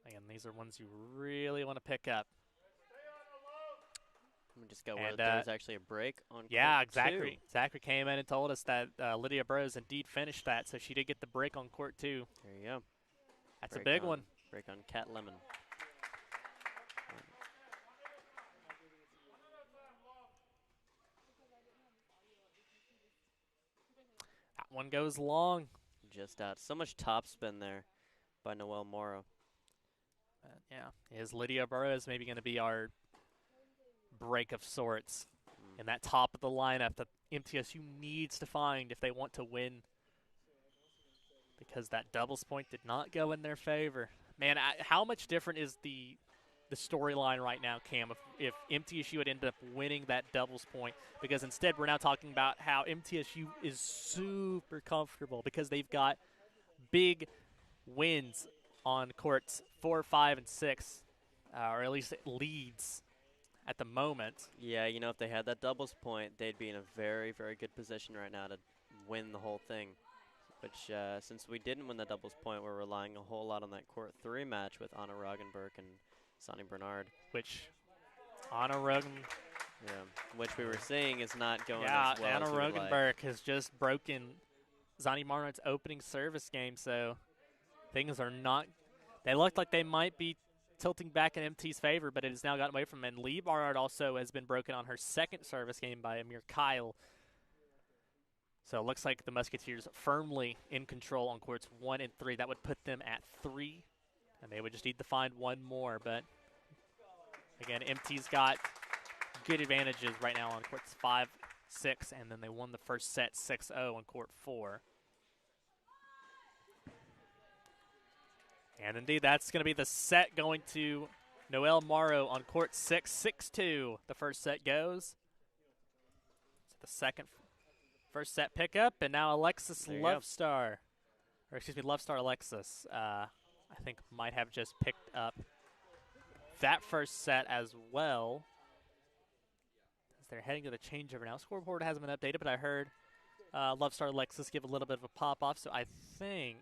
Again, these are ones you really want to pick up. Let me just go where there's actually a break on yeah, court 2. Zachary came in and told us that Lydia Burrows indeed finished that, so she did get the break on court 2. There you go. That's a big one. Break on Kat Lemon. That one goes long. Just out. So much topspin there by Noelle Morrow. Yeah, is Lydia Burrows maybe going to be our break of sorts in that top of the lineup that MTSU needs to find if they want to win, because that doubles point did not go in their favor. Man, how much different is the the storyline right now, Cam, if MTSU had ended up winning that doubles point, because instead we're now talking about how MTSU is super comfortable because they've got big wins on courts 4, 5, and 6, or at least leads at the moment. Yeah, you know, if they had that doubles point, they'd be in a very, very good position right now to win the whole thing. Which, since we didn't win the doubles point, we're relying a whole lot on that court 3 match with Anna Roggenberg and Sonny Bernard. Which Anna Roggenberg, which we were seeing is not going yeah, as well Anna as we would Roggenberg like. has just broken Sonny Bernard's opening service game, so things are not. They looked like they might be tilting back in MT's favor, but it has now gotten away from him. And Lee Barnard also has been broken on her second service game by Amir Kyle. So it looks like the Musketeers firmly in control on courts 1 and 3. That would put them at 3, and they would just need to find one more. But again, MT's got good advantages right now on courts 5, 6, and then they won the first set 6-0 on court 4. And indeed, that's going to be the set going to Noelle Morrow on court 6, 6-2. The first set goes. So the first set pickup, and now Alexis Lovestar, or excuse me, Lovestar Alexis, I think might have just picked up that first set as well. As they're heading to the changeover now. Scoreboard hasn't been updated, but I heard Lovestar Alexis give a little bit of a pop-off, so I think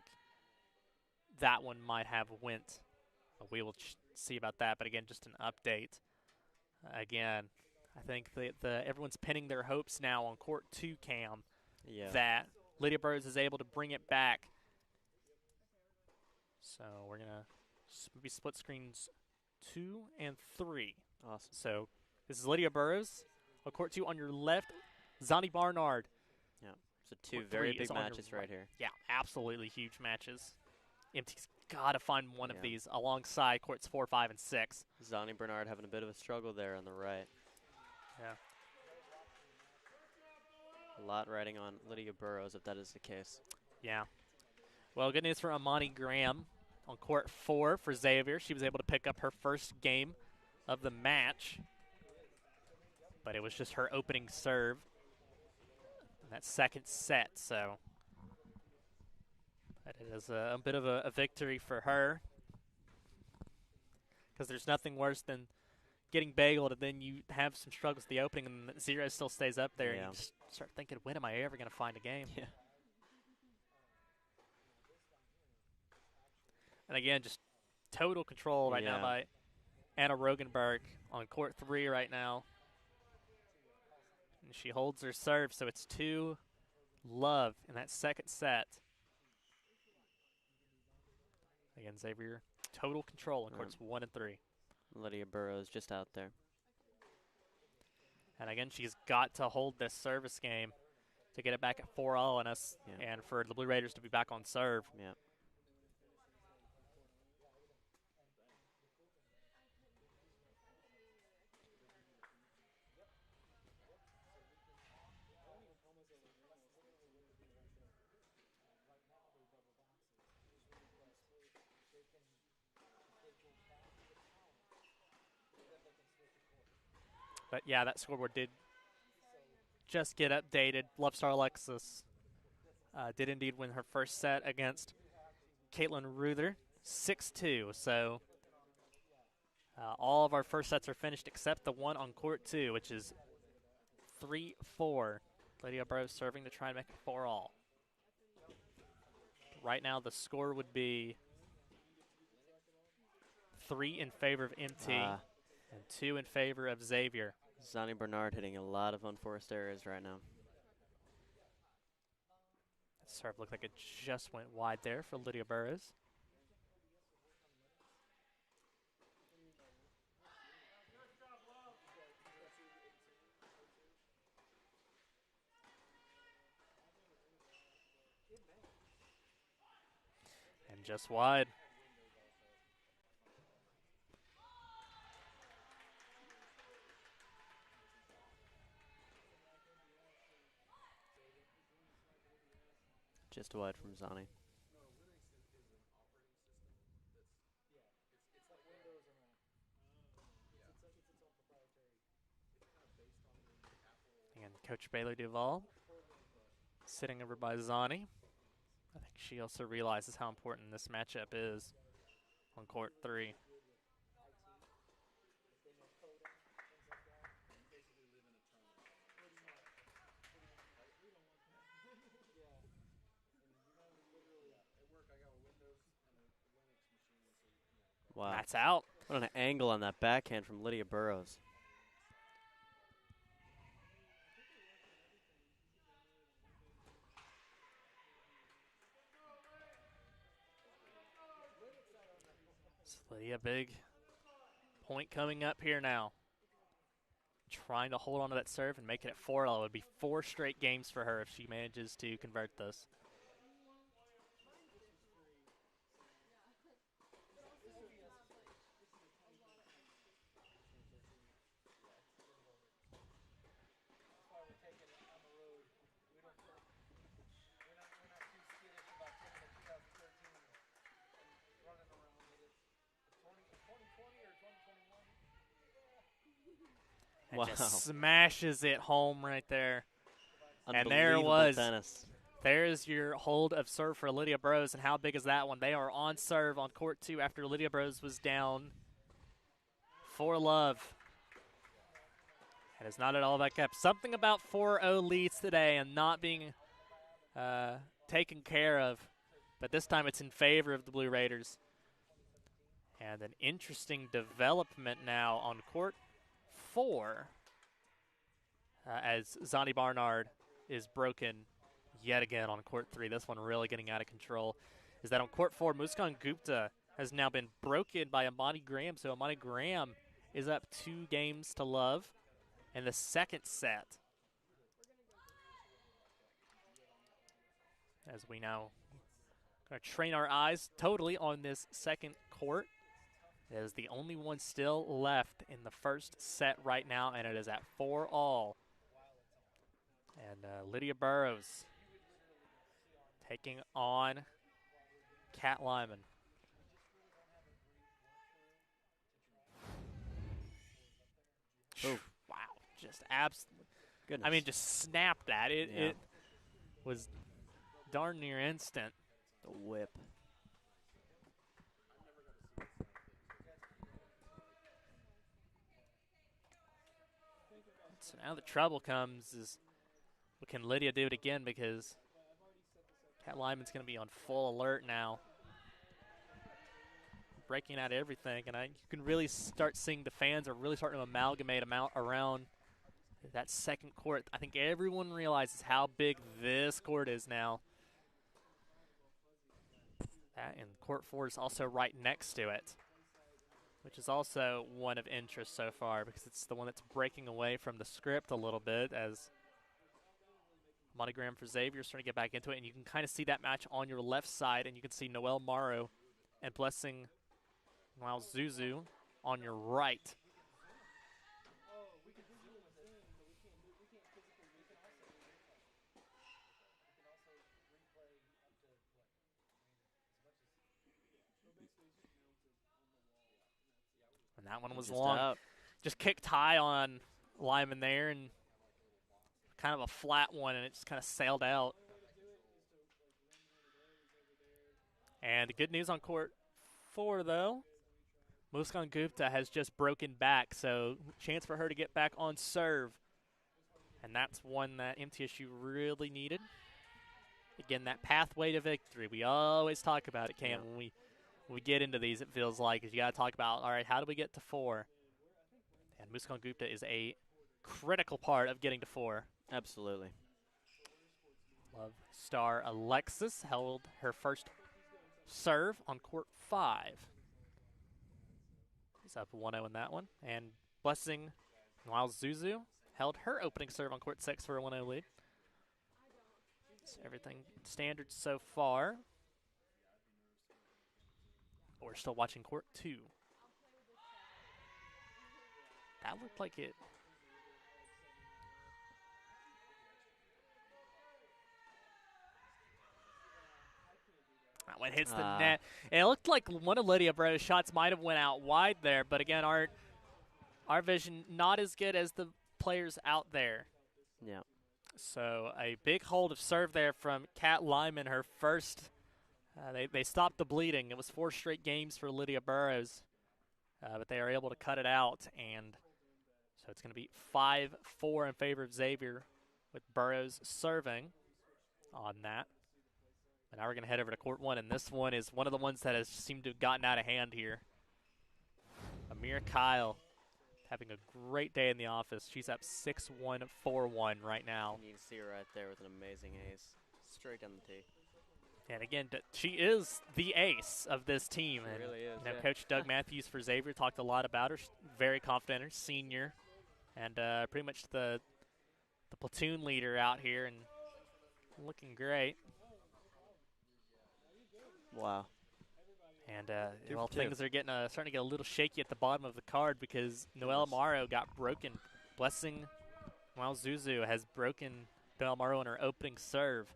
that one might have went. We will see about that, but again, just an update. Again, I think everyone's pinning their hopes now on court 2, Cam, that Lydia Burrows is able to bring it back. So we're going to maybe split screens 2 and 3. Awesome. So this is Lydia Burrows. On court 2 on your left, Zani Barnard. Yeah, so 2 very big matches right here. Yeah, absolutely huge matches. MT's got to find one of these alongside courts 4, 5, and 6. Zani Bernard having a bit of a struggle there on the right. Yeah. A lot riding on Lydia Burrows if that is the case. Yeah. Well, good news for Amani Graham on court 4 for Xavier. She was able to pick up her first game of the match, but it was just her opening serve in that second set, so it is a bit of a victory for her, because there's nothing worse than getting bageled and then you have some struggles at the opening and the 0 still stays up there and you just start thinking, when am I ever going to find a game? Yeah. And again, just total control right now by Anna Rogenberg on court 3 right now. And she holds her serve, so it's 2-love in that second set. Again, Xavier, total control in courts 1 and 3. Lydia Burrows just out there. And again, she's got to hold this service game to get it back at 4-all and us, and for the Blue Raiders to be back on serve. Yeah. But yeah, that scoreboard did just get updated. Lovestar Alexis did indeed win her first set against Caitlin Ruther, 6-2. So all of our first sets are finished except the one on court 2, which is 3-4. Lydia Burrows serving to try and make it 4-all. Right now the score would be 3 in favor of MT. And 2 in favor of Xavier. Zani Bernard hitting a lot of unforced errors right now. That serve looked like it just went wide there for Lydia Burrows. And just wide. Just wide from Zani. Coach Baylor Duval sitting over by Zani. I think she also realizes how important this matchup is on court 3. Wow. That's out. What an angle on that backhand from Lydia Burrows. So Lydia, big point coming up here now. Trying to hold on to that serve and make it at 4-0. It would be 4 straight games for her if she manages to convert this. And Wow. just smashes it home right there. And there it Unbelievable was. tennis. There's your hold of serve for Lydia Burrows, and how big is that one? They are on serve on court 2 after Lydia Burrows was down 4-love. And it's not at all back up. Something about 4-0 leads today and not being taken care of, but this time it's in favor of the Blue Raiders. And an interesting development now on court 4 as Zani Barnard is broken yet again on court 3. This one really getting out of control. Is that on court 4, Muskan Gupta has now been broken by Amani Graham. So Amani Graham is up 2 games to love in the second set. As we now going to train our eyes totally on this second court. It is the only one still left in the first set right now, and it is at 4-all. And Lydia Burrows taking on Kat Lyman. Oh. Wow, just absolutely. Goodness. I mean, just snapped that. It Yeah. it was darn near instant. The whip. So now the trouble comes is, what can Lydia do it again? Because Kat Lyman's going to be on full alert now. Breaking out everything, and you can really start seeing the fans are really starting to amalgamate around that second court. I think everyone realizes how big this court is now. That and court 4 is also right next to it, which is also one of interest so far because it's the one that's breaking away from the script a little bit as Monogram for Xavier starting to get back into it. And you can kind of see that match on your left side, and you can see Noelle Morrow and Blessing Zuzu on your right. And that one was Just long. out. Just kicked high on Lyman there, and kind of a flat one, and it just kind of sailed out. And the good news on court 4, though, Muskan Gupta has just broken back, so chance for her to get back on serve. And that's one that MTSU really needed. Again, that pathway to victory. We always talk about it, Cam. Yeah. When we get into these, it feels like you got to talk about, all right, how do we get to 4? And Muskan Gupta is a critical part of getting to 4. Absolutely. Love star Alexis held her first serve on court 5. He's up 1-0 in that one. And Blessing Zuzu held her opening serve on court 6 for a 1-0 lead. So everything standard so far. We're still watching court 2. That looked like it. That one hits the net. And it looked like one of Lydia Burrows' shots might have went out wide there, but again, our vision not as good as the players out there. Yeah. So a big hold of serve there from Kat Lyman, her first. They stopped the bleeding. It was 4 straight games for Lydia Burrows, but they are able to cut it out. And so it's going to be 5-4 in favor of Xavier with Burrows serving on that. And now we're going to head over to court 1, and this one is one of the ones that has seemed to have gotten out of hand here. Amir Kyle having a great day in the office. She's up 6-1, 4-1 right now. And you can see her right there with an amazing ace. Straight down the tee. And again, she is the ace of this team. She and really is, you know, yeah. Coach Doug Matthews for Xavier talked a lot about her. She's very confident, her senior, and pretty much the platoon leader out here and looking great. Wow. And Two for two. things are starting to get a little shaky at the bottom of the card because Noelle Morrow got broken. Blessing Zuzu has broken Noelle Morrow in her opening serve.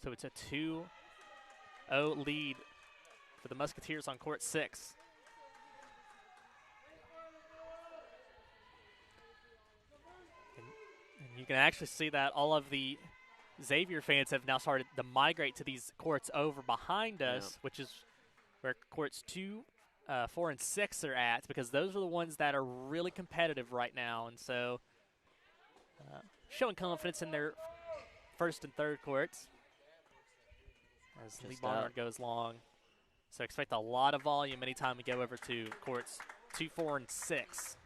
So it's a 2-0 lead for the Musketeers on court 6. And you can actually see that all of the Xavier fans have now started to migrate to these courts over behind us, which is where courts 2, 4, and 6 are at, because those are the ones that are really competitive right now. And so showing confidence in their first and third courts as Lee Barnard goes long. So expect a lot of volume anytime we go over to courts 2, 4, and 6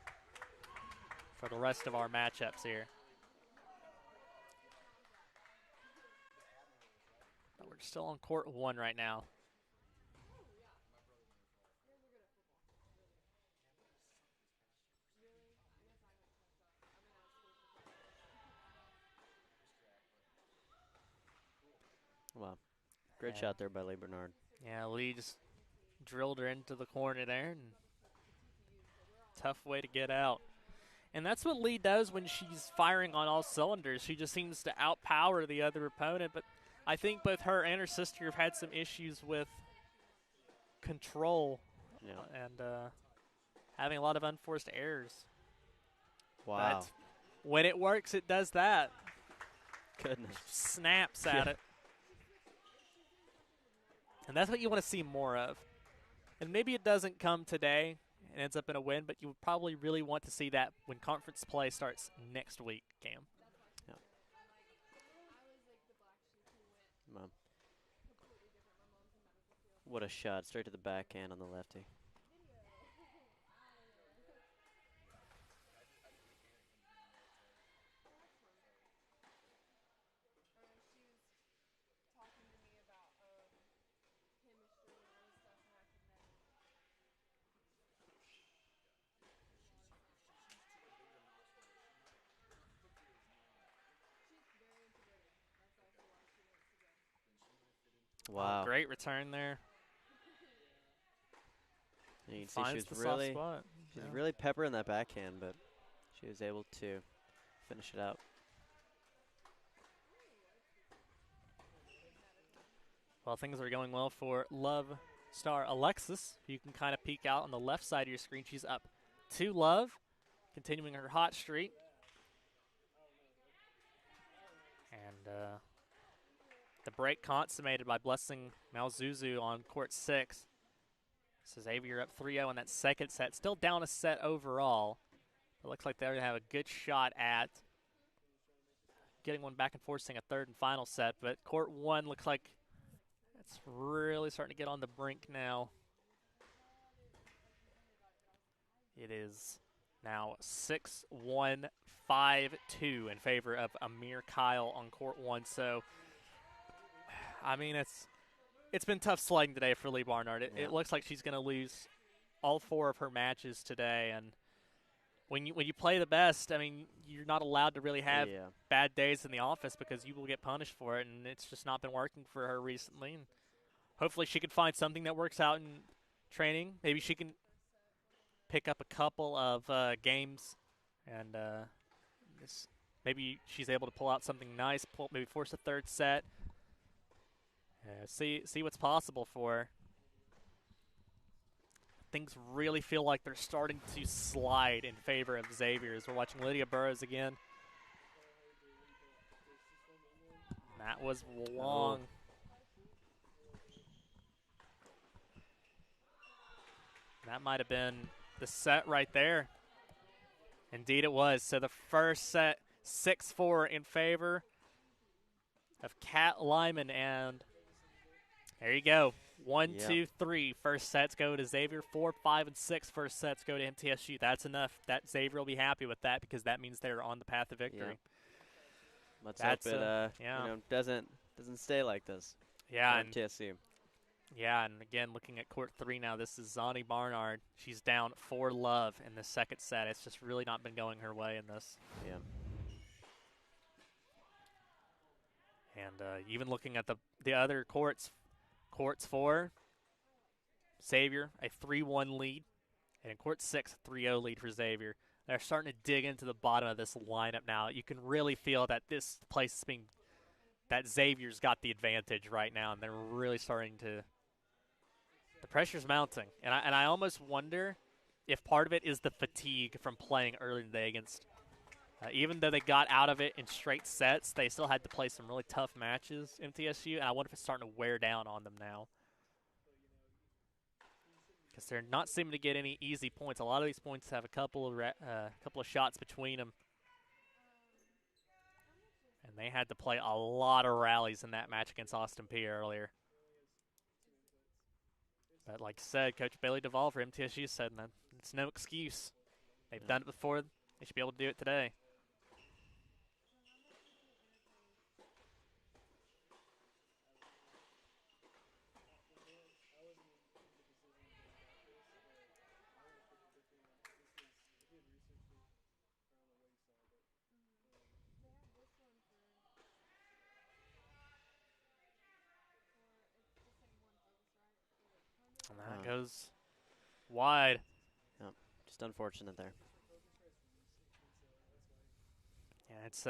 for the rest of our matchups here. But we're still on court 1 right now. Wow. Great shot there by Lee Bernard. Yeah, Lee just drilled her into the corner there, and tough way to get out. And that's what Lee does when she's firing on all cylinders. She just seems to outpower the other opponent, but I think both her and her sister have had some issues with control and having a lot of unforced errors. Wow. But when it works, it does that. Goodness. Snaps at it. And that's what you want to see more of. And maybe it doesn't come today and ends up in a win, but you would probably really want to see that when conference play starts next week, Cam. Yeah. Wow. What a shot. Straight to the backhand on the lefty. Wow. Oh, great return there. And you can see Finds she the was soft really, spot. she was really peppering that backhand, but she was able to finish it out. Well, things are going well for Love star Alexis. You can kind of peek out on the left side of your screen. She's up 2-Love, continuing her hot streak. And the break consummated by Blessing Malzuzu on court 6. So Xavier up 3-0 in that second set. Still down a set overall. It looks like they're going to have a good shot at getting one back and forcing a third and final set. But court 1 looks like it's really starting to get on the brink now. It is now 6-1, 5-2 in favor of Amir Kyle on court 1. So, I mean, it's been tough sledding today for Lee Barnard. It looks like she's going to lose all 4 of her matches today. And when you play the best, I mean, you're not allowed to really have bad days in the office because you will get punished for it. And it's just not been working for her recently. And hopefully she can find something that works out in training. Maybe she can pick up a couple of games and maybe she's able to pull out something nice, maybe force a third set. See what's possible for her. Things really feel like they're starting to slide in favor of Xavier as we're watching Lydia Burrows again. That was long. That might have been the set right there. Indeed it was. So the first set, 6-4 in favor of Kat Lyman. And there you go. 1, 2, 3. First sets go to Xavier. 4, 5, and 6 first sets go to MTSU. That's enough. That Xavier will be happy with that because that means they're on the path of victory. Let's hope it doesn't stay like this. Yeah, for MTSU. Yeah, and again, looking at court 3 now, this is Zani Barnard. She's down 4-love in the second set. It's just really not been going her way in this. Yeah. And even looking at the other courts 4, Xavier, a 3-1 lead. And in court 6, a 3-0 lead for Xavier. They're starting to dig into the bottom of this lineup now. You can really feel that this place is that Xavier's got the advantage right now, and they're really starting to. The pressure's mounting, and I almost wonder if part of it is the fatigue from playing earlier today against. Even though they got out of it in straight sets, they still had to play some really tough matches, MTSU, and I wonder if it's starting to wear down on them now. Because they're not seeming to get any easy points. A lot of these points have a couple of shots between them. And they had to play a lot of rallies in that match against Austin Peay earlier. But like I said, Coach Bailey Duvall for MTSU said that it's no excuse. They've done it before. They should be able to do it today. And that goes wide. Yep, just unfortunate there. Yeah, it's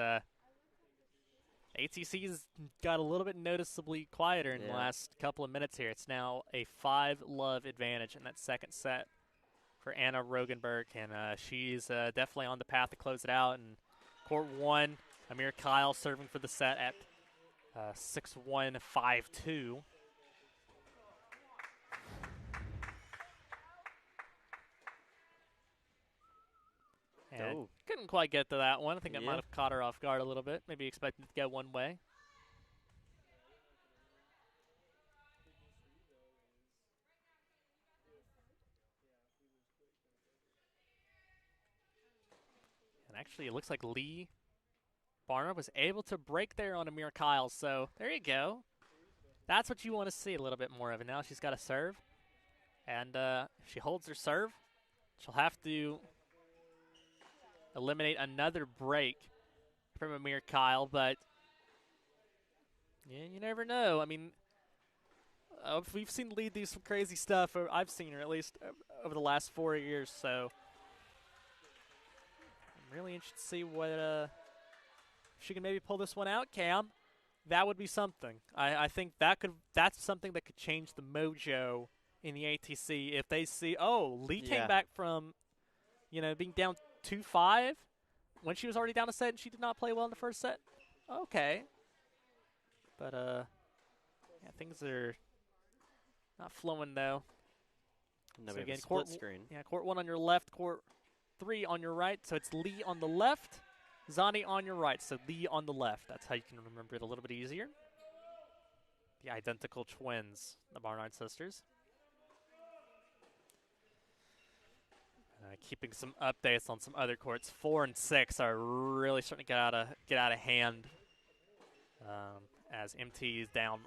ATC's got a little bit noticeably quieter in the last couple of minutes here. It's now a 5-love advantage in that second set for Anna Rogenberg, and she's definitely on the path to close it out. And court 1, Amir Kyle serving for the set at 6-1, 5-2. And couldn't quite get to that one. I think it might have caught her off guard a little bit. Maybe expected to go one way. And actually, it looks like Lee Barnard was able to break there on Amir Kyle. So there you go. That's what you want to see a little bit more of. And now she's got a serve. And if she holds her serve, she'll have to eliminate another break from Amir Kyle, but yeah, you never know. I mean, we've seen Lee do some crazy stuff. Or I've seen her at least over the last 4 years, so I'm really interested to see what if she can maybe pull this one out, Cam. That would be something. I think that's something that could change the mojo in the ATC if they see, Lee came back from, being down 2-5 when she was already down a set and she did not play well in the first set. Okay. But, things are not flowing, though. No, so again, split screen. Yeah, court 1 on your left, court 3 on your right. So it's Lee on the left, Zani on your right. So Lee on the left. That's how you can remember it a little bit easier. The identical twins, the Barnard sisters. Keeping some updates on some other courts. 4 and 6 are really starting to get out of hand. As MT is down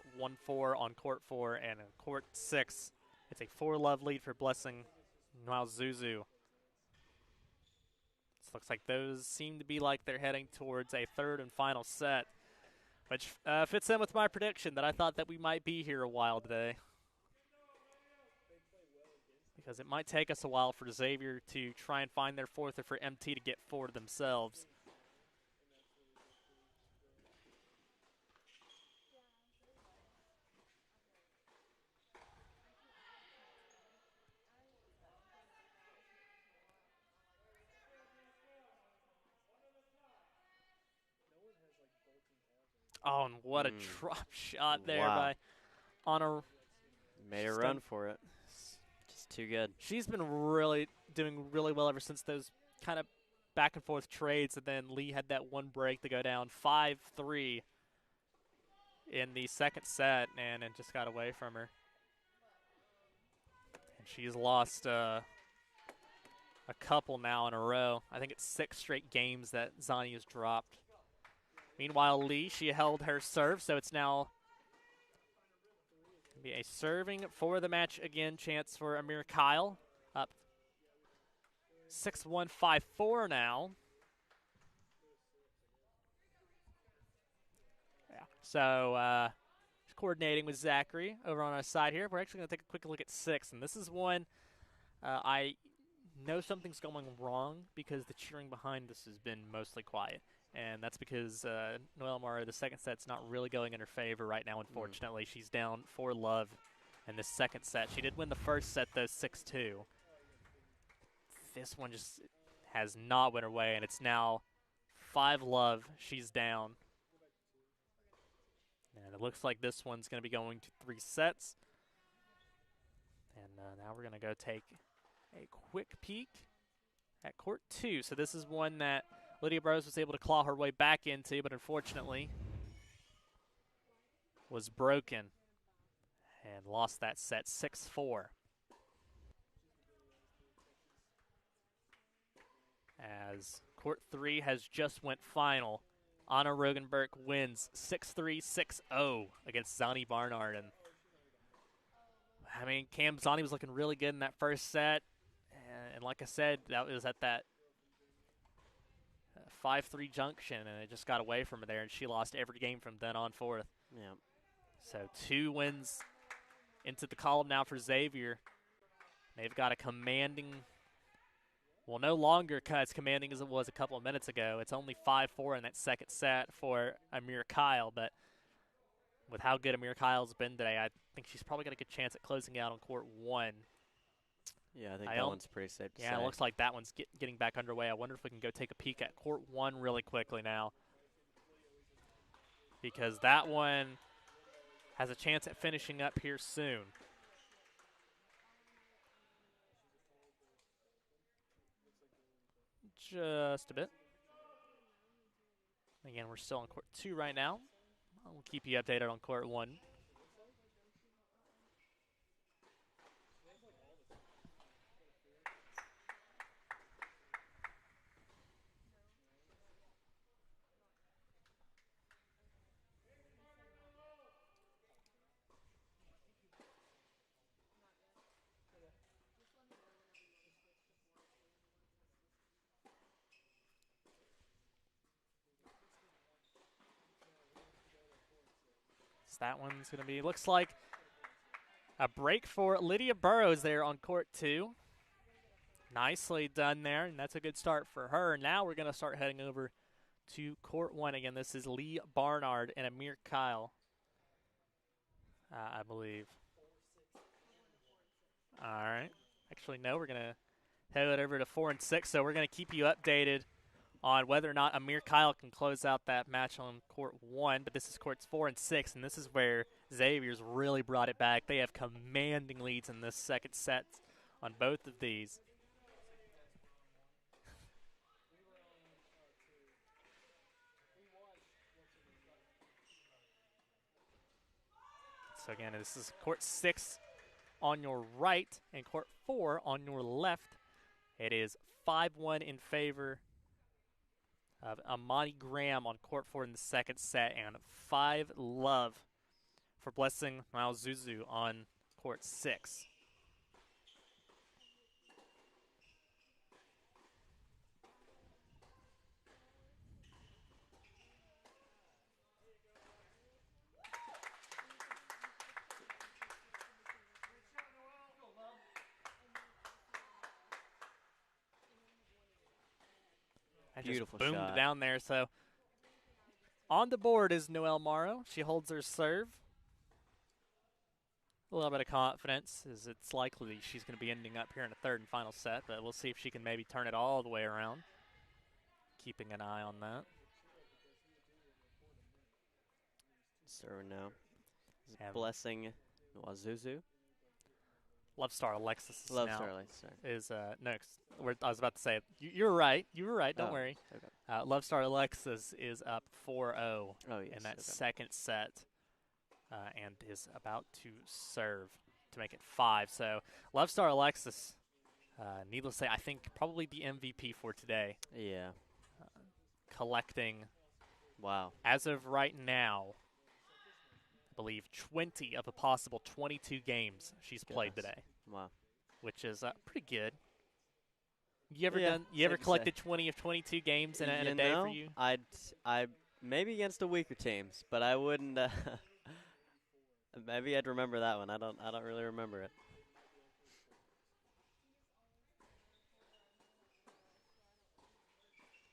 1-4 on court 4, and in court 6, it's a 4-love lead for Blessing Nwazuzu. This looks like those seem to be like they're heading towards a third and final set, which fits in with my prediction that I thought that we might be here a while today. Because it might take us a while for Xavier to try and find their fourth, or for MT to get four themselves. Oh, and what a drop shot there by Anna. Made a run for it. Just too good. She's been doing really well ever since those kind of back and forth trades, and then Lee had that one break to go down 5-3 in the second set, and it just got away from her. And she's lost a couple now in a row. I think it's 6 straight games that Zani has dropped. Meanwhile, Lee, she held her serve, so it's now be a serving for the match again chance for Amir Kyle. Up 6-1, 5-4 now. Yeah. So coordinating with Zachary over on our side here. We're actually going to take a quick look at 6, and this is one I know something's going wrong because the cheering behind this has been mostly quiet. And that's because Noelle Mara, the second set's not really going in her favor right now, unfortunately. She's down 4-love in the second set. She did win the first set, though, 6-2. This one just has not went her way, and it's now 5-love. She's down. And it looks like this one's going to be going to 3 sets. And now we're going to go take a quick peek at court 2. So this is one that Lydia Burrows was able to claw her way back into, but unfortunately was broken and lost that set 6-4. As court 3 has just went final, Anna Rogenberg wins 6-3, 6-0 against Zani Barnard. And I mean, Cam Zani was looking really good in that first set. And like I said, that was at that 5-3 junction, and it just got away from her there, and she lost every game from then on forth. Yeah. So 2 wins into the column now for Xavier. They've got a commanding, well, no longer as commanding as it was a couple of minutes ago. It's only 5-4 in that second set for Amir Kyle, but with how good Amir Kyle's been today, I think she's probably got a good chance at closing out on court 1. Yeah, I think that one's pretty safe to say. Yeah, it looks like that one's getting back underway. I wonder if we can go take a peek at court 1 really quickly now, because that one has a chance at finishing up here soon. Just a bit. Again, we're still on court 2 right now. I'll keep you updated on court 1. That one's going to be, looks like a break for Lydia Burrows there on court 2. Nicely done there, and that's a good start for her. Now we're going to start heading over to court 1 again. This is Lee Barnard and Amir Kyle, I believe. All right. Actually, no, we're going to head over to 4 and 6, so we're going to keep you updated on whether or not Amir Kyle can close out that match on court 1, but this is courts 4 and 6, and this is where Xavier's really brought it back. They have commanding leads in this second set on both of these. So again, this is court 6 on your right and court 4 on your left. It is 5-1 in favor of Amani Graham on court 4 in the second set, and 5-love for Blessing Malzuzu on court 6. Beautiful just boomed shot down there. So on the board is Noelle Morrow. She holds her serve. A little bit of confidence, as it's likely she's going to be ending up here in a third and final set, but we'll see if she can maybe turn it all the way around. Keeping an eye on that. serving now. And Blessing Wazuzu. Love Star Alexis is Love now Star Alexis, sorry. is next. I was about to say, you're right. You were right. Don't worry. Okay. Love Star Alexis is up 4-0 Oh, yes. in that okay. second set and is about to serve to make it 5. So Love Star Alexis, needless to say, I think probably the MVP for today. Yeah. Collecting, Wow. as of right now, I believe 20 of a possible 22 games she's played Goodness. today, Wow. which is pretty good. You ever Yeah, You ever safe to collected 20 of 22 games in a You day know, for you? I maybe against the weaker teams, but I wouldn't. Maybe I'd remember that one. I don't really remember it.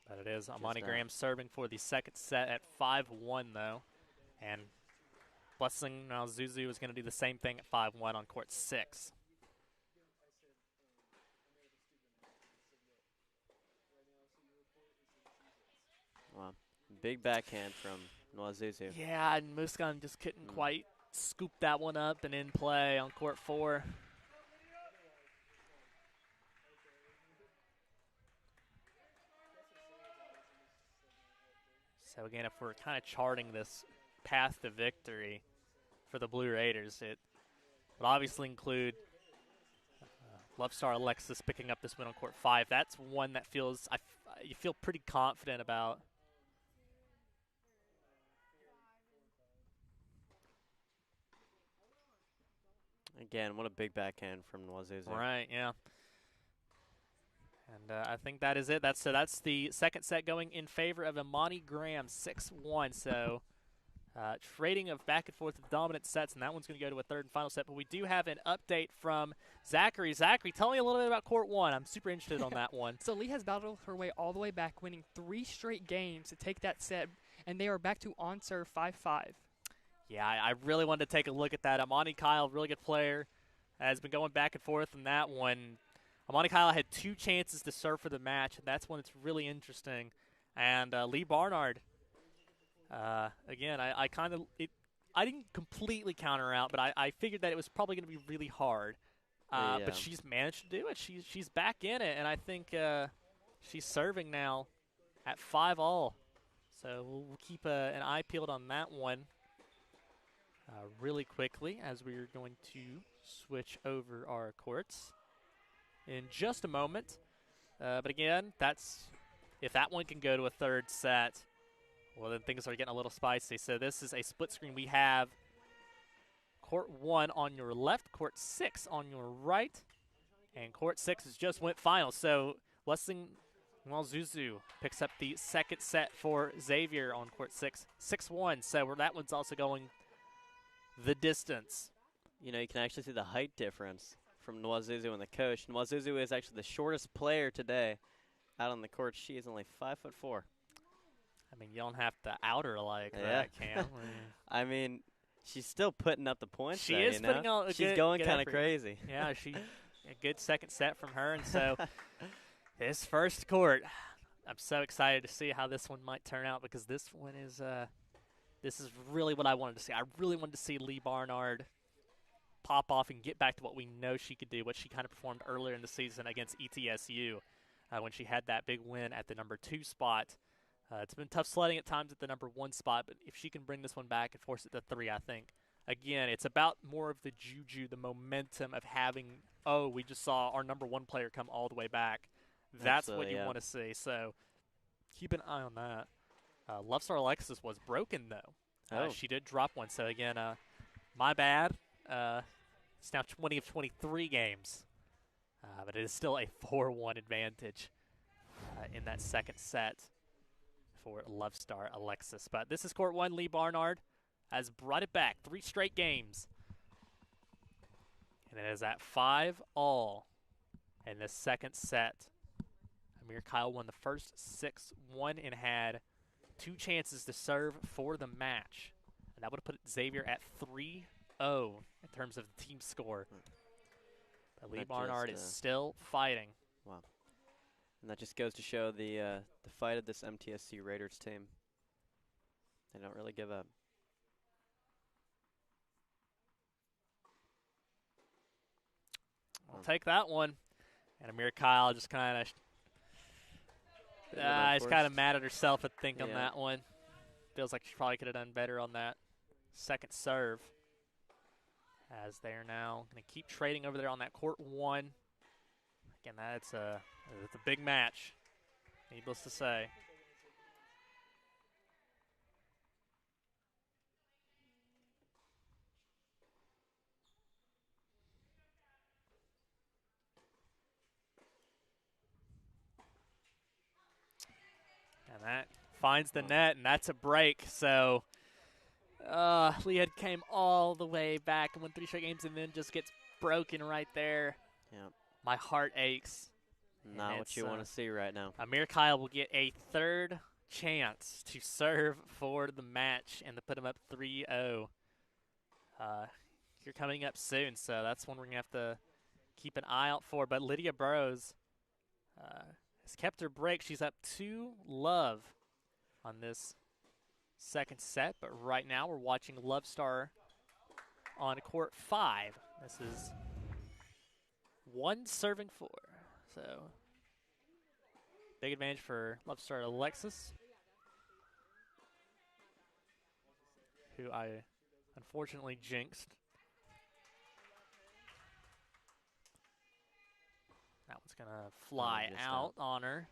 But it is Amani Just, Graham serving for the second set at 5-1 though, and Blessing now Zuzu is going to do the same thing at 5-1 on court 6. Wow. Big backhand from Nwazuzu. Yeah, and Muskan just couldn't quite scoop that one up and in play on court 4. So again, if we're kind of charting this path to victory for the Blue Raiders, it would obviously include Love Star Alexis picking up this win on court 5. That's one that feels you feel pretty confident about. Again, what a big backhand from Nwazuzu. Right, yeah. And I think that is it. That's the second set going in favor of Amani Graham, 6-1. So trading of back and forth with dominant sets, and that one's going to go to a third and final set. But we do have an update from Zachary. Zachary, tell me a little bit about court 1. I'm super interested on that one. So Lee has battled her way all the way back, winning 3 straight games to take that set, and they are back to on serve 5-5. Yeah, I really wanted to take a look at that. Amani Kyle, really good player, has been going back and forth in that one. Amani Kyle had 2 chances to serve for the match, and that's when it's really interesting. And Lee Barnard, again, I didn't completely counter her out, but I figured that it was probably going to be really hard. Yeah. But she's managed to do it. She's back in it, and I think she's serving now at 5-all. So we'll keep an eye peeled on that one really quickly as we're going to switch over our courts in just a moment. But again, if that one can go to a third set, well, then things are getting a little spicy. So this is a split screen. We have court 1 on your left, court 6 on your right, and court 6 has just went final. So Blessing Zuzu picks up the second set for Xavier on court 6, 6-1. So that one's also going the distance. You know, you can actually see the height difference from Nwazuzu and the coach. Nwazuzu is actually the shortest player today out on the court. She is only 5'4". I mean, you don't have to out her like that, Cam. I mean, she's still putting up the points. She though, is you know? putting out a She's good, going good kind of effort. crazy. Yeah, a good second set from her, and so this first court, I'm so excited to see how this one might turn out because this one is this is really what I wanted to see. I really wanted to see Lee Barnard pop off and get back to what we know she could do, what she kind of performed earlier in the season against ETSU when she had that big win at the number 2 spot. It's been tough sledding at times at the number 1 spot, but if she can bring this one back and force it to 3, I think, again, it's about more of the juju, the momentum of having, we just saw our number 1 player come all the way back. That's what you want to see. So keep an eye on that. Love Star Alexis was broken, though. She did drop one. So, again, my bad. It's now 20 of 23 games. But it is still a 4-1 advantage in that second set for Love Star Alexis. But this is court 1. Lee Barnard has brought it back 3 straight games. And it is at 5-all in the second set. Amir Kyle won the first 6-1 and had 2 chances to serve for the match. And that would have put Xavier at 3-0 in terms of the team score. But Lee Barnard is still fighting. Wow. And that just goes to show the fight of this MTSC Raiders team. They don't really give up. I'll take that one. And Amir Kyle just kind of is kind of mad at herself, I think, on that one. Feels like she probably could have done better on that second serve. As they are now going to keep trading over there on that court 1. Again, it's a big match, needless to say. And that finds the net, and that's a break. So Leah came all the way back and won 3 straight games and then just gets broken right there. Yep. My heart aches. Not what you want to see right now. Amir Kyle will get a third chance to serve for the match and to put him up 3-0. You're coming up soon, so that's one we're going to have to keep an eye out for. But Lydia Burrows has kept her break. She's up 2-love on this second set, but right now we're watching Love Star on court 5. This is 1 serving 4. So big advantage for Love Star Alexis, who I unfortunately jinxed. That one's going to fly out on her.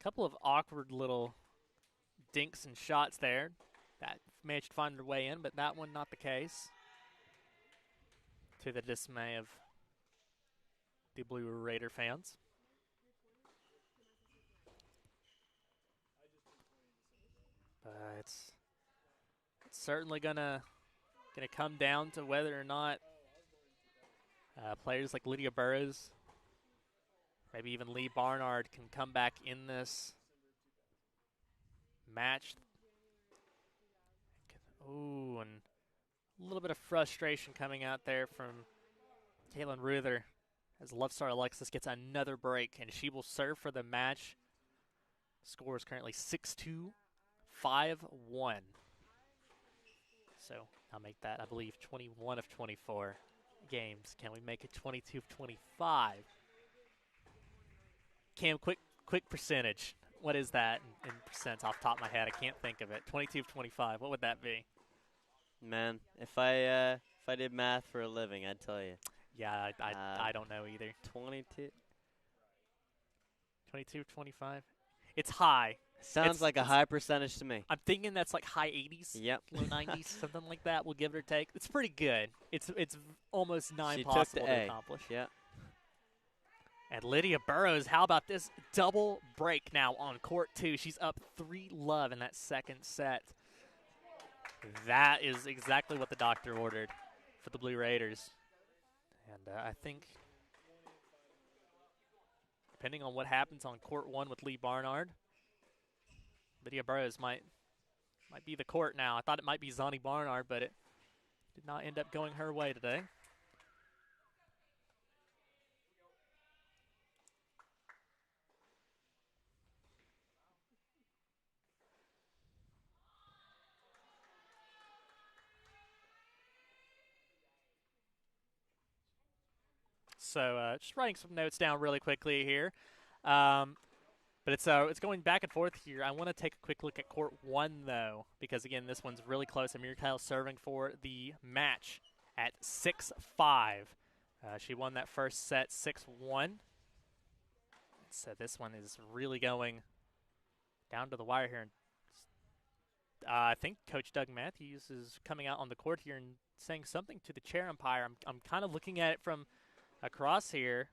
Couple of awkward little dinks and shots there that managed to find their way in, but that one not the case, to the dismay of the Blue Raider fans. But it's certainly gonna come down to whether or not players like Lydia Burrows, maybe even Lee Barnard, can come back in this match. Ooh, and a little bit of frustration coming out there from Caitlin Ruther as Love Star Alexis gets another break, and she will serve for the match. Score is currently 6-2, 5-1. So I'll make that, I believe, 21 of 24 games. Can we make it 22 of 25? Cam, quick percentage. What is that in percents off the top of my head? I can't think of it. 22 of 25. What would that be? Man, if I did math for a living, I'd tell you. Yeah, I don't know either. 22. 22 of 25. It's high. Sounds like a high percentage to me. I'm thinking that's like high 80s. Yep. Low 90s, something like that. We'll give it or take. It's pretty good. It's almost nigh She impossible took the to A. accomplish. Yeah. And Lydia Burrows, how about this double break now on court 2? She's up 3-love in that second set. That is exactly what the doctor ordered for the Blue Raiders. And I think, depending on what happens on court 1 with Lee Barnard, Lydia Burrows might be the court now. I thought it might be Zani Barnard, but it did not end up going her way today. So just writing some notes down really quickly here. But it's going back and forth here. I want to take a quick look at court 1, though, because, again, this one's really close. Amir Kyle serving for the match at 6-5. She won that first set 6-1. So this one is really going down to the wire here. I think Coach Doug Matthews is coming out on the court here and saying something to the chair umpire. I'm kind of looking at it from across here.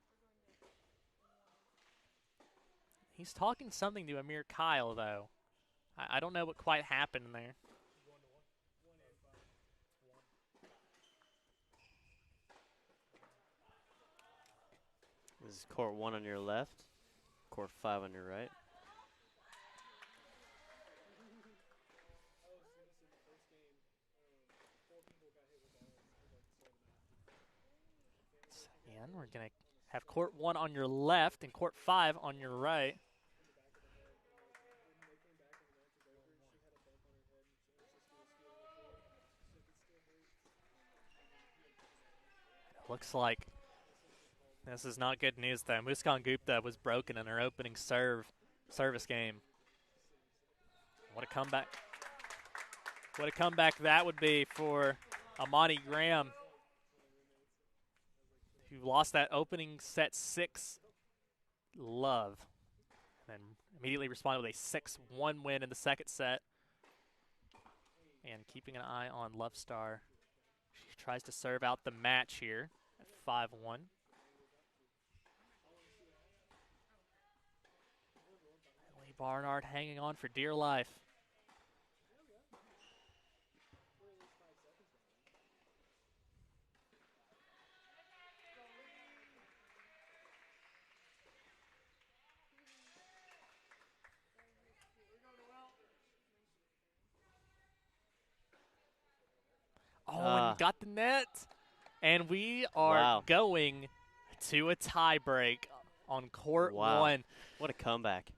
He's talking something to Amir Kyle, though. I don't know what quite happened there. This is court 1 on your left, court 5 on your right. And we're going to have court 1 on your left and court 5 on your right. Looks like This is not good news, though. Muskan Gupta was broken in her opening service game. What a comeback. What a comeback that would be for Amani Graham, who lost that opening set 6 love and immediately responded with a 6-1 win in the second set. And keeping an eye on Love Star. She tries to serve out the match here at 5-1. Lee Barnard hanging on for dear life. Oh, and got the net. And we are going to a tie break on court 1. What a comeback.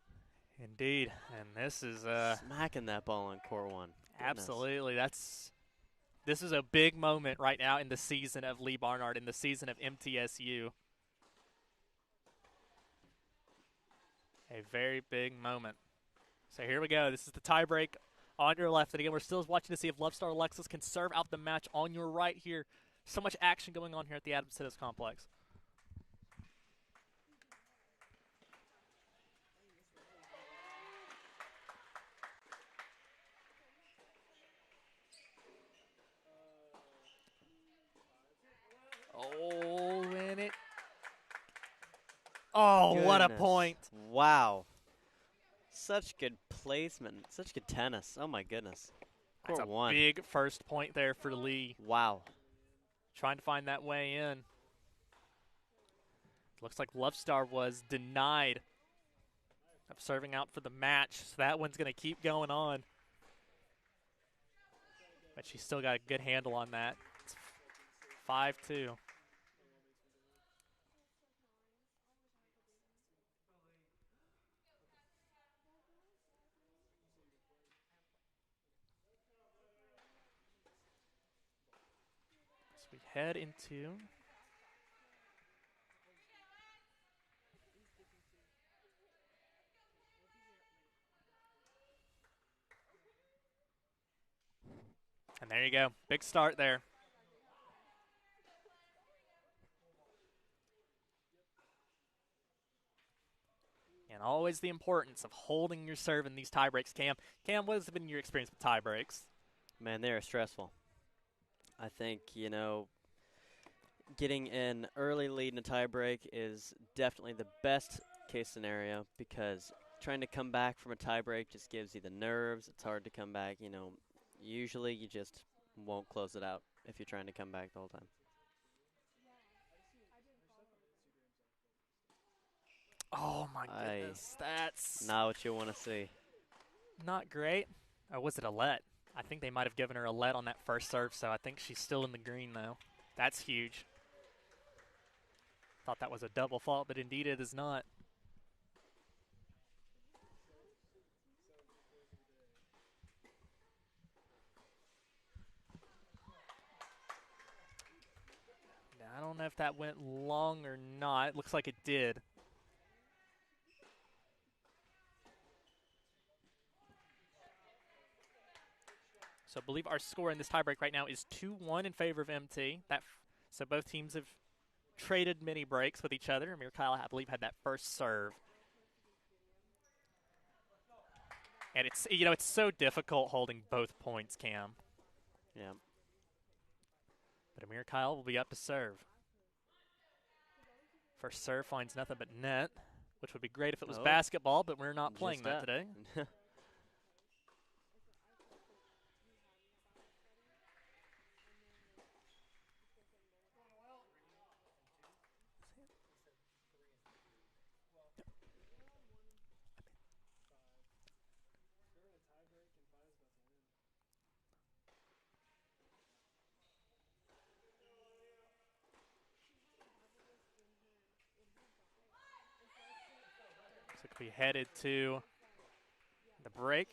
Indeed. And this is smacking that ball on court 1. Absolutely. This is a big moment right now in the season of Lee Barnard, in the season of MTSU. A very big moment. So here we go. This is the tie break on your left. And again, we're still watching to see if Love Star Alexis can serve out the match on your right here. So much action going on here at the Adams Tennis Complex. Oh, and it. Oh, goodness. What a point. Wow. Such good placement. Such good tennis. Oh, my goodness. That's a big first point there for Lee. Wow. Trying to find that way in. Looks like Love Star was denied of serving out for the match, so that one's going to keep going on. But she's still got a good handle on that. It's 5-2. We head into and there you go. Big start there. And always the importance of holding your serve in these tie breaks. Cam, what has been your experience with tie breaks? Man, they are stressful. I think, getting an early lead in a tiebreak is definitely the best case scenario because trying to come back from a tiebreak just gives you the nerves. It's hard to come back. Usually you just won't close it out if you're trying to come back the whole time. Oh, my goodness. That's not what you want to see. Not great. Or was it a let? I think they might have given her a let on that first serve, so I think she's still in the green, though. That's huge. Thought that was a double fault, but indeed it is not. Now, I don't know if that went long or not. It looks like it did. So I believe our score in this tiebreak right now is 2-1 in favor of MT. So both teams have traded mini breaks with each other. Amir Kyle, I believe, had that first serve. And it's so difficult holding both points, Cam. Yeah. But Amir Kyle will be up to serve. First serve finds nothing but net, which would be great if it was basketball, but we're not playing that today. We headed to the break.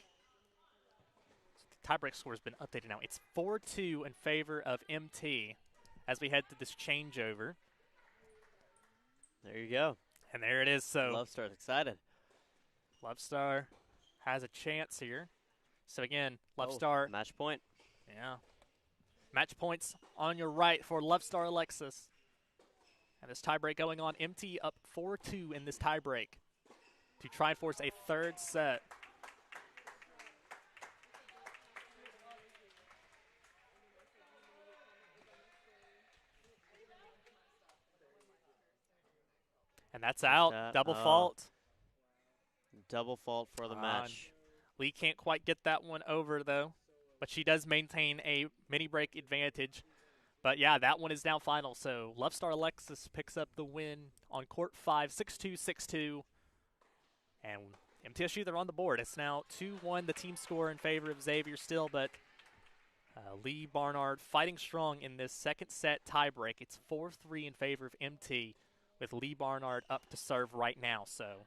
The tiebreak score has been updated now. It's 4-2 in favor of MT as we head to this changeover. There you go. And there it is. So Love Star's excited. Love Star has a chance here. So again, Love Star. Match point. Yeah. Match points on your right for Love Star Alexis. And this tiebreak going on. MT up 4-2 in this tiebreak to try and force a third set. And that's out. Double fault. Double fault for the match. Lee can't quite get that one over, though. But she does maintain a mini break advantage. But, yeah, that one is now final. So Love Star Alexis picks up the win on court 5, 6-2, 6-2. And MTSU, they're on the board. It's now 2-1, the team score in favor of Xavier still. But Lee Barnard fighting strong in this second set tiebreak. It's 4-3 in favor of MT with Lee Barnard up to serve right now. So,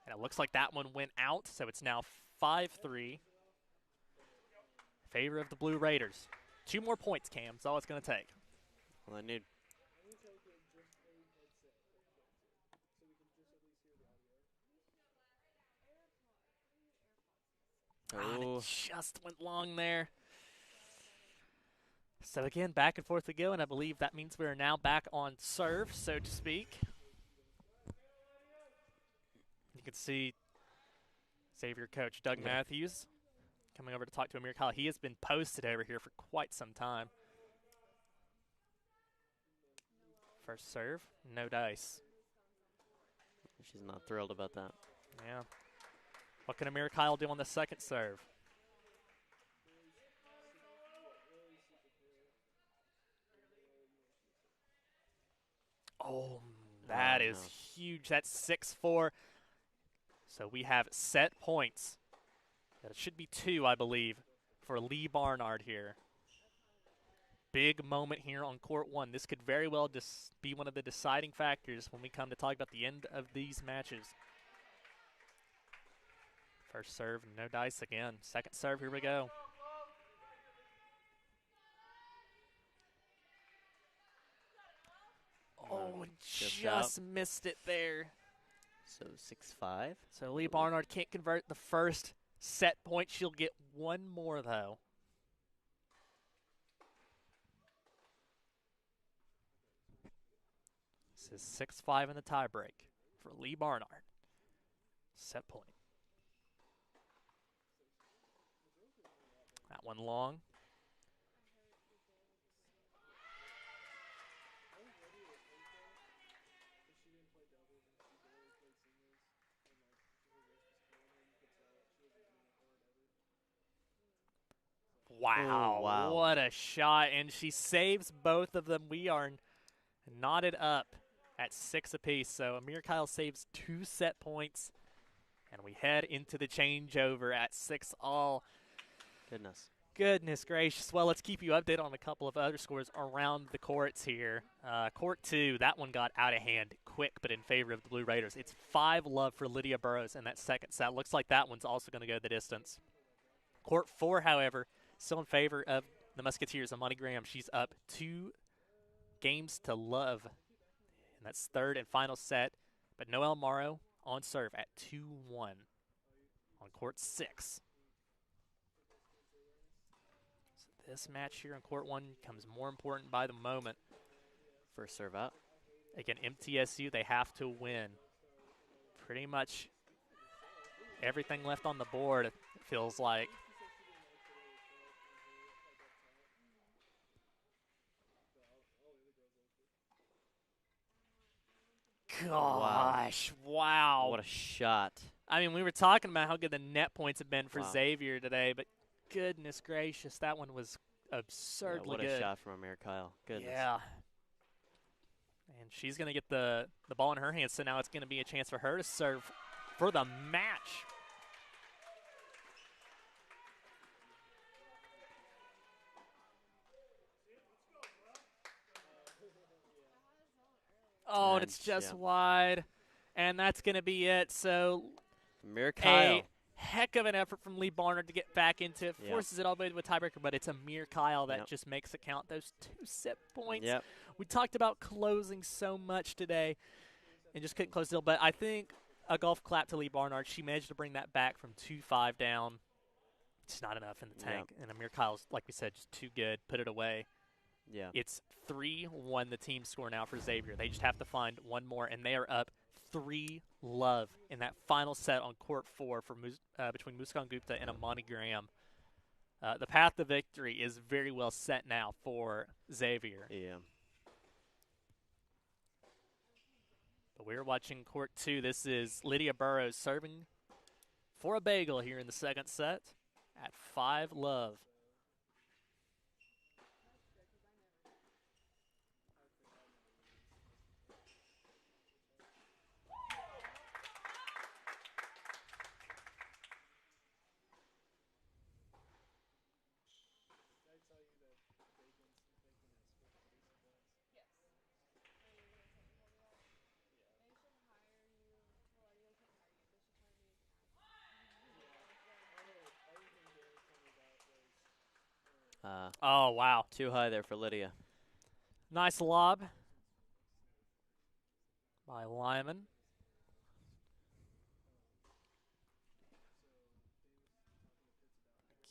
and it looks like that one went out. So it's now 5-3 in favor of the Blue Raiders. 2 more points, Cam. That's all it's going to take. Well, I need. Oh, it just went long there. So again, back and forth we go, and I believe that means we are now back on serve, so to speak. You can see Xavier coach Doug Matthews coming over to talk to Amir Kyle. He has been posted over here for quite some time. First serve, no dice. She's not thrilled about that. Yeah. What can Amir Kyle do on the second serve? Oh, that is huge. That's 6-4. So we have set points. That should be 2, I believe, for Lee Barnard here. Big moment here on court 1. This could very well just be one of the deciding factors when we come to talk about the end of these matches. First serve, no dice again. Second serve, here we go. Oh, just missed it there. So 6-5. So Lee Barnard can't convert the first set point. She'll get one more, though. This is 6-5 in the tiebreak for Lee Barnard. Set point. That one long. Wow, wow. What a shot. And she saves both of them. We are knotted up at 6 apiece. So Amir Kyle saves 2 set points. And we head into the changeover at 6-all. Goodness gracious. Well, let's keep you updated on a couple of other scores around the courts here. Court 2, that one got out of hand quick, but in favor of the Blue Raiders. It's 5-love for Lydia Burrows in that second set. Looks like that one's also going to go the distance. Court 4, however, still in favor of the Musketeers. Amani Graham, she's up 2 games to love. And that's third and final set. But Noelle Morrow on serve at 2-1 on court 6. So this match here on court 1 becomes more important by the moment. First serve out. Again, MTSU, they have to win. Pretty much everything left on the board, it feels like. Gosh, wow. What a shot. I mean, we were talking about how good the net points have been for Xavier today, but goodness gracious, that one was absurdly good. What a shot from Amir Kyle. Goodness. Yeah. And she's going to get the ball in her hands, so now it's going to be a chance for her to serve for the match. Oh, and it's just wide, and that's going to be it. So Amir Kyle Heck of an effort from Lee Barnard to get back into it. Yep. Forces it all the way to a tiebreaker, but it's Amir Kyle that Yep. just makes it count. Those 2 set points. Yep. We talked about closing so much today and just couldn't close the deal. But I think a golf clap to Lee Barnard. She managed to bring that back from 2-5 down. It's not enough in the tank. Yep. And Amir Kyle's, like we said, just too good. Put it away. Yeah. It's 3-1 the team score now for Xavier. They just have to find one more, and they are up 3-love in that final set on court 4 for between Muskan Gupta and Amani Graham. The path to victory is very well set now for Xavier. Yeah. But we're watching court 2. This is Lydia Burrows serving for a bagel here in the second set at 5-love. Oh, wow. Too high there for Lydia. Nice lob by Lyman.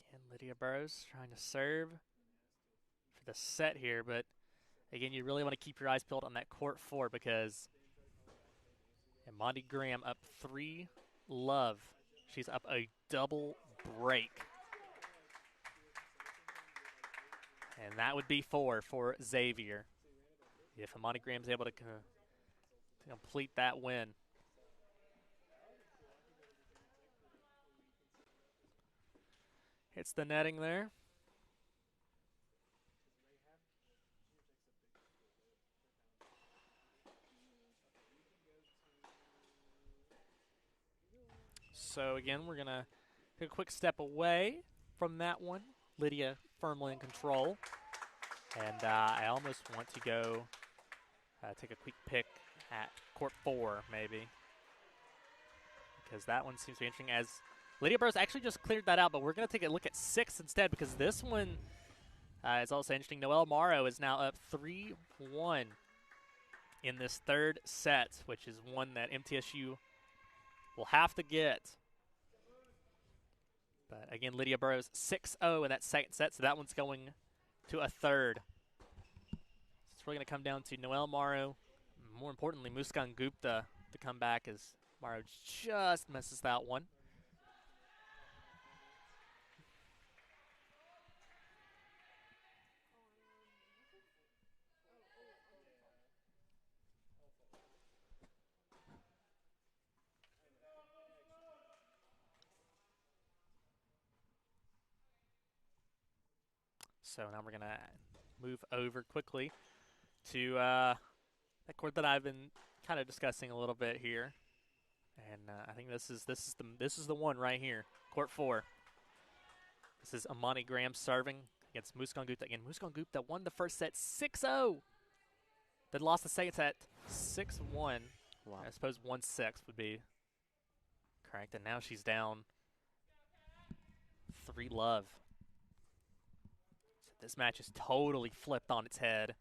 Again, Lydia Burrows trying to serve for the set here, but again, you really want to keep your eyes peeled on that court 4 because Amani Graham up 3-love. She's up a double break. And that would be 4 for Xavier if Amani Graham's able to complete that win. Hits the netting there. So again, we're going to take a quick step away from that one. Lydia firmly in control. And I almost want to go take a quick pick at court 4, maybe. Because that one seems to be interesting as Lydia Burrows actually just cleared that out, but we're going to take a look at 6 instead because this one is also interesting. Noelle Morrow is now up 3-1 in this third set, which is one that MTSU will have to get. But again, Lydia Burrows 6-0 in that second set, so that one's going to a third. So it's really going to come down to Noelle Morrow, more importantly, Muskan Gupta to come back as Morrow just misses that one. So now we're going to move over quickly to that court that I've been kind of discussing a little bit here, and I think this is the one right here, court 4. This is Amani Graham serving against Muskan Gupta. Again, Muskan Gupta won the first set 6-0, then lost the second set 6-1. Wow. I suppose 1-6 would be correct, and now she's down 3-love. This match is totally flipped on its head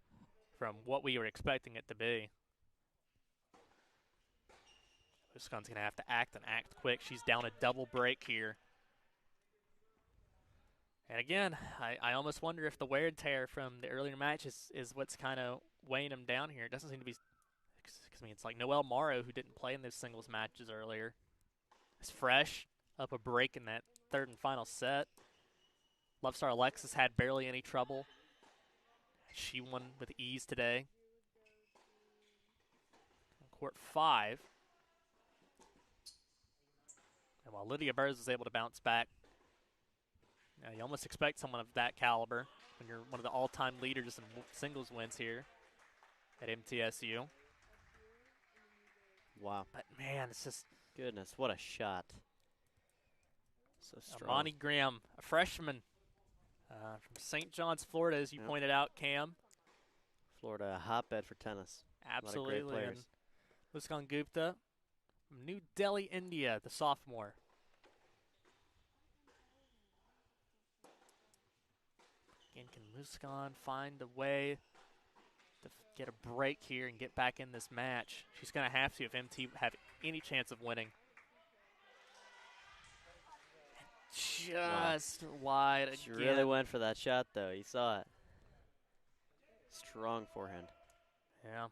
from what we were expecting it to be. Muskan's going to have to act and act quick. She's down a double break here. And again, I almost wonder if the wear and tear from the earlier match is what's kind of weighing him down here. It doesn't seem to be, because I mean, it's like Noelle Morrow, who didn't play in those singles matches earlier, is fresh, up a break in that third and final set. Love Star Alexis had barely any trouble. She won with ease today. Court 5. And while Lydia Burrows was able to bounce back, you almost expect someone of that caliber when you're one of the all-time leaders in singles wins here at MTSU. Wow. But, man, it's just... Goodness, what a shot. So strong. Amani Graham, a freshman from St. John's, Florida, as you pointed out, Cam. Florida, a hotbed for tennis. Absolutely. A lot of great players. Muskan Gupta from New Delhi, India, the sophomore. And can Muskan find a way to get a break here and get back in this match? She's going to have to if MT have any chance of winning. Just wide again. She really went for that shot, though. You saw it. Strong forehand. Yeah.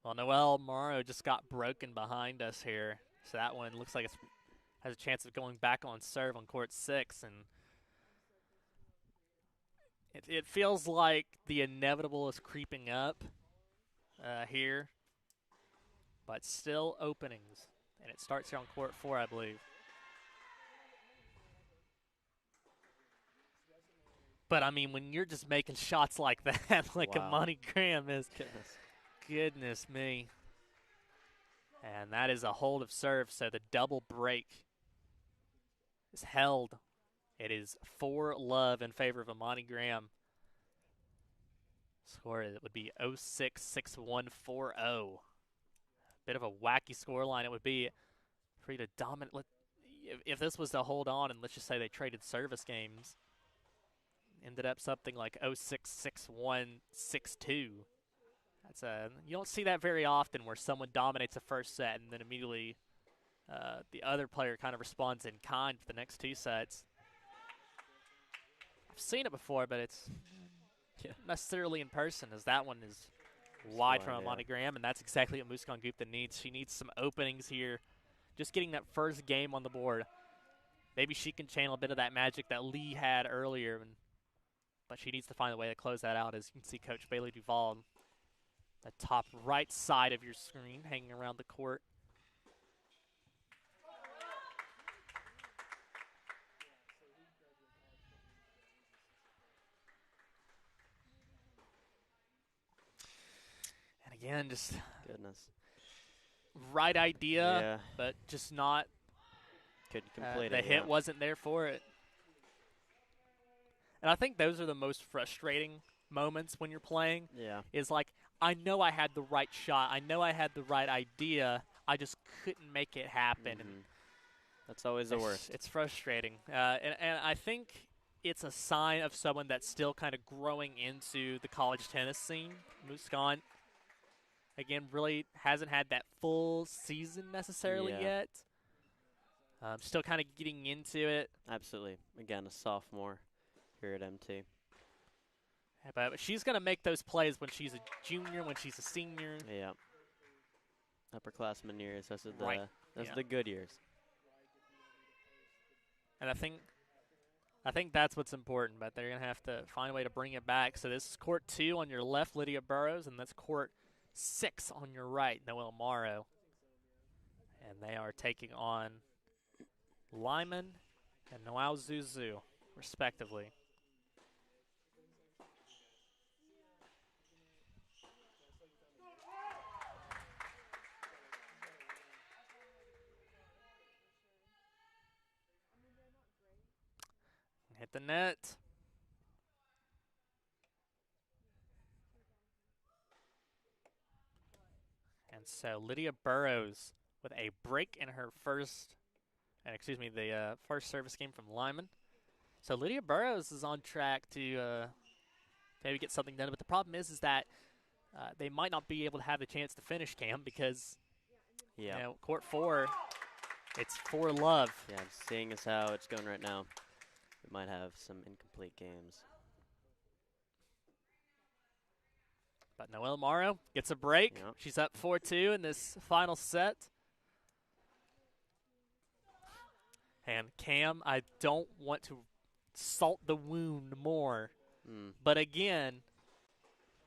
Well, Noelle Morrow just got broken behind us here. So that one looks like it has a chance of going back on serve on court 6. And it feels like the inevitable is creeping up here. But still openings. And it starts here on court 4, I believe. But, I mean, when you're just making shots like that, like Imani Graham is, goodness me. And that is a hold of serve, so the double break is held. It is 4-love in favor of Imani Graham. Score it would be 0-6-6-1-4-0. Bit of a wacky scoreline it would be for you to dominate. If this was to hold on, and let's just say they traded service games, ended up something like 0-6-6-1-6-2. That's you don't see that very often where someone dominates a first set and then immediately the other player kind of responds in kind for the next 2 sets. I've seen it before, but it's not necessarily in person, as that one is wide from Imani Graham, and that's exactly what Muskan Gupta needs. She needs some openings here. Just getting that first game on the board. Maybe she can channel a bit of that magic that Lee had earlier, but she needs to find a way to close that out. As you can see, Coach Bailey Duvall, the top right side of your screen, hanging around the court. And again, just right idea, but just not. Couldn't complete the hit wasn't there for it. And I think those are the most frustrating moments when you're playing. Yeah. Is like, I know I had the right shot. I know I had the right idea. I just couldn't make it happen. And that's always the worst. It's frustrating. And I think it's a sign of someone that's still kind of growing into the college tennis scene. Muskan, again, really hasn't had that full season necessarily yet. Still kind of getting into it. Absolutely. Again, a sophomore here at MT. But she's going to make those plays when she's a junior, when she's a senior. Yeah. Upperclassman years. Those are the good years. And I think that's what's important, but they're going to have to find a way to bring it back. So this is court 2 on your left, Lydia Burrows, and that's court 6 on your right, Noelle Morrow. And they are taking on Lyman and Noelle Zuzu, respectively. Hit the net. And so Lydia Burrows with a break in her first service game from Lyman. So Lydia Burrows is on track to maybe get something done. But the problem is that they might not be able to have the chance to finish, Cam, because court 4, it's 4-love. Yeah, seeing as how it's going right now, we might have some incomplete games. But Noelle Morrow gets a break. Yep. She's up 4-2 in this final set. And Cam, I don't want to salt the wound more. But again,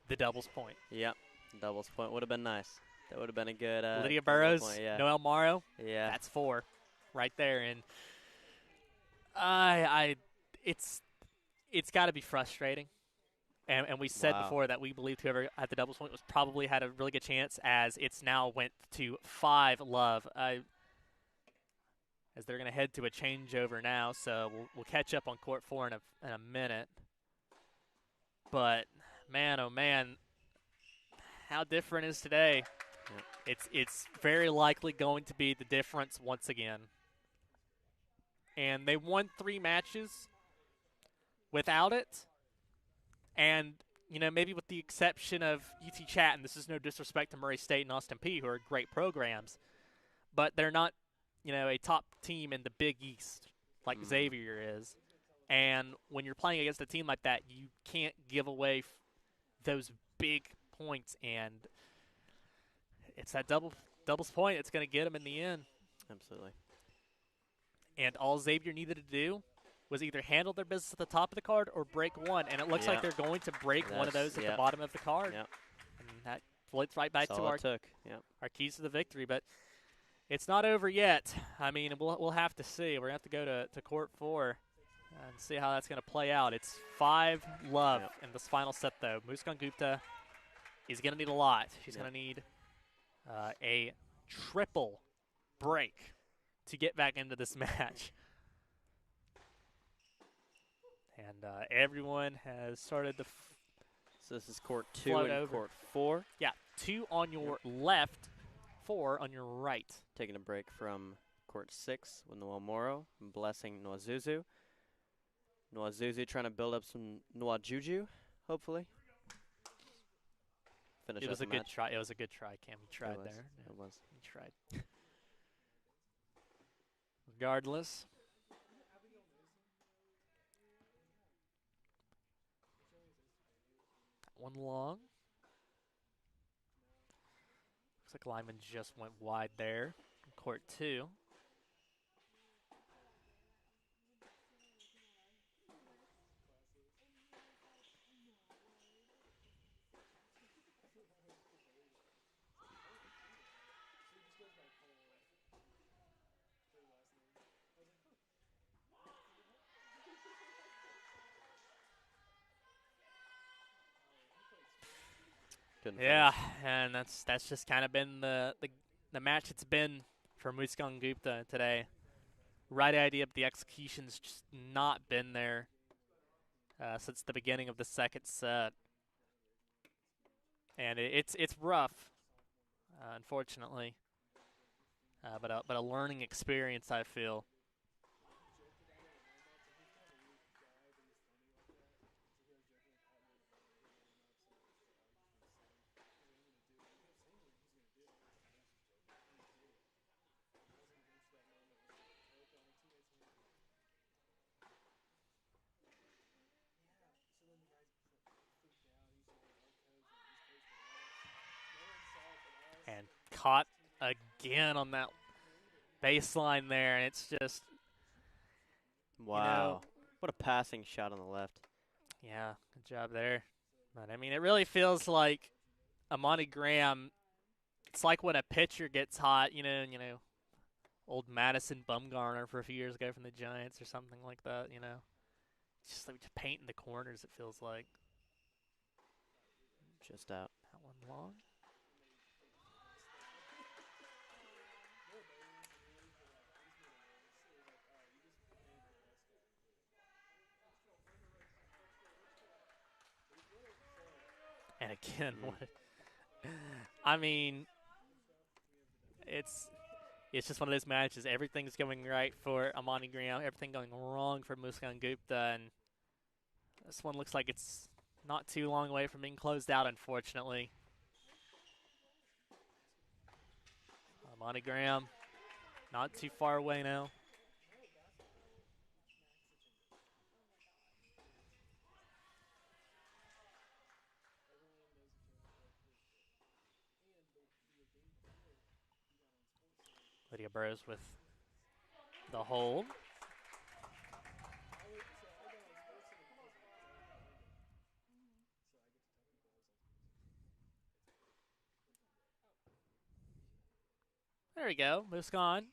the doubles point. Yep, doubles point would have been nice. That would have been a good Lydia Burrows, point, Noelle Morrow. Yeah. That's 4 right there. And it's got to be frustrating. And we said before that we believed whoever had the doubles point was probably had a really good chance, as it's now went to 5-love. As they're going to head to a changeover now, so we'll catch up on court 4 in a minute. But man, oh man, how different is today? Yep. It's very likely going to be the difference once again. And they won 3 matches without it. And, maybe with the exception of UT Chat, and this is no disrespect to Murray State and Austin Peay, who are great programs, but they're not, a top team in the Big East like Xavier is. And when you're playing against a team like that, you can't give away those big points. And it's that doubles point. It's going to get them in the end. Absolutely. And all Xavier needed to do was either handle their business at the top of the card or break one. And it looks like they're going to break one of those at the bottom of the card. Yep. And that floats right back to our keys to the victory. But it's not over yet. I mean, we'll have to see. We're going to have to go to court 4 and see how that's going to play out. It's 5-love in this final set, though. Muskan Gupta is going to need a lot. She's going to need a triple break to get back into this match. And everyone has started to so this is court 2 and over. Court 4. Yeah, 2 on your left, 4 on your right. Taking a break from court 6 with Noah Moro, blessing Nwazuzu. Nwazuzu trying to build up some Nwa Juju, hopefully. Finish it was up a the good match. try. It was a good try, Cam. You tried there. It was. You tried. Regardless. One long. Looks like Lyman just went wide there. Court 2. Yeah, and that's just kind of been the match it's been for Muskan Gupta today. Right idea, but the execution's just not been there since the beginning of the second set, and it's rough, unfortunately, but a learning experience, I feel. And caught again on that baseline there, and it's just wow. What a passing shot on the left. Yeah, good job there. But I mean, it really feels like Amani Graham. It's like when a pitcher gets hot, old Madison Bumgarner for a few years ago from the Giants or something like that. It's just like painting the corners. It feels like. Just out. That one long. And again, I mean, it's just one of those matches. Everything's going right for Amani Graham, everything going wrong for Muskan Gupta, and this one looks like it's not too long away from being closed out, unfortunately. Amani Graham, not too far away now. Lydia Burrows with the hold. There we go. Muskan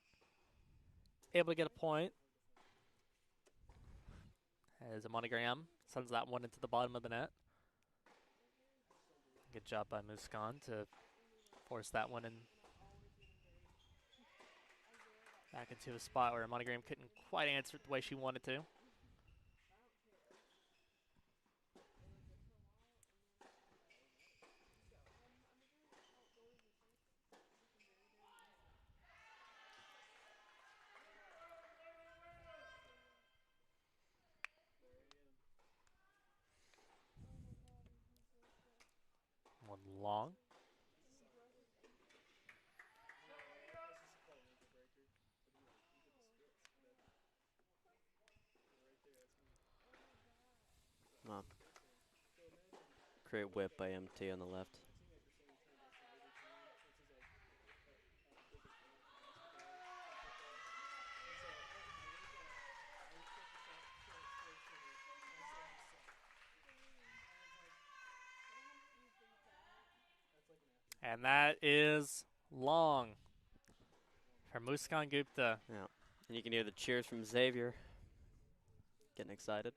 able to get a point. As Amani Graham sends that one into the bottom of the net. Good job by Muskan to force that one in. Back into a spot where Amani Graham couldn't quite answer it the way she wanted to. long. Wow. Great whip by MT on the left. And that is long for Muskan Gupta. Yeah. And you can hear the cheers from Xavier. Getting excited.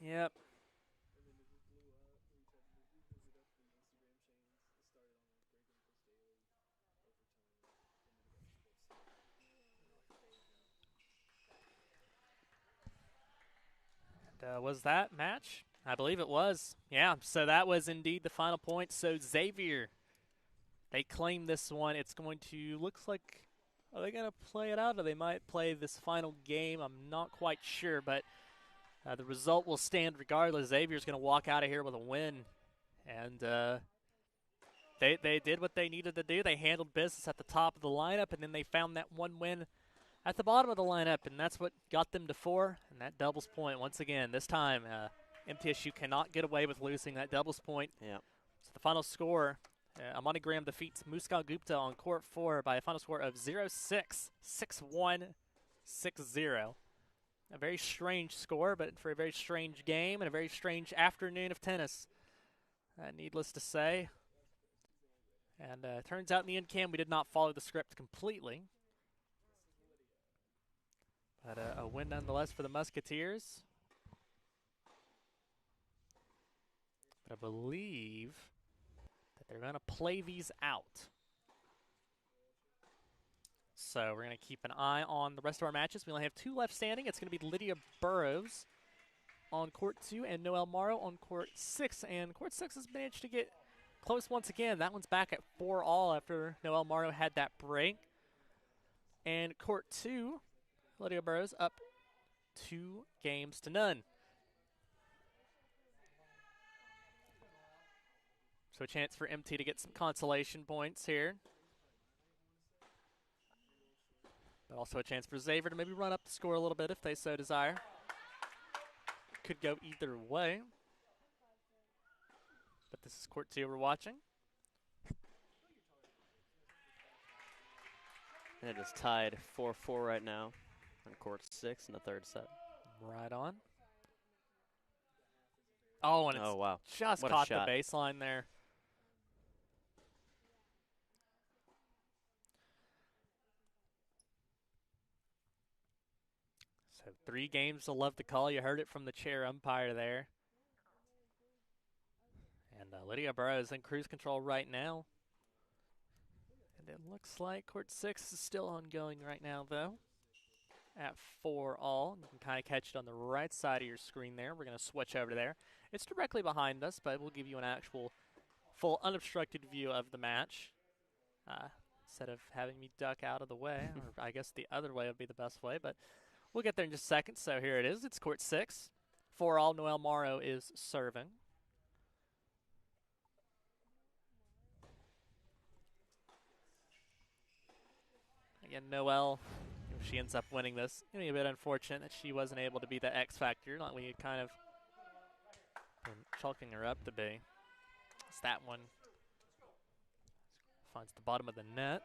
Yep. And, was that match? I believe it was. Yeah, so that was indeed the final point. So Xavier, they claim this one. It's going to, looks like, are they going to play it out or they might play this final game? I'm not quite sure, but the result will stand regardless. Xavier's going to walk out of here with a win. And they did what they needed to do. They handled business at the top of the lineup, and then they found that one win at the bottom of the lineup, and that's what got them to 4, and that doubles point once again. This time, MTSU cannot get away with losing that doubles point. Yeah. So the final score, Amani Graham defeats Muskan Gupta on court 4 by a final score of 0-6, 6-1, 6-0. A very strange score, but for a very strange game and a very strange afternoon of tennis, needless to say. And turns out in the end, Cam, we did not follow the script completely. But a win nonetheless for the Musketeers. But I believe that they're going to play these out. So we're going to keep an eye on the rest of our matches. We only have 2 left standing. It's going to be Lydia Burrows on court 2 and Noelle Morrow on court 6. And court 6 has managed to get close once again. That one's back at 4-all after Noelle Morrow had that break. And court 2, Lydia Burrows up 2-0. So a chance for MT to get some consolation points here. But also a chance for Xavier to maybe run up the score a little bit if they so desire. Could go either way. But this is court 2 we're watching. And it is tied 4-4 right now on court 6 in the third set. Right on. Oh, and it's wow. just What a caught the shot. baseline there. So 3 games to love to call. You heard it from the chair umpire there. And Lydia Burrows in cruise control right now. And it looks like court 6 is still ongoing right now, though, at 4-all. You can kind of catch it on the right side of your screen there. We're going to switch over there. It's directly behind us, but we'll give you an actual full unobstructed view of the match. Instead of having me duck out of the way, or I guess the other way would be the best way, but we'll get there in just a second. So here it is. It's court 6. 4-all. Noelle Morrow is serving. Again, Noelle, if she ends up winning this, it's going to be a bit unfortunate that she wasn't able to be the X factor like we had kind of been chalking her up to be. It's that one. Finds the bottom of the net.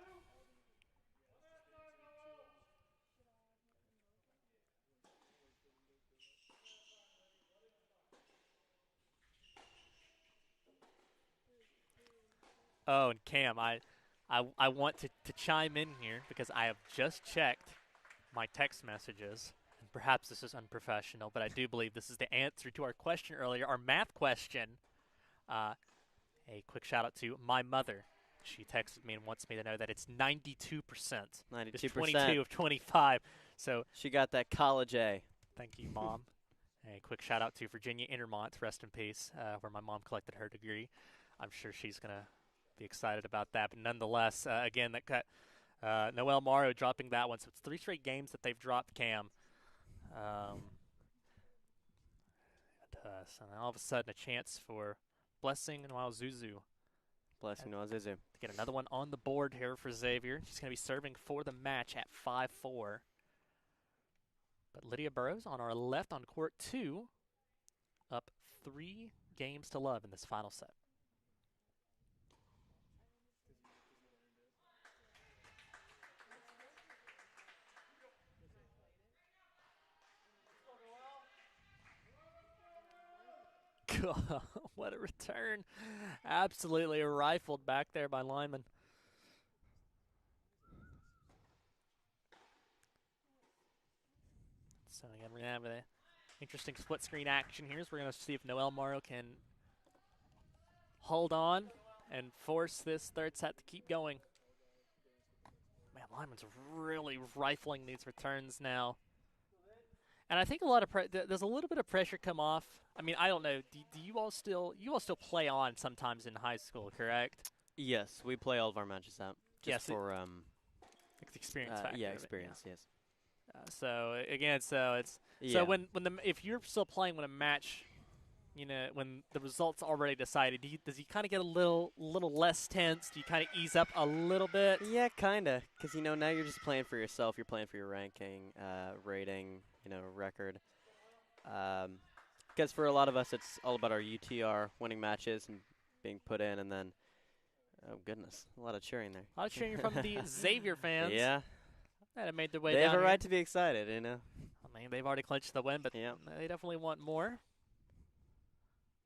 Oh, and Cam, I want to chime in here because I have just checked my text messages. And perhaps this is unprofessional, but I do believe this is the answer to our question earlier, our math question. A quick shout out to my mother. She texted me and wants me to know that it's 92%. 92%. It's 22 of 25. So she got that college A. thank you, Mom. A quick shout out to Virginia Intermont, rest in peace, where my mom collected her degree. I'm sure she's going to be excited about that. But nonetheless, again, that cut Noelle Morrow dropping that one. So it's 3 straight games that they've dropped Cam. So now all of a sudden a chance for Blessing and Zuzu Blessing to Azuzu. To get another one on the board here for Xavier. She's going to be serving for the match at 5-4. But Lydia Burrows on our left on court 2, up 3 games to love in this final set. What a return. Absolutely rifled back there by Lyman. So again, we're going to have an interesting split screen action here. So we're going to see if Noelle Morrow can hold on and force this third set to keep going. Man, Lyman's really rifling these returns now. And I think a lot of there's a little bit of pressure come off. I mean, I don't know. Do you all still play on sometimes in high school, correct? Yes, we play all of our matches out. Just for experience factor. Yeah, experience. Yeah. Yes. So again, if you're still playing when a match, when the result's already decided, does he kind of get a little less tense? Do you kind of ease up a little bit? Yeah, kind of, because now you're just playing for yourself. You're playing for your ranking, rating, record. Because for a lot of us, it's all about our UTR, winning matches and being put in, and then, oh goodness, a lot of cheering there. A lot of cheering from the Xavier fans. Yeah. That have made their way down. They have a here. right to be excited, I mean, they've already clinched the win, but they definitely want more.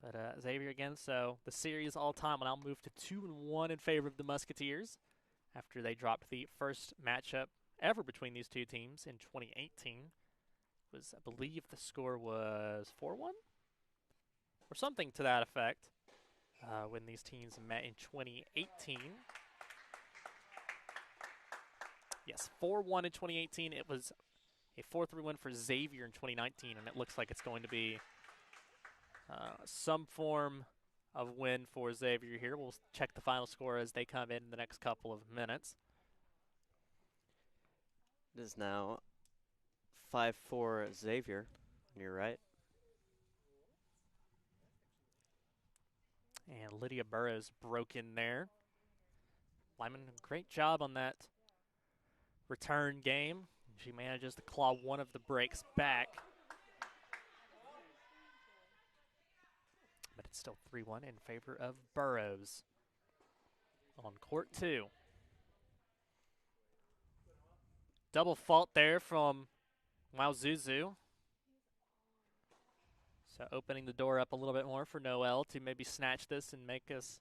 But Xavier again, so the series all time will now move to 2-1 in favor of the Musketeers after they dropped the first matchup ever between these two teams in 2018. I believe the score was 4-1 or something to that effect when these teams met in 2018. Yes, 4-1 in 2018. It was a 4-3 win for Xavier in 2019, and it looks like it's going to be some form of win for Xavier here. We'll check the final score as they come in the next couple of minutes. It is now 5-4 Xavier. You're right. And Lydia Burrows broke in there. Lyman, great job on that return game. She manages to claw one of the breaks back. But it's still 3-1 in favor of Burrows on court 2. Double fault there from Zuzu. So opening the door up a little bit more for Noelle to maybe snatch this and make us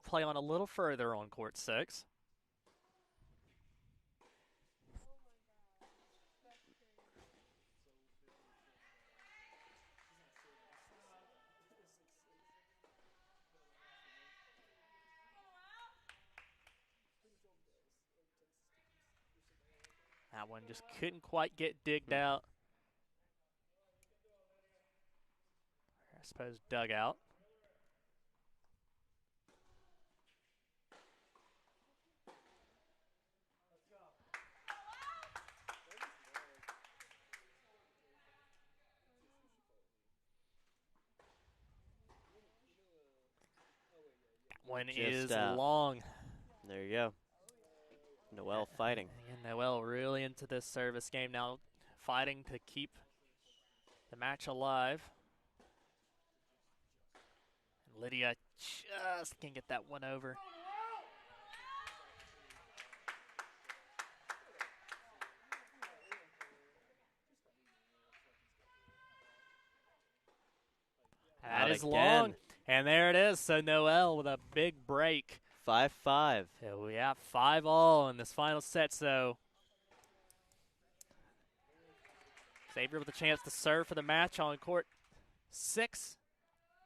play on a little further on court 6. That one just couldn't quite get digged out. I suppose dug out. That one is long. There you go. Noelle fighting. And Noelle really into this service game now, fighting to keep the match alive. And Lydia just can't get that one over. That is long. And there it is. So Noelle with a big break. 5-5. So we have 5-all in this final set. So Xavier with a chance to serve for the match on court 6.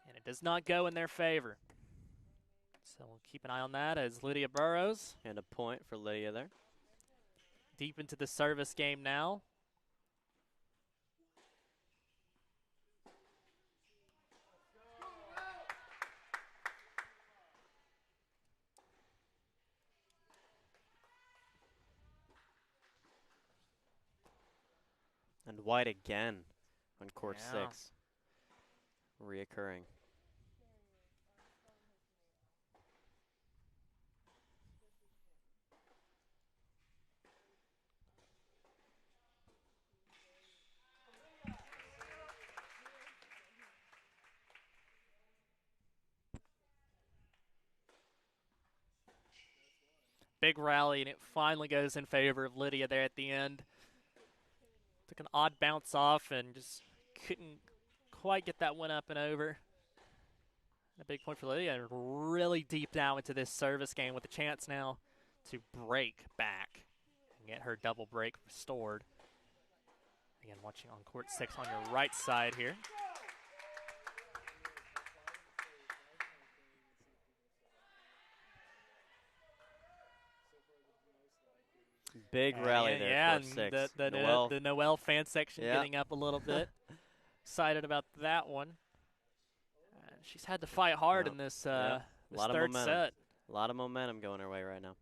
And it does not go in their favor. So we'll keep an eye on that as Lydia Burrows. And a point for Lydia there. Deep into the service game now. And White again on court 6. Reoccurring. big rally, and it finally goes in favor of Lydia there at the end. Took an odd bounce off and just couldn't quite get that one up and over. A big point for Lydia, and really deep now into this service game with a chance now to break back and get her double break restored. Again, watching on court 6 on your right side here. Big rally there, yeah, court 6. The Noel fan section getting up a little bit. Excited about that one. She's had to fight hard in this, this third set. A lot of momentum going her way right now.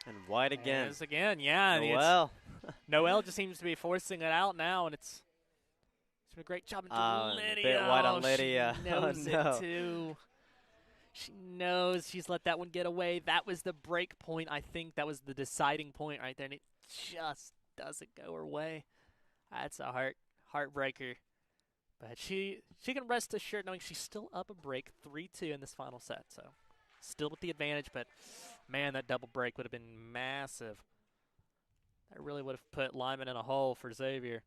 And wide again. Yes, again, yeah. Noel. Noel just seems to be forcing it out now, and it's doing a great job. Lydia. Bit wide on Lydia. She knows it, too. She knows she's let that one get away. That was the break point, I think. That was the deciding point right there, and it just doesn't go her way. That's a heartbreaker. But she can rest assured knowing she's still up a break 3-2 in this final set. So still with the advantage, but man, that double break would have been massive. That really would have put Lyman in a hole for Xavier.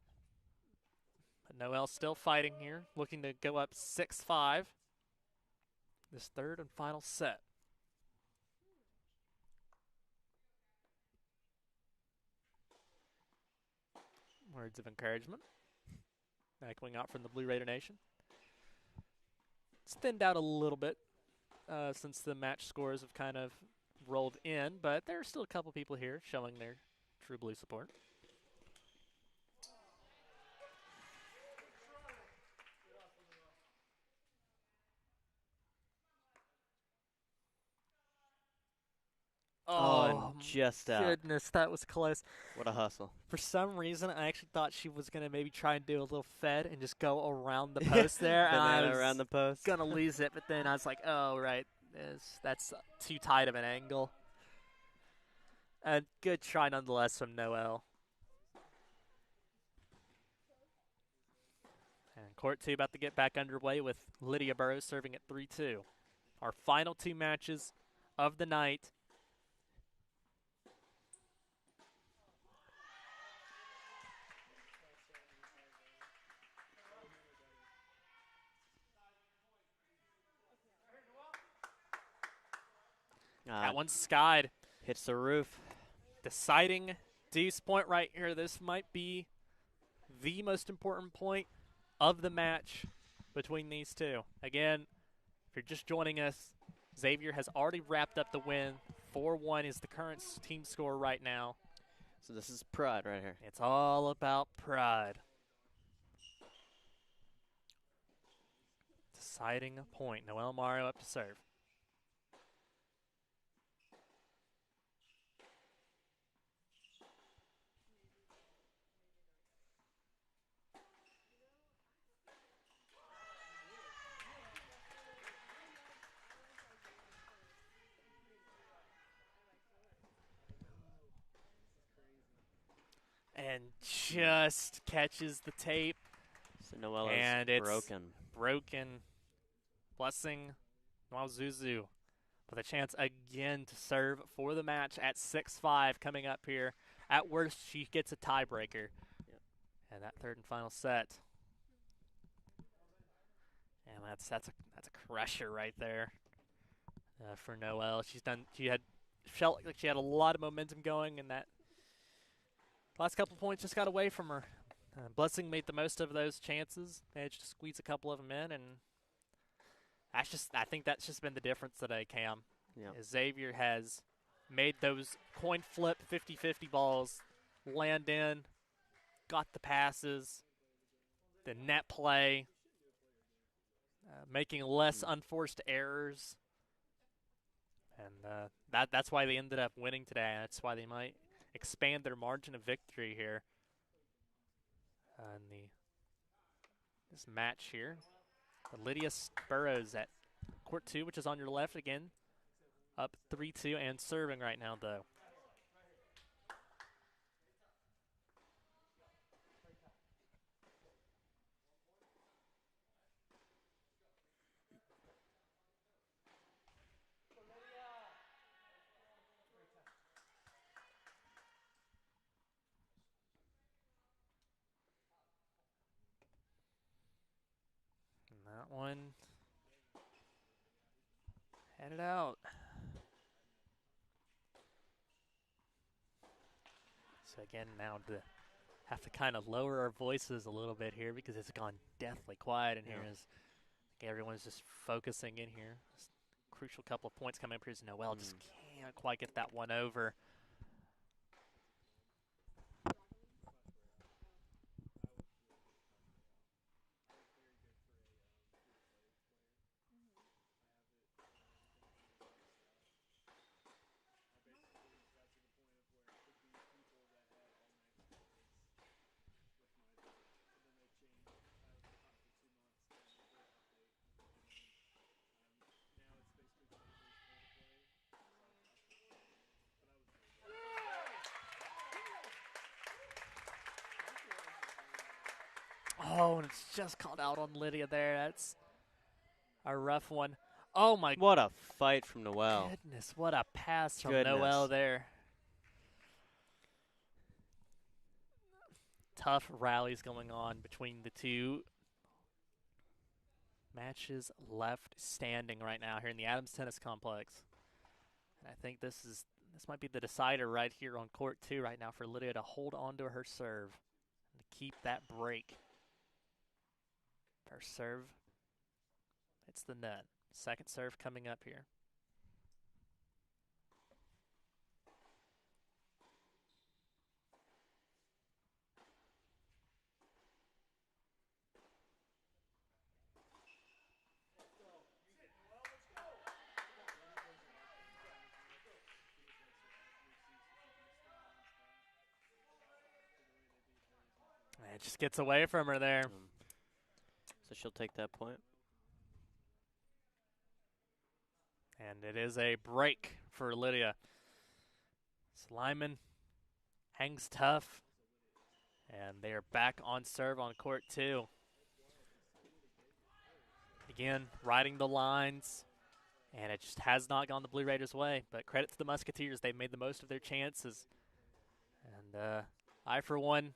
But Noel's still fighting here, looking to go up 6-5. This third and final set. Words of encouragement echoing out from the Blue Raider Nation. It's thinned out a little bit since the match scores have kind of rolled in, but there are still a couple people here showing their true blue support. Oh, just out. Goodness, that was close. What a hustle. For some reason, I actually thought she was going to maybe try and do a little fed and just go around the post there. And I was around the post. going to lose it, but then I was like, oh, right. That's too tight of an angle. A good try nonetheless from Noel. And court 2 about to get back underway with Lydia Burrows serving at 3-2. Our final two matches of the night. That one's skied. Hits the roof. Deciding deuce point right here. This might be the most important point of the match between these two. Again, if you're just joining us, Xavier has already wrapped up the win. 4-1 is the current team score right now. So this is pride right here. It's all about pride. Deciding a point. Noel Mario up to serve. And just catches the tape. So Noel and is it's broken. Blessing Noel Zuzu with a chance again to serve for the match at 6-5 coming up here. At worst, she gets a tiebreaker. Yep. And that third and final set. And that's a crusher right there for Noel. She felt like she had a lot of momentum going, and that last couple points just got away from her. Blessing made the most of those chances. Managed to squeeze a couple of them in, and I think that's just been the difference today, Cam. Yeah. Xavier has made those coin flip 50-50 balls land in, got the passes, the net play, making less unforced errors. And that's why they ended up winning today. That's why they might expand their margin of victory here in this match here. Lydia Burrows at court 2, which is on your left again, up 3-2 and serving right now, though. And that one headed out. So again, now to have to kind of lower our voices a little bit here because it's gone deathly quiet in here as everyone's just focusing in here. This crucial couple of points coming up here as Noel just can't quite get that one over. Oh, and it's just called out on Lydia there. That's a rough one. Oh, my What a fight from Noel. goodness. What a pass from Noel there. Tough rallies going on between the two matches left standing right now here in the Adams Tennis Complex. And I think this might be the decider right here on court 2 right now for Lydia to hold on to her serve and to keep that break. Her serve, it's the net. Second serve coming up here. And it just gets away from her there. So she'll take that point. And it is a break for Lydia. Slyman hangs tough. And they are back on serve on court 2. Again, riding the lines. And it just has not gone the Blue Raiders' way. But credit to the Musketeers. They've made the most of their chances. And I, for one,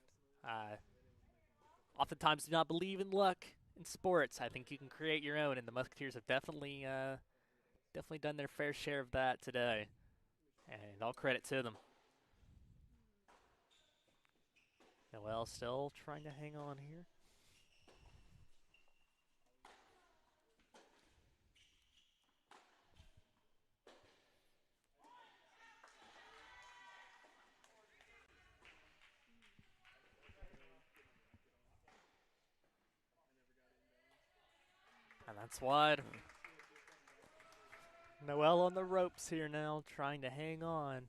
oftentimes do not believe in luck in sports. I think you can create your own, and the Musketeers have definitely done their fair share of that today. And all credit to them. Noel still trying to hang on here. And that's wide. Noel on the ropes here now, trying to hang on.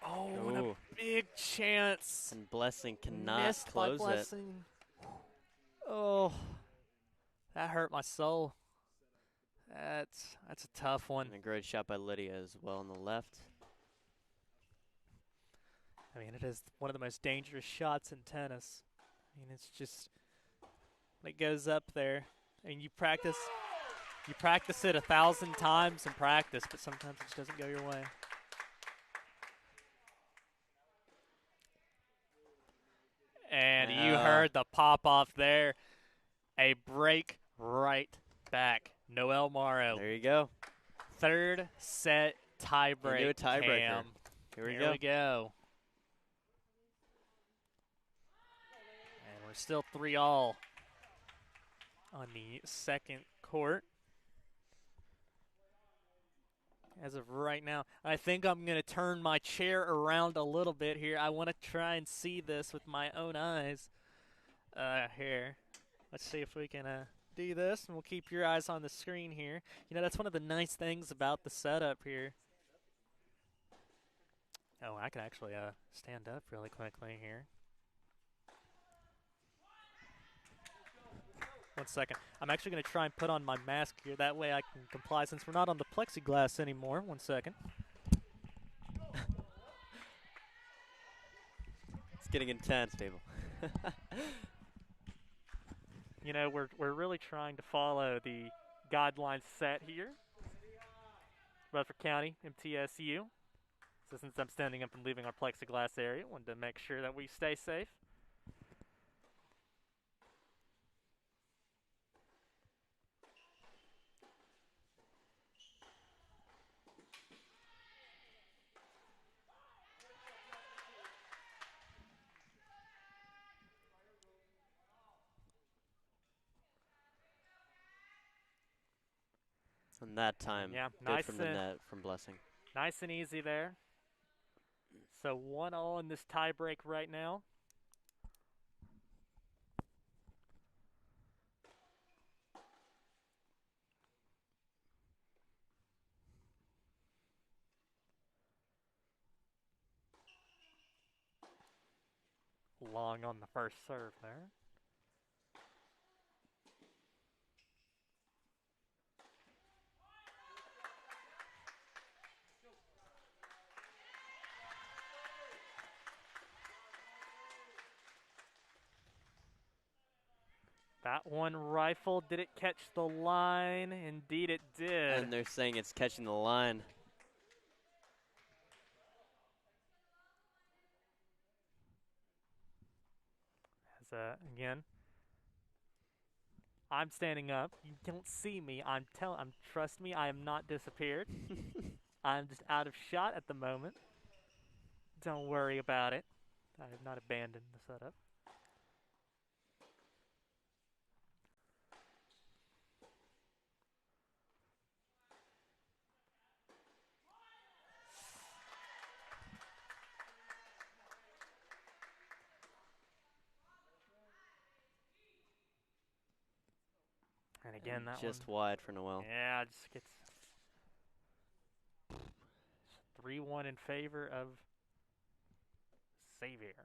Oh, and a big chance. And Blessing cannot Missed close by Blessing. Oh, that hurt my soul. That's a tough one. And a great shot by Lydia as well on the left. I mean, it is one of the most dangerous shots in tennis. I mean, it's just when it goes up there. I mean, you practice it 1,000 times in practice, but sometimes it just doesn't go your way. And you heard the pop-off there. A break right back. Noel Morrow. There you go. Third set tiebreak. Into a tiebreaker. Cam. Here we go. We're still 3-all on the second court. As of right now, I think I'm going to turn my chair around a little bit here. I want to try and see this with my own eyes here. Let's see if we can do this, and we'll keep your eyes on the screen here. You know, that's one of the nice things about the setup here. Oh, I can actually stand up really quickly here. 1 second. I'm actually going to try and put on my mask here. That way I can comply since we're not on the plexiglass anymore. 1 second. It's getting intense, people. You know, we're really trying to follow the guidelines set here. Rutherford County, MTSU. So since I'm standing up and leaving our plexiglass area, wanted to make sure that we stay safe. And that time, Yeah, good nice from the net from Blessing. Nice and easy there. So 1-all in this tie break right now. Long on the first serve there. That one rifle, did it catch the line? Indeed it did. And they're saying it's catching the line. As again, I'm standing up. You don't see me. Trust me, I am not disappeared. I'm just out of shot at the moment. Don't worry about it. I have not abandoned the setup. And again, that just one, wide for Noel. yeah, just gets 3-1 in favor of Xavier.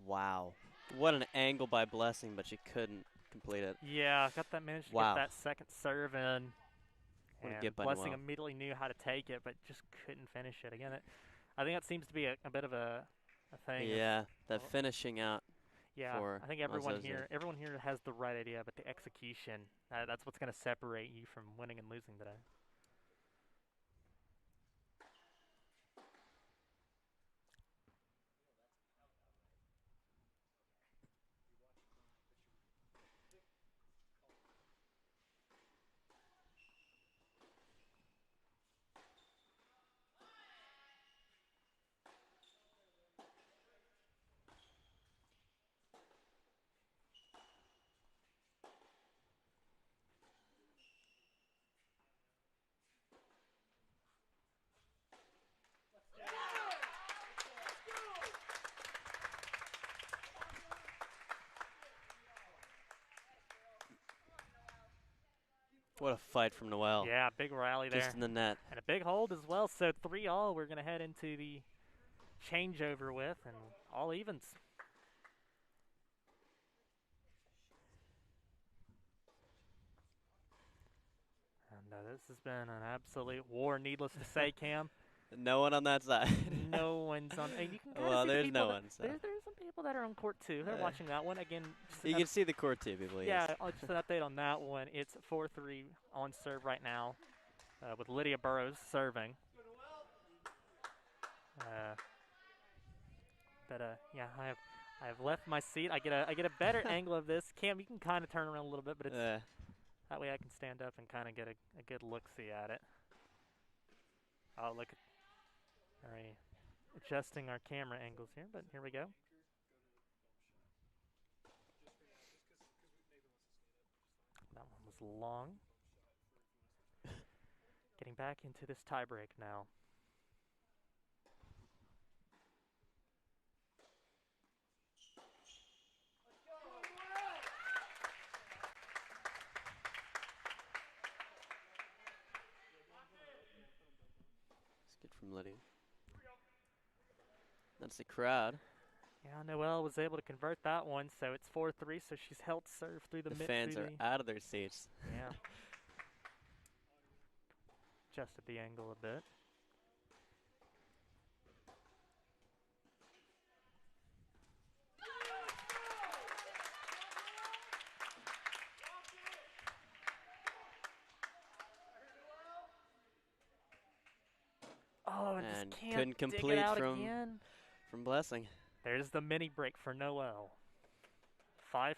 Wow. What an angle by Blessing, but she couldn't complete it. Yeah, managed to Wow. get that second serve in. What a And get by Blessing Noel. immediately knew how to take it, but just couldn't finish it. Again, I think that seems to be a bit of a thing. Yeah, that well, finishing out. Yeah, for I think everyone Mazozo. here has the right idea, but the execution, that's what's going to separate you from winning and losing today. What a fight from Noel. Yeah, big rally there. Just in the net. And a big hold as well. So 3-all we're going to head into the changeover with, and all evens. And this has been an absolute war, needless to say, Cam. No one on that side. No one's on. And you can Well, see there's no that, one. So. There's some people that are on court too. They're watching that one again. You can see the court too, people. Yeah, just an update on that one. It's 4-3 on serve right now, with Lydia Burrows serving. Yeah, I have left my seat. I get a better angle of this. Cam, you can kind of turn around a little bit, but it's that way I can stand up and kind of get a good look-see at it. Oh, look at. All right, adjusting our camera angles here, but here we go. That one was long. Getting back into this tiebreak now. It's good from Lydia. That's the crowd. Yeah, Noelle was able to convert that one, so it's 4-3, so she's held serve through the mid. The fans are out of their seats. Yeah. Adjusted the angle a bit. Oh, and just can't couldn't dig complete it out from again. From Blessing. There's the mini break for Noelle. 5-3.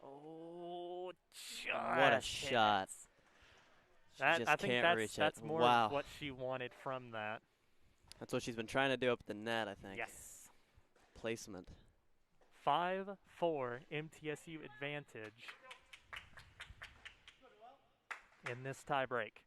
Oh, what a shot. I just think can't reach that's it. more Wow. of what she wanted from that. That's what she's been trying to do up the net, I think. Yes. Placement. 5-4 MTSU advantage in this tie break.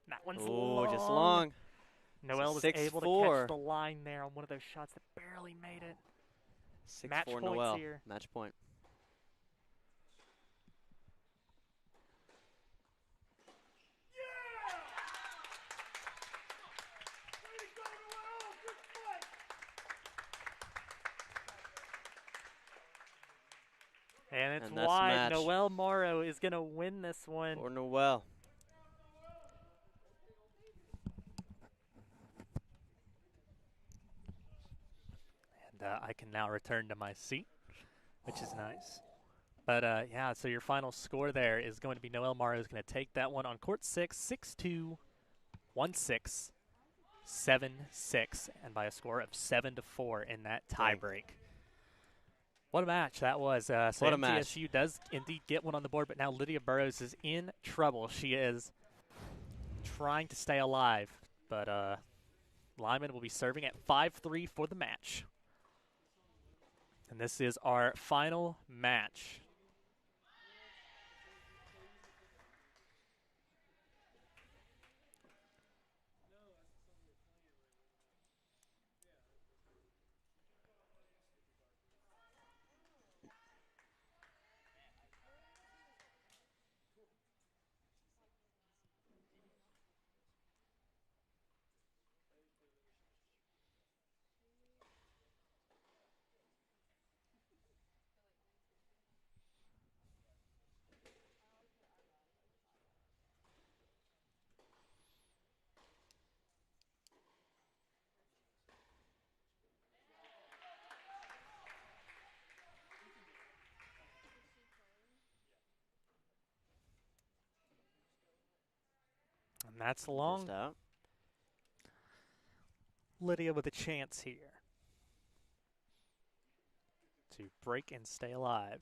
That one's long. Just long. Noelle was able to catch the line there on one of those shots that barely made it. 6-4 Match points Noelle. here. Match point. And it's that's wide. match. Noelle Morrow is going to win this one. For Noelle. And I can now return to my seat, which is nice. But, yeah, so your final score there is going to be Noelle Morrow is going to take that one on court 6, 6-2, 1-6, 7-6, and by a score of 7-4 in that tiebreak. What a match that was. So what a match. MTSU does indeed get one on the board, but now Lydia Burrows is in trouble. She is trying to stay alive, but Lyman will be serving at 5-3 for the match. And this is our final match. And that's long. Just out. Lydia with a chance here to break and stay alive.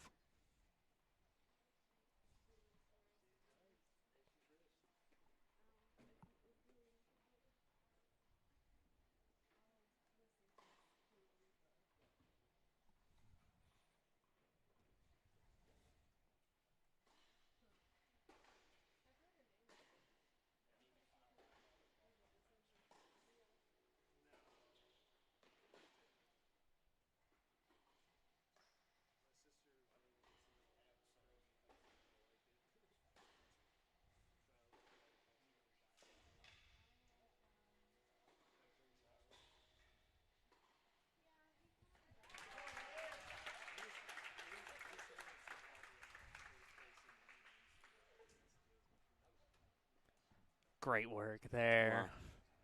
Great work there. Wow.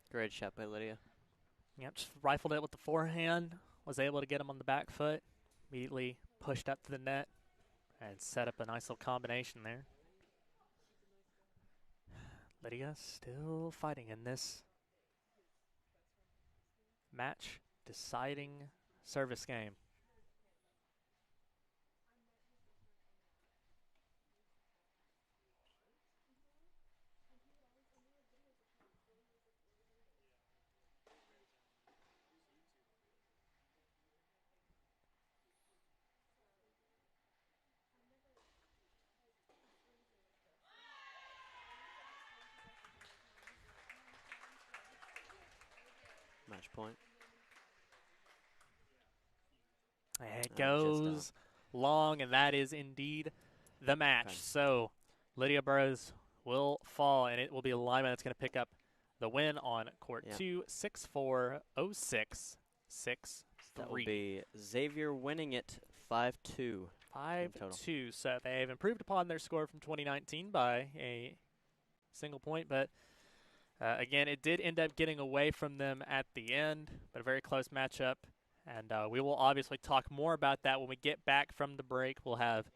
Great shot by Lydia. Yep, just rifled it with the forehand. Was able to get him on the back foot. Immediately pushed up to the net and set up a nice little combination there. Lydia still fighting in this match deciding service game. Match point. And it Just goes long, and that is indeed the match. Okay. So Lydia Burrows will fall, and it will be Lima that's going to pick up the win on court Yep. 2, 6-4, 0-6, 6-3. That will be Xavier winning it 5-2. 5-2. So they've improved upon their score from 2019 by a single point, but again, it did end up getting away from them at the end, but a very close matchup. And we will obviously talk more about that when we get back from the break. We'll have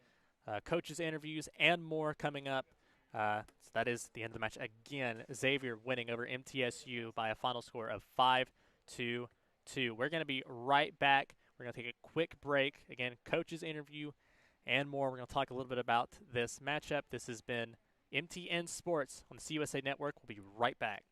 coaches' interviews and more coming up. So that is the end of the match. Again, Xavier winning over MTSU by a final score of 5-2. We're going to be right back. We're going to take a quick break. Again, coaches' interview and more. We're going to talk a little bit about this matchup. This has been MTN Sports on the CUSA Network. We'll be right back.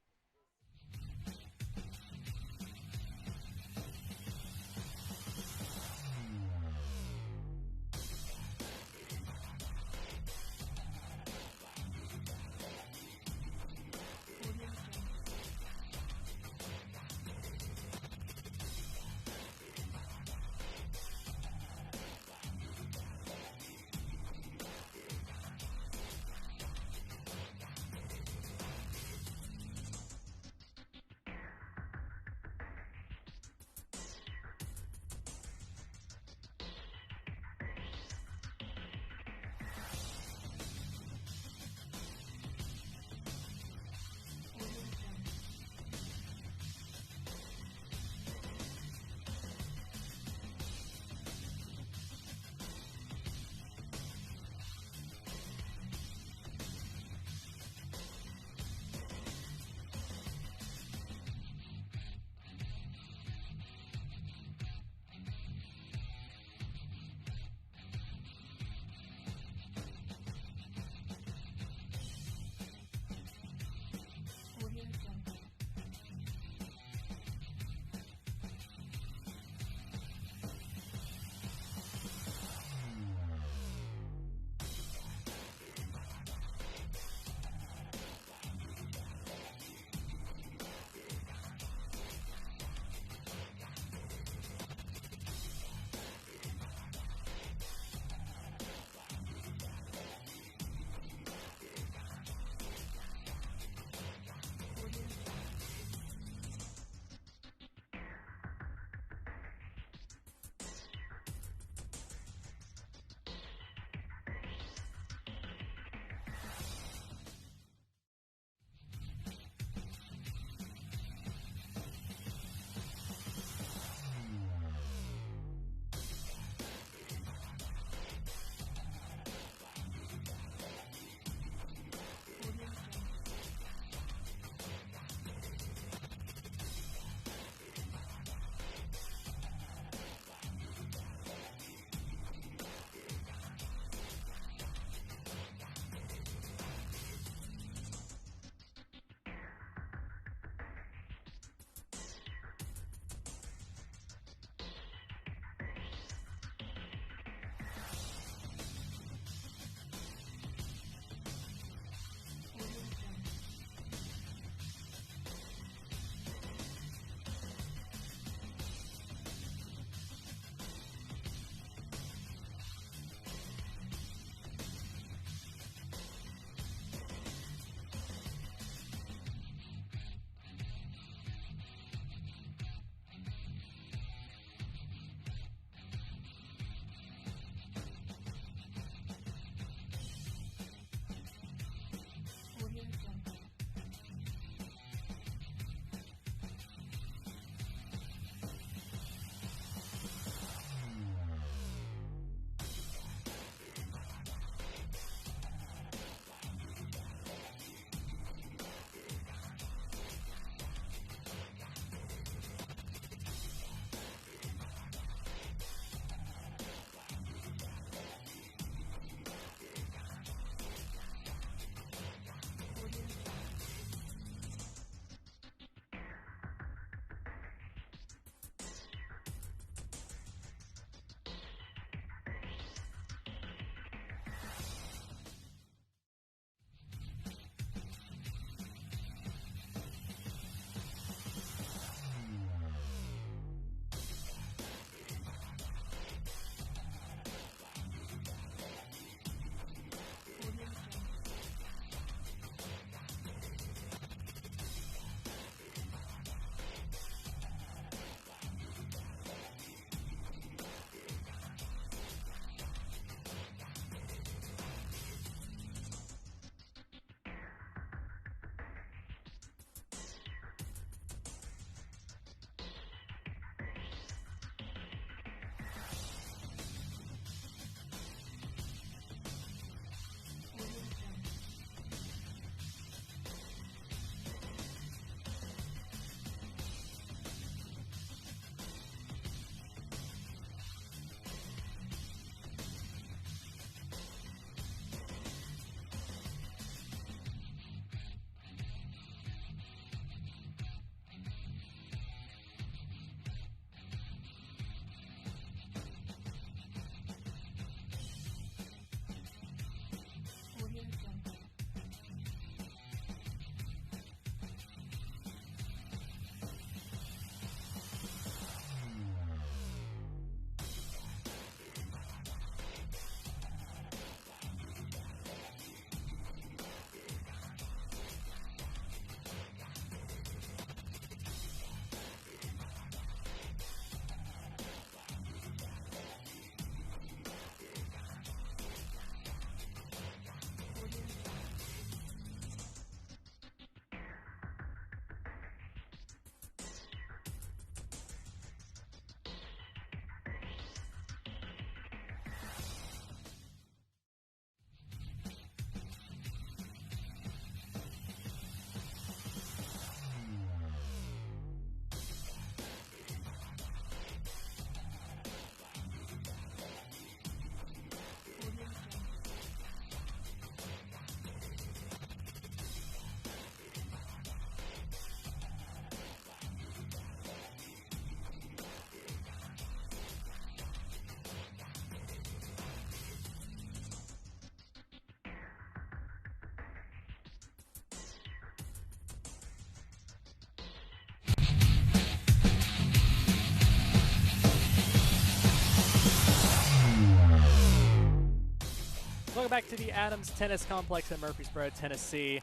welcome back to the Adams Tennis Complex in Murfreesboro, Tennessee.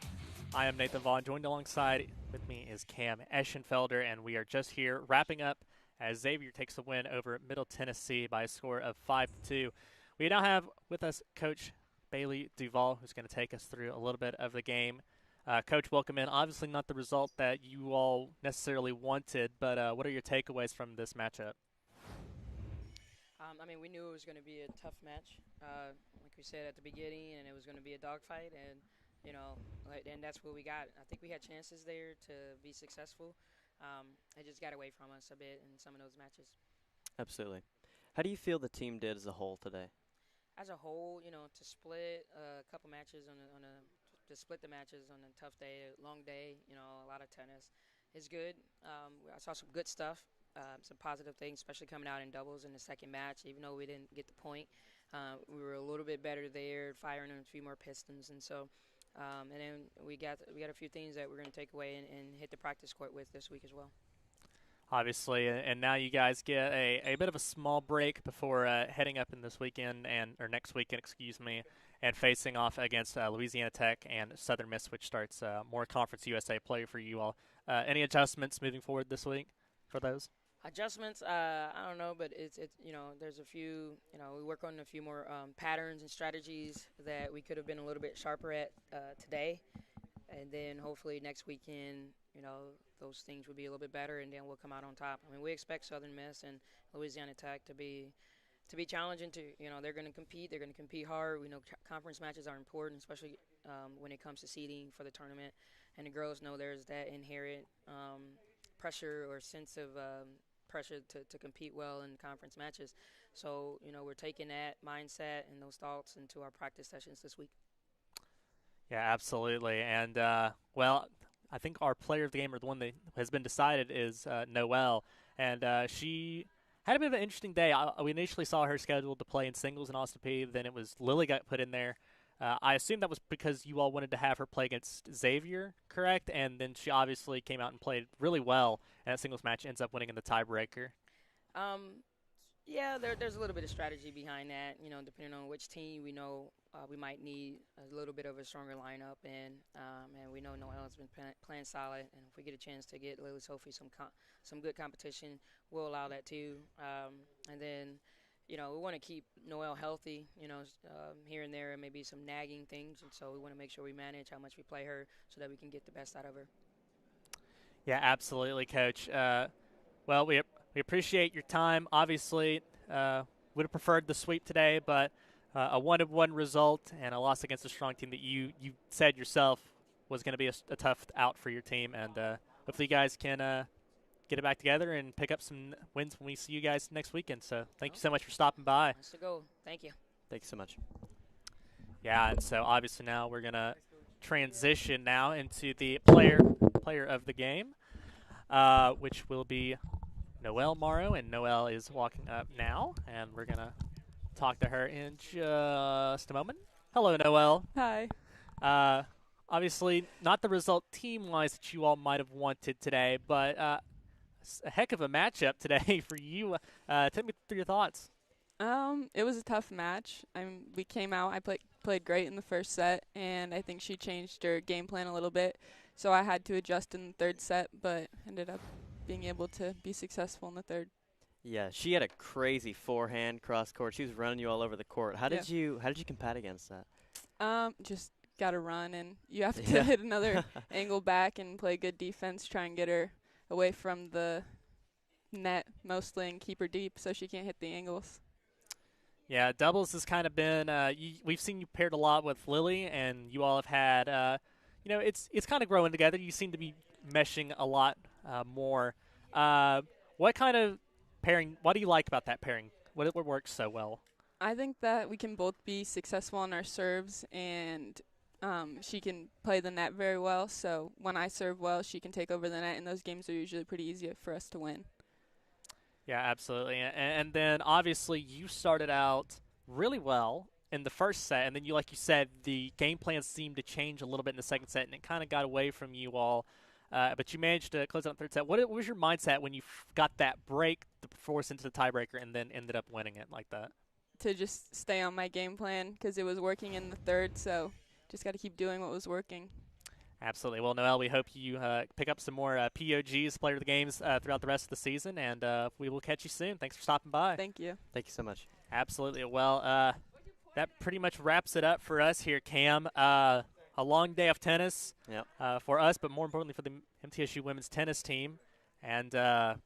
I am Nathan Vaughn. Joined alongside with me is Cam Eschenfelder, and we are just here wrapping up as Xavier takes the win over Middle Tennessee by a score of 5-2. We now have with us Coach Bailey Duval, who's going to take us through a little bit of the game. Coach, welcome in. Obviously not the result that you all necessarily wanted, but what are your takeaways from this matchup? We knew it was going to be a tough match, like we said at the beginning, and it was going to be a dogfight, and and that's what we got. I think we had chances there to be successful. It just got away from us a bit in some of those matches. Absolutely. How do you feel the team did as a whole today? As a whole, to split a couple matches to split the matches on a tough day, a long day, a lot of tennis is good. I saw some good stuff. Some positive things, especially coming out in doubles in the second match. Even though we didn't get the point, we were a little bit better there, firing a few more pistons, and so, and then we got a few things that we're going to take away and hit the practice court with this week as well. Obviously, and now you guys get a bit of a small break before heading up in this weekend or next weekend, and facing off against Louisiana Tech and Southern Miss, which starts more Conference USA play for you all. Any adjustments moving forward this week for those? Adjustments, I don't know, but it's there's a few, we work on a few more patterns and strategies that we could have been a little bit sharper at today, and then hopefully next weekend, those things would be a little bit better, and then we'll come out on top. We expect Southern Miss and Louisiana Tech to be challenging too. They're going to compete hard. We know conference matches are important, especially when it comes to seeding for the tournament, and the girls know there's that inherent pressure or sense of pressure to compete well in conference matches. So, we're taking that mindset and those thoughts into our practice sessions this week. Yeah, absolutely. And, I think our player of the game, or the one that has been decided, is Noelle. And she had a bit of an interesting day. We initially saw her scheduled to play in singles in Austin Peay. Then it was Lily got put in there. I assume that was because you all wanted to have her play against Xavier, correct? And then she obviously came out and played really well, and that singles match ends up winning in the tiebreaker. Yeah, there's a little bit of strategy behind that. Depending on which team, we know we might need a little bit of a stronger lineup, and we know Noelle has been playing solid. And if we get a chance to get Lily Sophie some good competition, we'll allow that too. And then, we want to keep Noelle healthy, here and there, and maybe some nagging things. And so we want to make sure we manage how much we play her so that we can get the best out of her. Yeah, absolutely, Coach. We appreciate your time. Obviously, would have preferred the sweep today, but a 1-1 result and a loss against a strong team that you said yourself was going to be a tough out for your team. And hopefully you guys can get it back together and pick up some wins when we see you guys next weekend. So thank you so much for stopping by. Nice to go. Thank you. Thank you so much. Yeah, and so obviously now we're going to transition now into the player of the game, which will be Noelle Morrow. And Noelle is walking up now, and we're going to talk to her in just a moment. Hello, Noelle. Hi. Obviously not the result team-wise that you all might have wanted today, but a heck of a matchup today for you. Take me through your thoughts. It was a tough match. We came out. I played great in the first set, and I think she changed her game plan a little bit. So I had to adjust in the third set, but ended up being able to be successful in the third. Yeah, she had a crazy forehand cross court. She was running you all over the court. How did you combat against that? Just got to run, and you have to hit another angle back and play good defense, try and get her away from the net mostly and keep her deep so she can't hit the angles. Yeah, doubles has kind of been we've seen you paired a lot with Lily, and you all have had it's kind of growing together. You seem to be meshing a lot more. What kind of pairing, what do you like about that pairing? What works so well? I think that we can both be successful on our serves, and she can play the net very well. So when I serve well, she can take over the net, and those games are usually pretty easy for us to win. Yeah, absolutely. And then obviously you started out really well in the first set, and then like you said, the game plan seemed to change a little bit in the second set, and it kind of got away from you all. But you managed to close out the third set. What was your mindset when you got that break to force into the tiebreaker and then ended up winning it like that? to just stay on my game plan because it was working in the third. So just got to keep doing what was working. Absolutely. Well, Noelle, we hope you pick up some more POGs, player of the games, throughout the rest of the season, and we will catch you soon. Thanks for stopping by. Thank you. Thank you so much. Absolutely. Well, that pretty much wraps it up for us here, Cam. A long day of tennis for us, but more importantly for the MTSU women's tennis team. And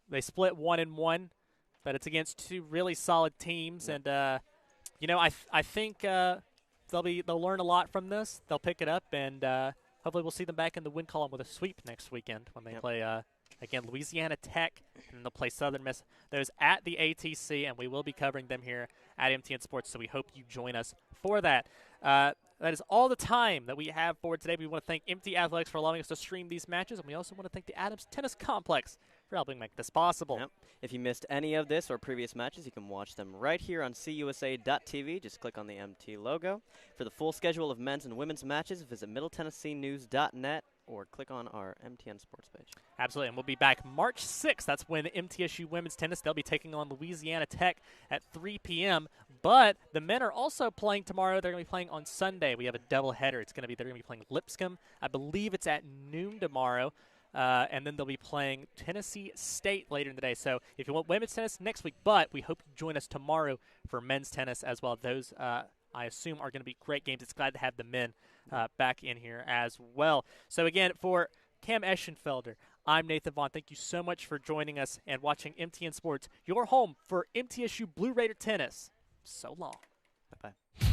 they split 1-1, but it's against two really solid teams. And, I think they'll learn a lot from this. They'll pick it up, and hopefully we'll see them back in the win column with a sweep next weekend when they play, again, Louisiana Tech, and they'll play Southern Miss. Those at the ATC, and we will be covering them here at MTN Sports, so we hope you join us for that. That is all the time that we have for today. We want to thank MT Athletics for allowing us to stream these matches, and we also want to thank the Adams Tennis Complex for helping make this possible. Yep. If you missed any of this or previous matches, you can watch them right here on CUSA.tv. Just click on the MT logo. For the full schedule of men's and women's matches, visit MiddleTennesseeNews.net or click on our MTN Sports page. Absolutely, and we'll be back March 6th. That's when MTSU women's tennis, they'll be taking on Louisiana Tech at 3 p.m. But the men are also playing tomorrow. They're going to be playing on Sunday. We have a doubleheader. They're going to be playing Lipscomb. I believe it's at noon tomorrow. And then they'll be playing Tennessee State later in the day. So if you want women's tennis, next week. But we hope you join us tomorrow for men's tennis as well. Those, I assume, are going to be great games. It's glad to have the men back in here as well. So, again, for Cam Eschenfelder, I'm Nathan Vaughn. Thank you so much for joining us and watching MTN Sports, your home for MTSU Blue Raider tennis. So long. Bye-bye.